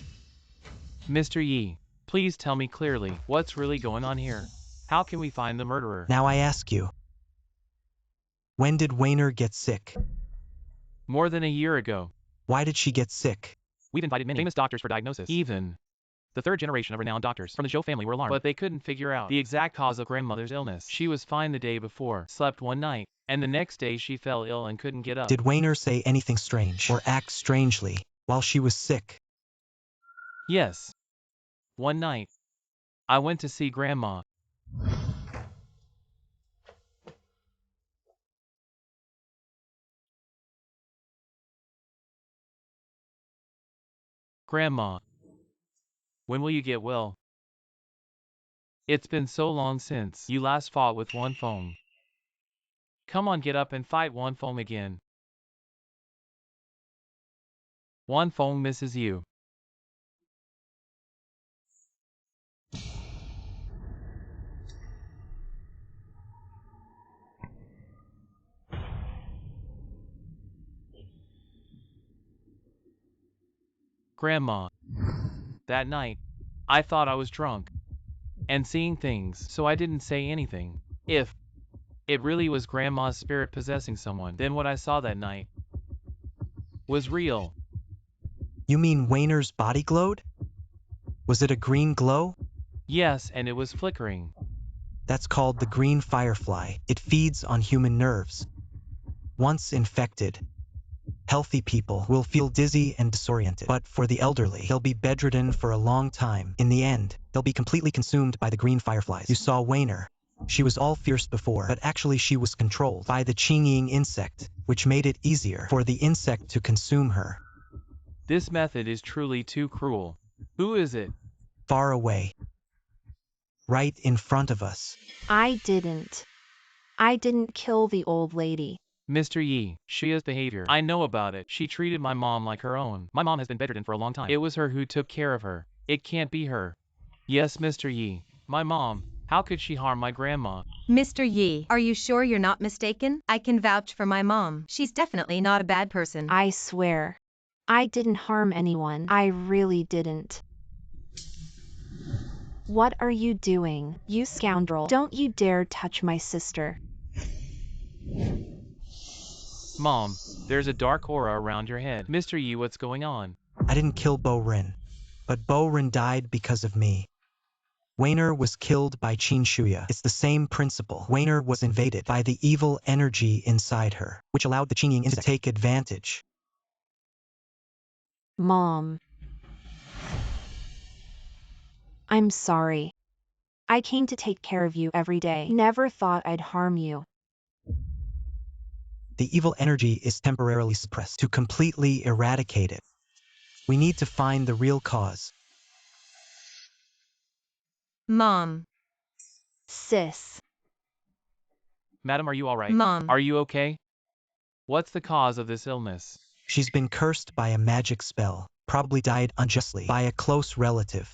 Mr. Yi, please tell me clearly what's really going on here. How can we find the murderer? Now I ask you, when did Wayner get sick? More than a year ago. Why did she get sick? We've invited many famous doctors for diagnosis. Even the third generation of renowned doctors from the Zhou family were alarmed, but they couldn't figure out the exact cause of grandmother's illness. She was fine the day before, slept one night, and the next day she fell ill and couldn't get up. Did Wayner say anything strange or act strangely while she was sick? Yes. One night, I went to see Grandma. Grandma, when will you get well? It's been so long since you last fought with Wan Feng. Come on, get up and fight Wan Feng again. Wan Feng misses you. Grandma, that night, I thought I was drunk and seeing things, so I didn't say anything. If it really was Grandma's spirit possessing someone, then what I saw that night was real. You mean Wayner's body glowed? Was it a green glow? Yes, and it was flickering. That's called the green firefly. It feeds on human nerves. Once infected, healthy people will feel dizzy and disoriented, but for the elderly, they'll be bedridden for a long time. In the end, they'll be completely consumed by the green fireflies. You saw Wayner. She was all fierce before, but actually she was controlled by the Qingying insect, which made it easier for the insect to consume her. This method is truly too cruel. Who is it? Far away. Right in front of us. I didn't kill the old lady. Mr. Yi, Shia's behavior. I know about it. She treated my mom like her own. My mom has been bedridden for a long time. It was her who took care of her. It can't be her. Yes, Mr. Yi. My mom. How could she harm my grandma? Mr. Yi, are you sure you're not mistaken? I can vouch for my mom. She's definitely not a bad person. I swear. I didn't harm anyone. I really didn't. What are you doing, you scoundrel? Don't you dare touch my sister. Mom, there's a dark aura around your head. Mr. Yi, what's going on? I didn't kill Bo Rin, but Bo Rin died because of me. Wainer was killed by Qin Shuya. It's the same principle. Wainer was invaded by the evil energy inside her, which allowed the Qingying insect to take advantage. Mom. I'm sorry. I came to take care of you every day. Never thought I'd harm you. The evil energy is temporarily suppressed. To completely eradicate it, we need to find the real cause. Mom. Sis. Madam, are you alright? Mom. Are you okay? What's the cause of this illness? She's been cursed by a magic spell, probably died unjustly by a close relative.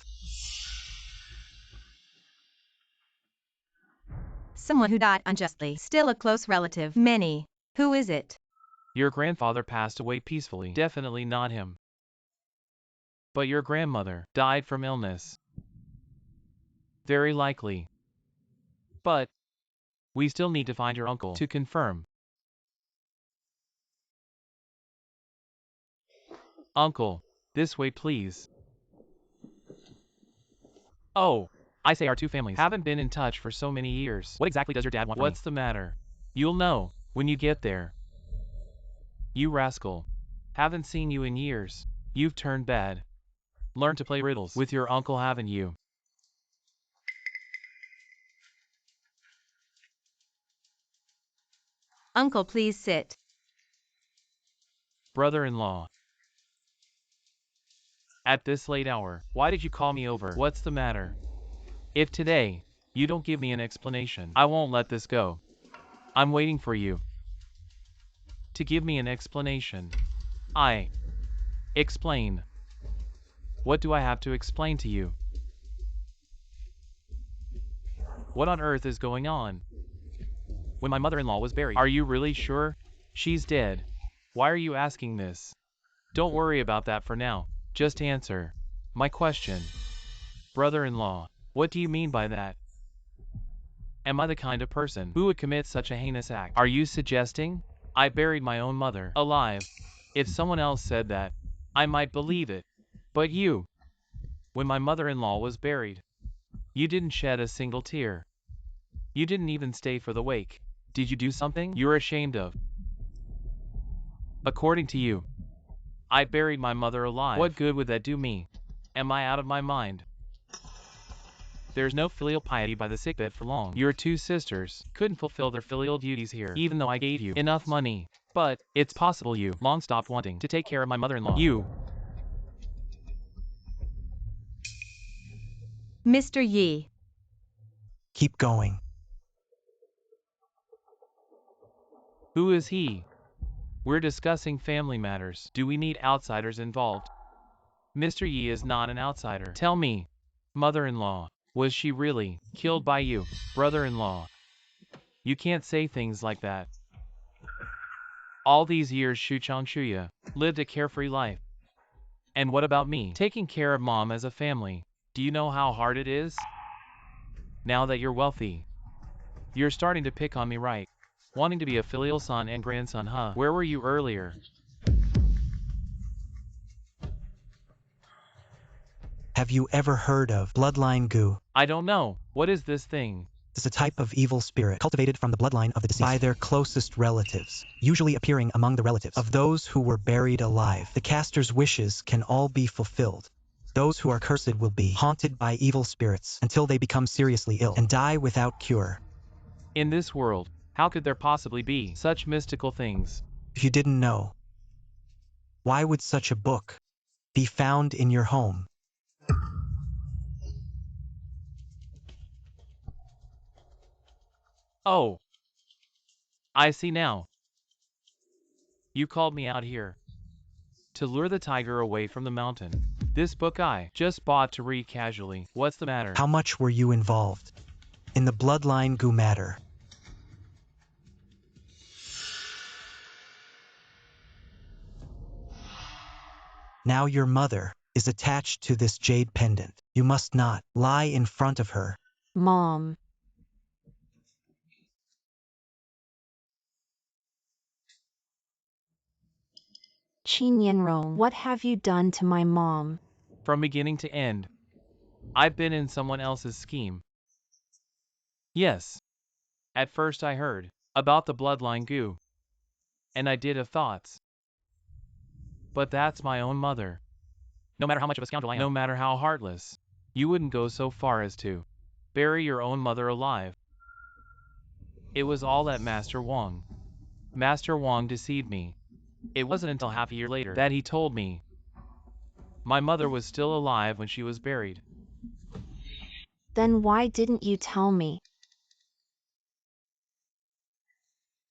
Someone who died unjustly. Still a close relative. Many. Who is it? Your grandfather passed away peacefully. Definitely not him. But your grandmother died from illness. Very likely. But we still need to find your uncle to confirm. Uncle, this way please. Oh, I say our two families haven't been in touch for so many years. What exactly does your dad want from me? What's the matter? You'll know when you get there. You rascal. Haven't seen you in years. You've turned bad. Learn to play riddles with your uncle, haven't you? Uncle, please sit. Brother-in-law. At this late hour, why did you call me over? What's the matter? If today, you don't give me an explanation, I won't let this go. I'm waiting for you to give me an explanation. Explain. What do I have to explain to you? What on earth is going on? When my mother-in-law was buried, are you really sure? She's dead. Why are you asking this? Don't worry about that for now. Just answer my question. Brother-in-law, what do you mean by that? Am I the kind of person who would commit such a heinous act? Are you suggesting I buried my own mother alive? If someone else said that, I might believe it. But you, when my mother-in-law was buried, you didn't shed a single tear. You didn't even stay for the wake. Did you do something you're ashamed of? According to you, I buried my mother alive. What good would that do me? Am I out of my mind? There's no filial piety by the sickbed for long. Your two sisters couldn't fulfill their filial duties here, even though I gave you enough money. But it's possible you long stopped wanting to take care of my mother-in-law. You. Mr. Yi. Keep going. Who is he? We're discussing family matters. Do we need outsiders involved? Mr. Yi is not an outsider. Tell me, mother-in-law, was she really killed by you, brother-in-law? You can't say things like that. All these years Shu Changshuya lived a carefree life. And what about me? Taking care of mom as a family. Do you know how hard it is? Now that you're wealthy, you're starting to pick on me, right? Wanting to be a filial son and grandson, huh? Where were you earlier? Have you ever heard of bloodline goo? I don't know. What is this thing? It's a type of evil spirit cultivated from the bloodline of the deceased by their closest relatives, usually appearing among the relatives of those who were buried alive. The caster's wishes can all be fulfilled. Those who are cursed will be haunted by evil spirits until they become seriously ill and die without cure. In this world, how could there possibly be such mystical things? If you didn't know, why would such a book be found in your home? Oh, I see now. You called me out here to lure the tiger away from the mountain. This book I just bought to read casually. What's the matter? How much were you involved in the bloodline goo matter? Now your mother is attached to this jade pendant. You must not lie in front of her. Mom. Qin Yanrong, what have you done to my mom? From beginning to end, I've been in someone else's scheme. Yes. At first I heard about the bloodline goo, and I did have thoughts. But that's my own mother. No matter how much of a scoundrel I am, no matter how heartless, you wouldn't go so far as to bury your own mother alive. It was all that Master Wong. Master Wong deceived me. It wasn't until half a year later that he told me my mother was still alive when she was buried. Then why didn't you tell me?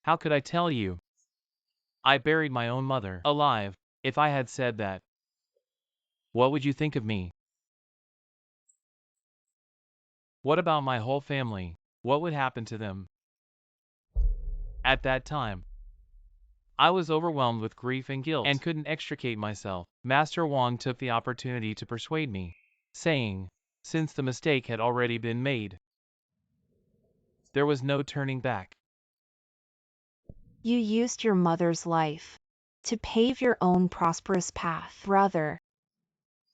How could I tell you? I buried my own mother alive. If I had said that, what would you think of me? What about my whole family? What would happen to them? At that time, I was overwhelmed with grief and guilt and couldn't extricate myself. Master Wong took the opportunity to persuade me, saying, since the mistake had already been made, there was no turning back. You used your mother's life to pave your own prosperous path. Brother,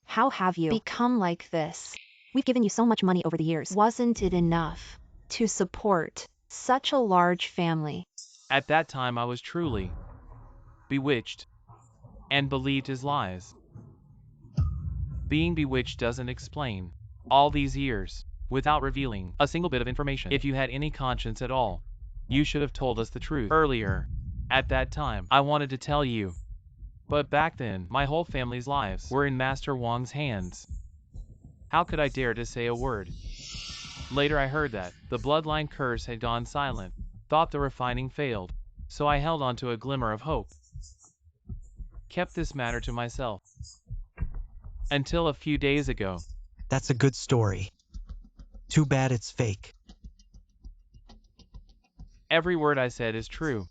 how have you become like this? We've given you so much money over the years. Wasn't it enough to support such a large family? At that time I was truly bewitched and believed his lies. Being bewitched doesn't explain all these years without revealing a single bit of information. If you had any conscience at all, you should have told us the truth earlier. At that time, I wanted to tell you. But back then, my whole family's lives were in Master Wong's hands. How could I dare to say a word? Later I heard that the bloodline curse had gone silent, thought the refining failed, so I held on to a glimmer of hope. Kept this matter to myself. Until a few days ago. That's a good story. Too bad it's fake. Every word I said is true.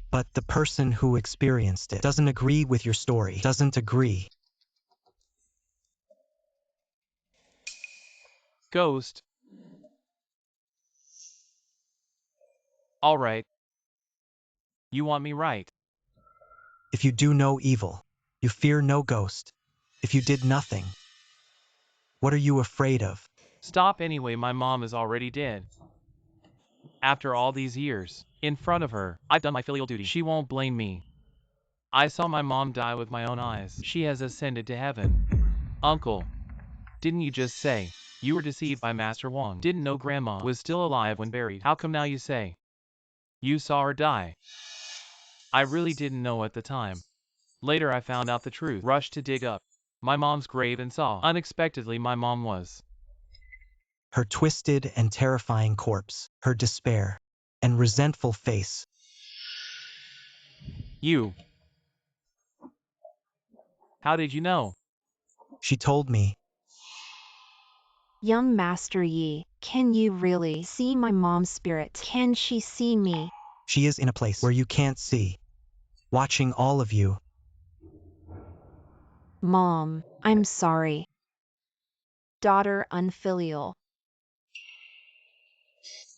But the person who experienced it doesn't agree with your story. Doesn't agree. Ghost. All right. You want me right? If you do no evil, you fear no ghost. If you did nothing, what are you afraid of? Stop anyway, my mom is already dead. After all these years, in front of her, I've done my filial duty. She won't blame me. I saw my mom die with my own eyes. She has ascended to heaven. Uncle, didn't you just say you were deceived by Master Wong? Didn't know Grandma was still alive when buried? How come now you say you saw her die? I really didn't know at the time. Later I found out the truth. Rushed to dig up my mom's grave and saw, unexpectedly, my mom was. Her twisted and terrifying corpse, her despair and resentful face. You. How did you know? She told me. Young Master Yi, can you really see my mom's spirit? Can she see me? She is in a place where you can't see, watching all of you. Mom, I'm sorry. Daughter unfilial.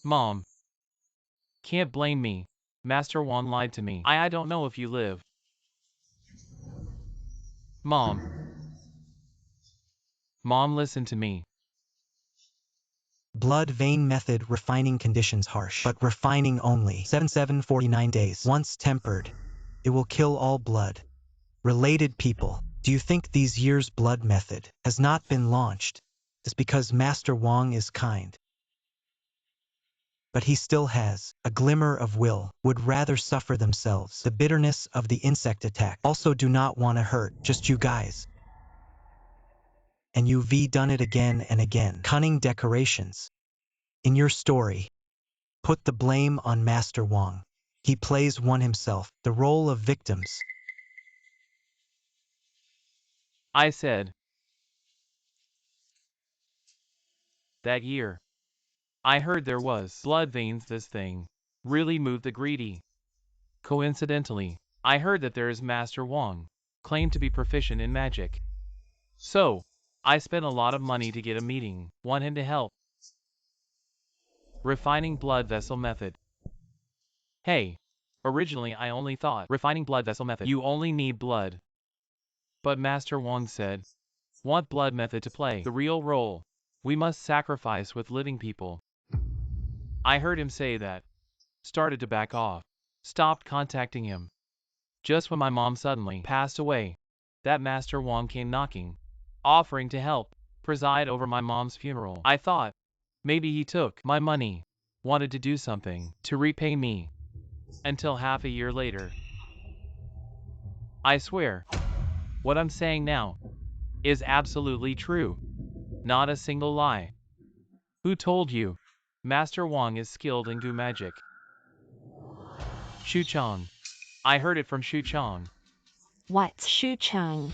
Mom. Can't blame me. Master Wong lied to me. I don't know if you live. Mom. Mom, listen to me. Blood vein method refining conditions harsh, but refining only 49 days. Once tempered, it will kill all blood. Related people, do you think these years blood method has not been launched? It's because Master Wong is kind. But he still has a glimmer of will, would rather suffer themselves the bitterness of the insect attack. Also do not want to hurt just you guys. And you've done it again and again. Cunning decorations. In your story, put the blame on Master Wong. He plays one himself, the role of victims. I said. That year. I heard there was blood veins. This thing really moved the greedy. Coincidentally, I heard that there is Master Wong, claimed to be proficient in magic. So, I spent a lot of money to get a meeting, want him to help. Refining blood vessel method. Hey, originally I only thought refining blood vessel method, you only need blood. But Master Wong said, Want blood method to play the real role. We must sacrifice with living people. I heard him say that. Started to back off. Stopped contacting him. Just when my mom suddenly passed away, that Master Wong came knocking, offering to help preside over my mom's funeral. I thought, maybe he took my money, wanted to do something to repay me. Until half a year later. I swear, what I'm saying now is absolutely true. Not a single lie. Who told you? Master Wong is skilled in goo magic. Shu Chong. I heard it from Shu Chong. What? Shu Chang.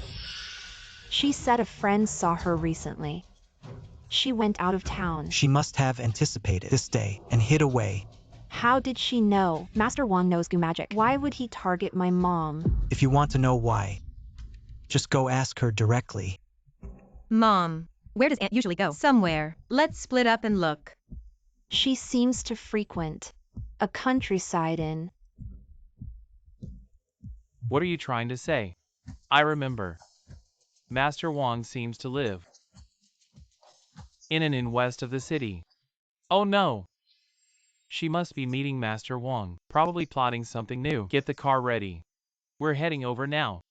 She said a friend saw her recently. She went out of town. She must have anticipated this day and hid away. How did she know? Master Wong knows goo magic. Why would he target my mom? If you want to know why, just go ask her directly. Mom, where does Aunt usually go? Somewhere. Let's split up and look. She seems to frequent a countryside inn. What are you trying to say? I remember. Master Wong seems to live in an inn west of the city. Oh no! She must be meeting Master Wong, probably plotting something new. Get the car ready. We're heading over now.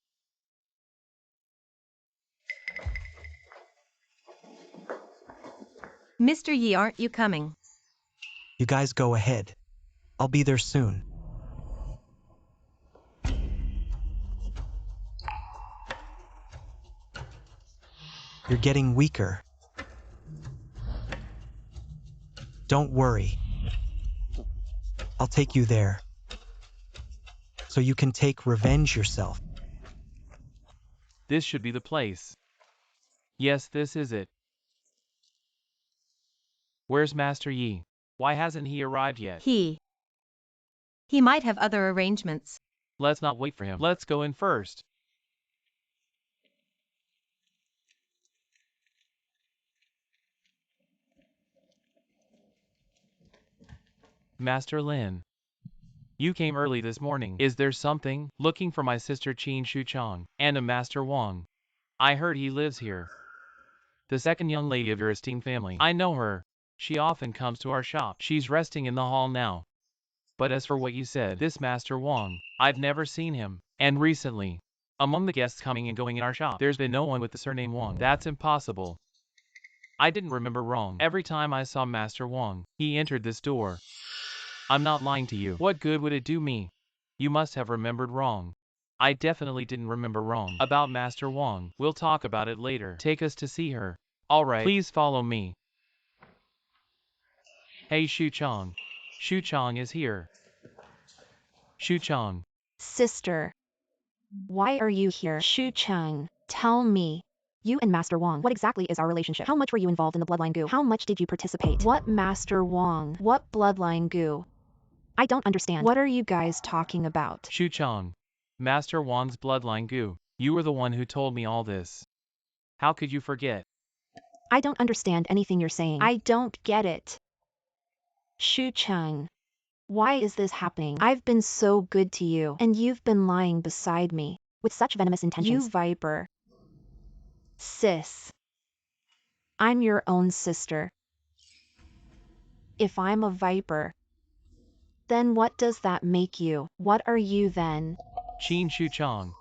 Mr. Yi, aren't you coming? You guys go ahead. I'll be there soon. You're getting weaker. Don't worry. I'll take you there. So you can take revenge yourself. This should be the place. Yes, this is it. Where's Master Yi? Why hasn't he arrived yet? He might have other arrangements. Let's not wait for him. Let's go in first. Master Lin. You came early this morning. Is there something? Looking for my sister Qin Shu Chong and a Master Wong. I heard he lives here. The second young lady of your esteemed family. I know her. She often comes to our shop. She's resting in the hall now. But as for what you said, this Master Wong, I've never seen him. And recently, among the guests coming and going in our shop, there's been no one with the surname Wong. That's impossible. I didn't remember wrong. Every time I saw Master Wong, he entered this door. I'm not lying to you. What good would it do me? You must have remembered wrong. I definitely didn't remember wrong. About Master Wong, we'll talk about it later. Take us to see her. Alright, please follow me. Hey Shu Chong. Shu Chong is here. Shu Chong. Sister. Why are you here? Shu Chang, tell me. You and Master Wong, what exactly is our relationship? How much were you involved in the bloodline goo? How much did you participate? What Master Wong? What bloodline goo? I don't understand. What are you guys talking about? Shu Chong. Master Wong's bloodline goo. You were the one who told me all this. How could you forget? I don't understand anything you're saying. I don't get it. Shu Chang. Why is this happening? I've been so good to you, and you've been lying beside me, with such venomous intentions. You viper. Sis. I'm your own sister. If I'm a viper, then what does that make you? What are you then? Qin Shu Chong.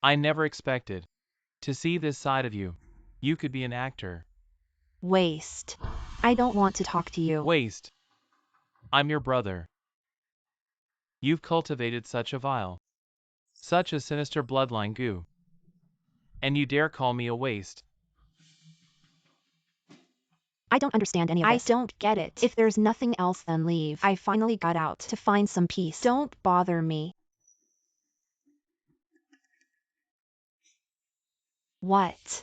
I never expected to see this side of you. You could be an actor. Waste. I don't want to talk to you. Waste. I'm your brother. You've cultivated such a vile, such a sinister bloodline goo. And you dare call me a waste. I don't understand any of this. I don't get it. If there's nothing else, then leave. I finally got out to find some peace. Don't bother me. What?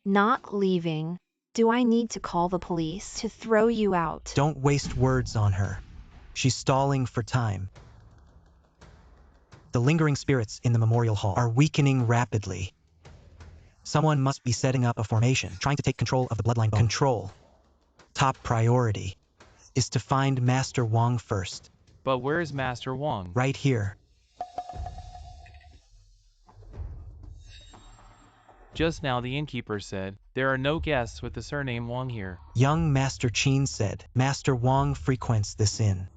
Not leaving? Do I need to call the police to throw you out? Don't waste words on her. She's stalling for time. The lingering spirits in the memorial hall are weakening rapidly. Someone must be setting up a formation, trying to take control of the bloodline bone. Control. Top priority is to find Master Wong first. But where is Master Wong? Right here. Just now the innkeeper said, there are no guests with the surname Wang here. Young Master Qin said, Master Wang frequents this inn.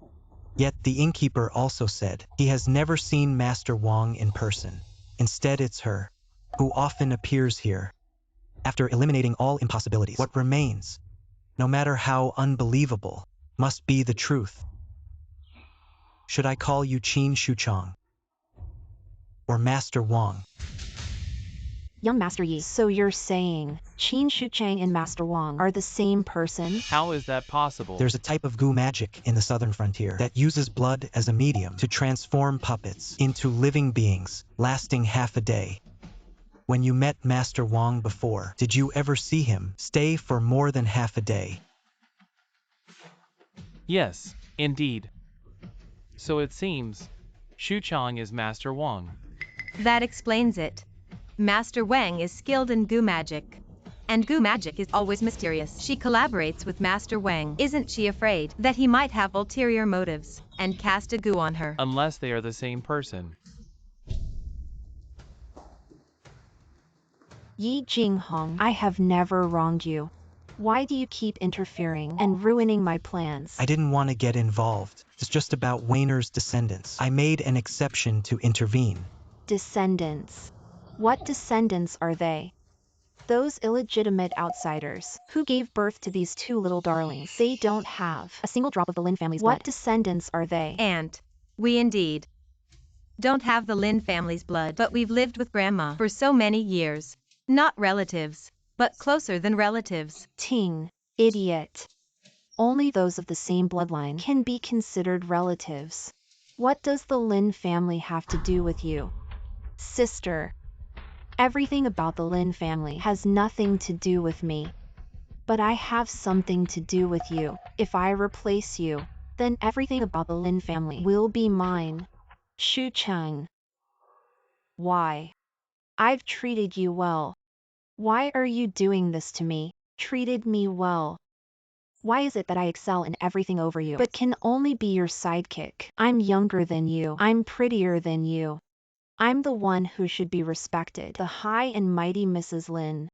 Yet the innkeeper also said, he has never seen Master Wang in person. Instead it's her, who often appears here. After eliminating all impossibilities, what remains, no matter how unbelievable, must be the truth. Should I call you Qin Shuchang? Or Master Wang? Young Master Yi, so you're saying Qin Shuchang and Master Wang are the same person? How is that possible? There's a type of goo magic in the southern frontier that uses blood as a medium to transform puppets into living beings, lasting half a day. When you met Master Wang before, did you ever see him stay for more than half a day? Yes, indeed. So it seems, Shuchang is Master Wang. That explains it. Master Wang is skilled in goo magic. And goo magic is always mysterious. She collaborates with Master Wang. Isn't she afraid that he might have ulterior motives and cast a goo on her? Unless they are the same person. Yi Jinghong, I have never wronged you. Why do you keep interfering and ruining my plans? I didn't want to get involved. It's just about Wayner's descendants. I made an exception to intervene. Descendants. What descendants are they? Those illegitimate outsiders who gave birth to these two little darlings. They don't have a single drop of the Lin family's blood. What descendants are they? And we indeed don't have the Lin family's blood, but we've lived with Grandma for so many years. Not relatives, but closer than relatives. Ting, idiot. Only those of the same bloodline can be considered relatives. What does the Lin family have to do with you? Sister. Everything about the Lin family has nothing to do with me. But I have something to do with you. If I replace you, then everything about the Lin family will be mine. Shu Chang. Why? I've treated you well. Why are you doing this to me? Treated me well. Why is it that I excel in everything over you, but can only be your sidekick? I'm younger than you. I'm prettier than you. I'm the one who should be respected, the high and mighty Mrs. Lin.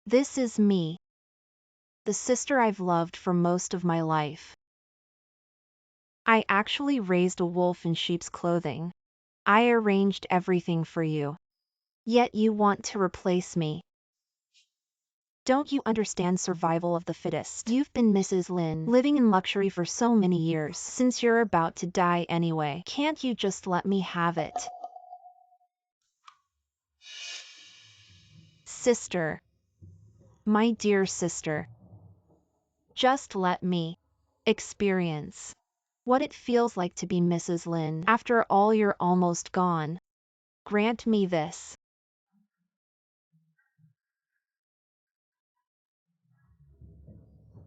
This is me, the sister I've loved for most of my life. I actually raised a wolf in sheep's clothing. I arranged everything for you. Yet you want to replace me. Don't you understand survival of the fittest? You've been Mrs. Lin, living in luxury for so many years. Since you're about to die anyway, can't you just let me have it? Sister. My dear sister. Just let me experience what it feels like to be Mrs. Lin. After all, you're almost gone. Grant me this.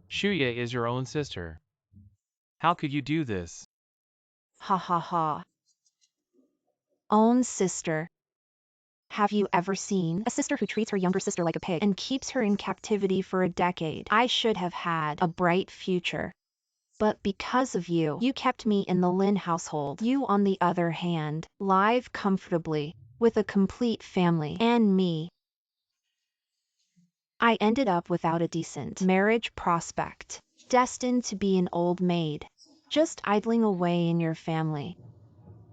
Shuya is your own sister. How could you do this? Ha ha ha. Own sister. Have you ever seen a sister who treats her younger sister like a pig and keeps her in captivity for a decade? I should have had a bright future. But because of you, you kept me in the Lin household. You, on the other hand, live comfortably with a complete family and me. I ended up without a decent marriage prospect, destined to be an old maid, just idling away in your family.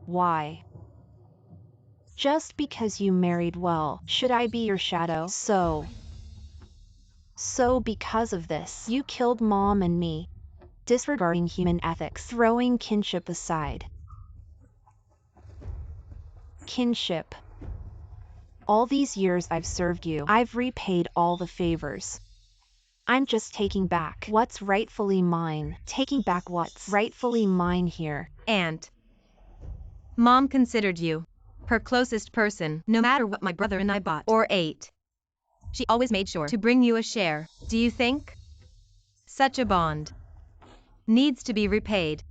Why? Just because you married well, should I be your shadow? So because of this, you killed Mom and me, disregarding human ethics, throwing kinship aside. Kinship. All these years I've served you, I've repaid all the favors. I'm just taking back what's rightfully mine, taking back what's rightfully mine here. And Mom considered you her closest person, no matter what my brother and I bought or ate. She always made sure to bring you a share. Do you think such a bond needs to be repaid?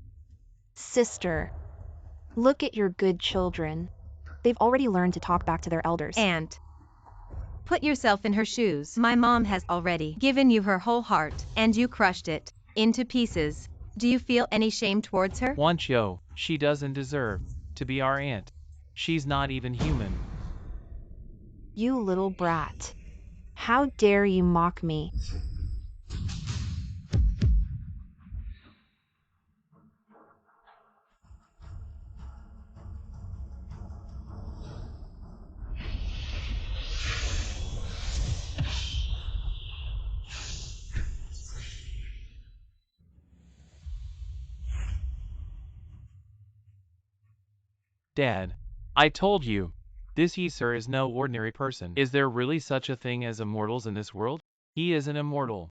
Sister, look at your good children. They've already learned to talk back to their elders. And put yourself in her shoes. My mom has already given you her whole heart, and you crushed it into pieces. Do you feel any shame towards her? Wancho, she doesn't deserve to be our aunt. She's not even human. You little brat. How dare you mock me? Dad, I told you. This Yi sir is no ordinary person. Is there really such a thing as immortals in this world? He is an immortal.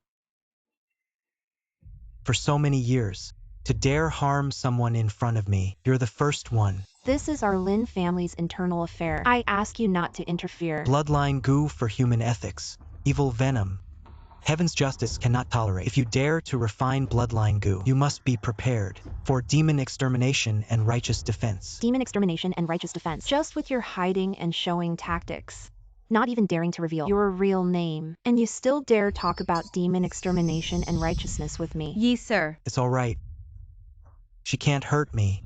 For so many years, to dare harm someone in front of me, you're the first one. This is our Lin family's internal affair. I ask you not to interfere. Bloodline goo for human ethics. Evil venom. Heaven's justice cannot tolerate. If you dare to refine bloodline goo, you must be prepared for demon extermination and righteous defense. Demon extermination and righteous defense. Just with your hiding and showing tactics. Not even daring to reveal your real name. And you still dare talk about demon extermination and righteousness with me. Yi sir. It's all right. She can't hurt me.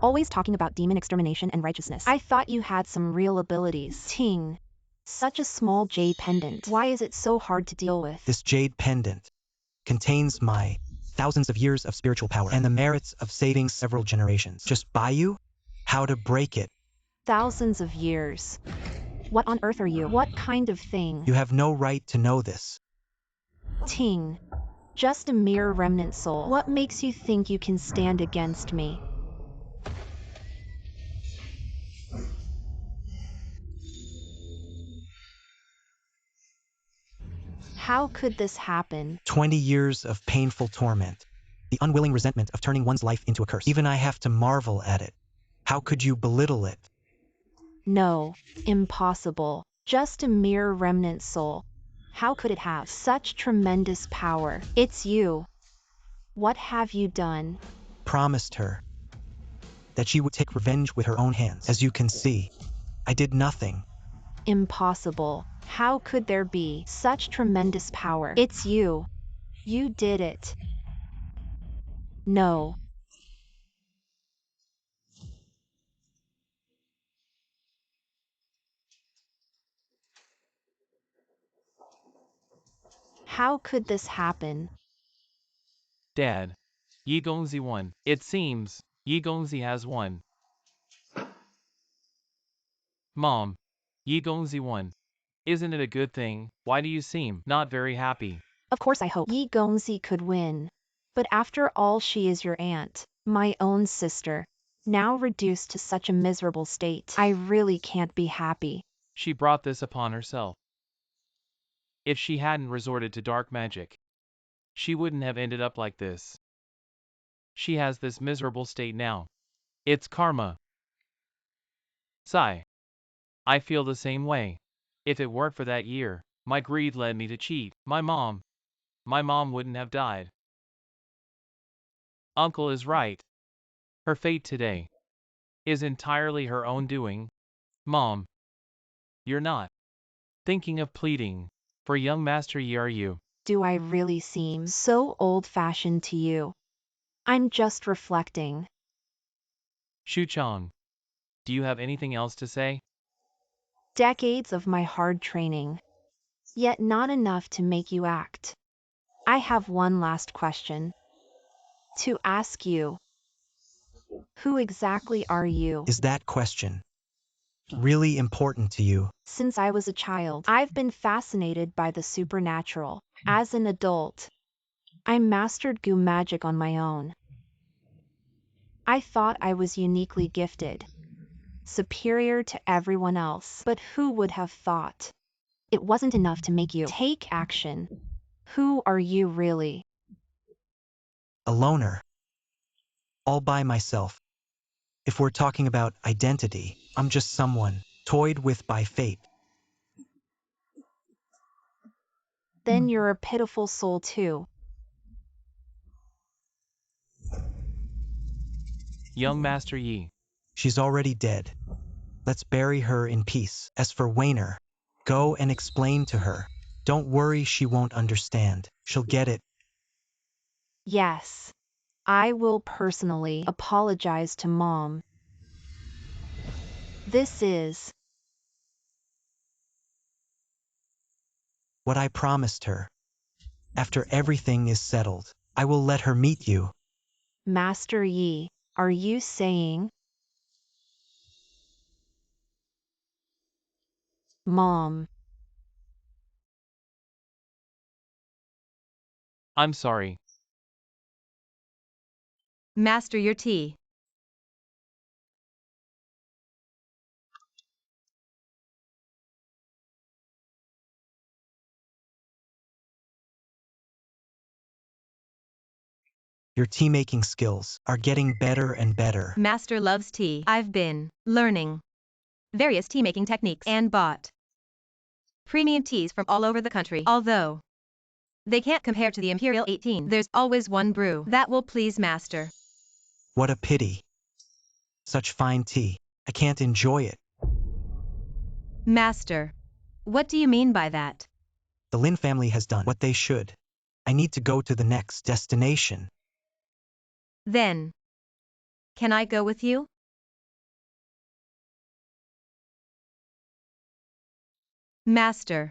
Always talking about demon extermination and righteousness. I thought you had some real abilities. Ting. Such a small jade pendant. Why is it so hard to deal with? This jade pendant contains my thousands of years of spiritual power and the merits of saving several generations. Just buy you how to break it. Thousands of years. What on earth are you? What kind of thing? You have no right to know this. Ting. Just a mere remnant soul. What makes you think you can stand against me? How could this happen? 20 years of painful torment. The unwilling resentment of turning one's life into a curse. Even I have to marvel at it. How could you belittle it? No, impossible. Just a mere remnant soul. How could it have such tremendous power? It's you. What have you done? Promised her that she would take revenge with her own hands. As you can see, I did nothing. Impossible. How could there be such tremendous power? It's you. You did it. No. How could this happen? Dad, Yi Gongzi won. It seems, Yi Gongzi has won. Mom, Yi Gongzi won. Isn't it a good thing? Why do you seem not very happy? Of course I hope Yi Gongzi could win. But after all, she is your aunt, my own sister. Now reduced to such a miserable state, I really can't be happy. She brought this upon herself. If she hadn't resorted to dark magic, she wouldn't have ended up like this. She has this miserable state now. It's karma. Sigh. I feel the same way. If it weren't for that year, my greed led me to cheat. My mom wouldn't have died. Uncle is right. Her fate today is entirely her own doing. Mom, you're not thinking of pleading for young Master Yi, are you? Do I really seem so old-fashioned to you? I'm just reflecting. Shu Chong, do you have anything else to say? Decades of my hard training. Yet not enough to make you act. I have one last question to ask you. Who exactly are you? Is that question really important to you? Since I was a child, I've been fascinated by the supernatural. As an adult, I mastered goo magic on my own. I thought I was uniquely gifted, superior to everyone else. But who would have thought? It wasn't enough to make you take action. Who are you really? A loner. All by myself. If we're talking about identity, I'm just someone toyed with by fate. Then you're a pitiful soul too. Young Master Yi. She's already dead. Let's bury her in peace. As for Wayner, go and explain to her. Don't worry, she won't understand. She'll get it. Yes. I will personally apologize to Mom. This is what I promised her. After everything is settled, I will let her meet you. Master Yi. Are you saying? Mom. I'm sorry. Master, your tea. Your tea-making skills are getting better and better. Master loves tea. I've been learning various tea-making techniques and bought premium teas from all over the country. Although they can't compare to the Imperial 18, there's always one brew that will please Master. What a pity. Such fine tea. I can't enjoy it. Master, what do you mean by that? The Lin family has done what they should. I need to go to the next destination. Then, can I go with you? Master.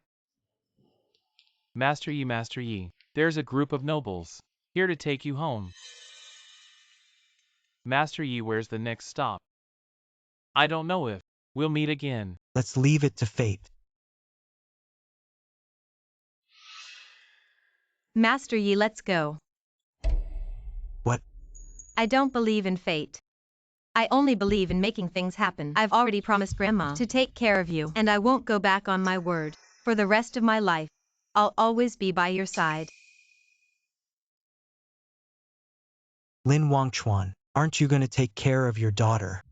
Master Yi, there's a group of nobles here to take you home. Master Yi, where's the next stop? I don't know if we'll meet again. Let's leave it to fate. Master Yi, let's go. What? I don't believe in fate. I only believe in making things happen. I've already promised Grandma to take care of you, and I won't go back on my word. For the rest of my life, I'll always be by your side. Lin Wangchuan, aren't you going to take care of your daughter?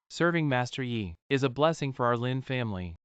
Serving Master Yi is a blessing for our Lin family.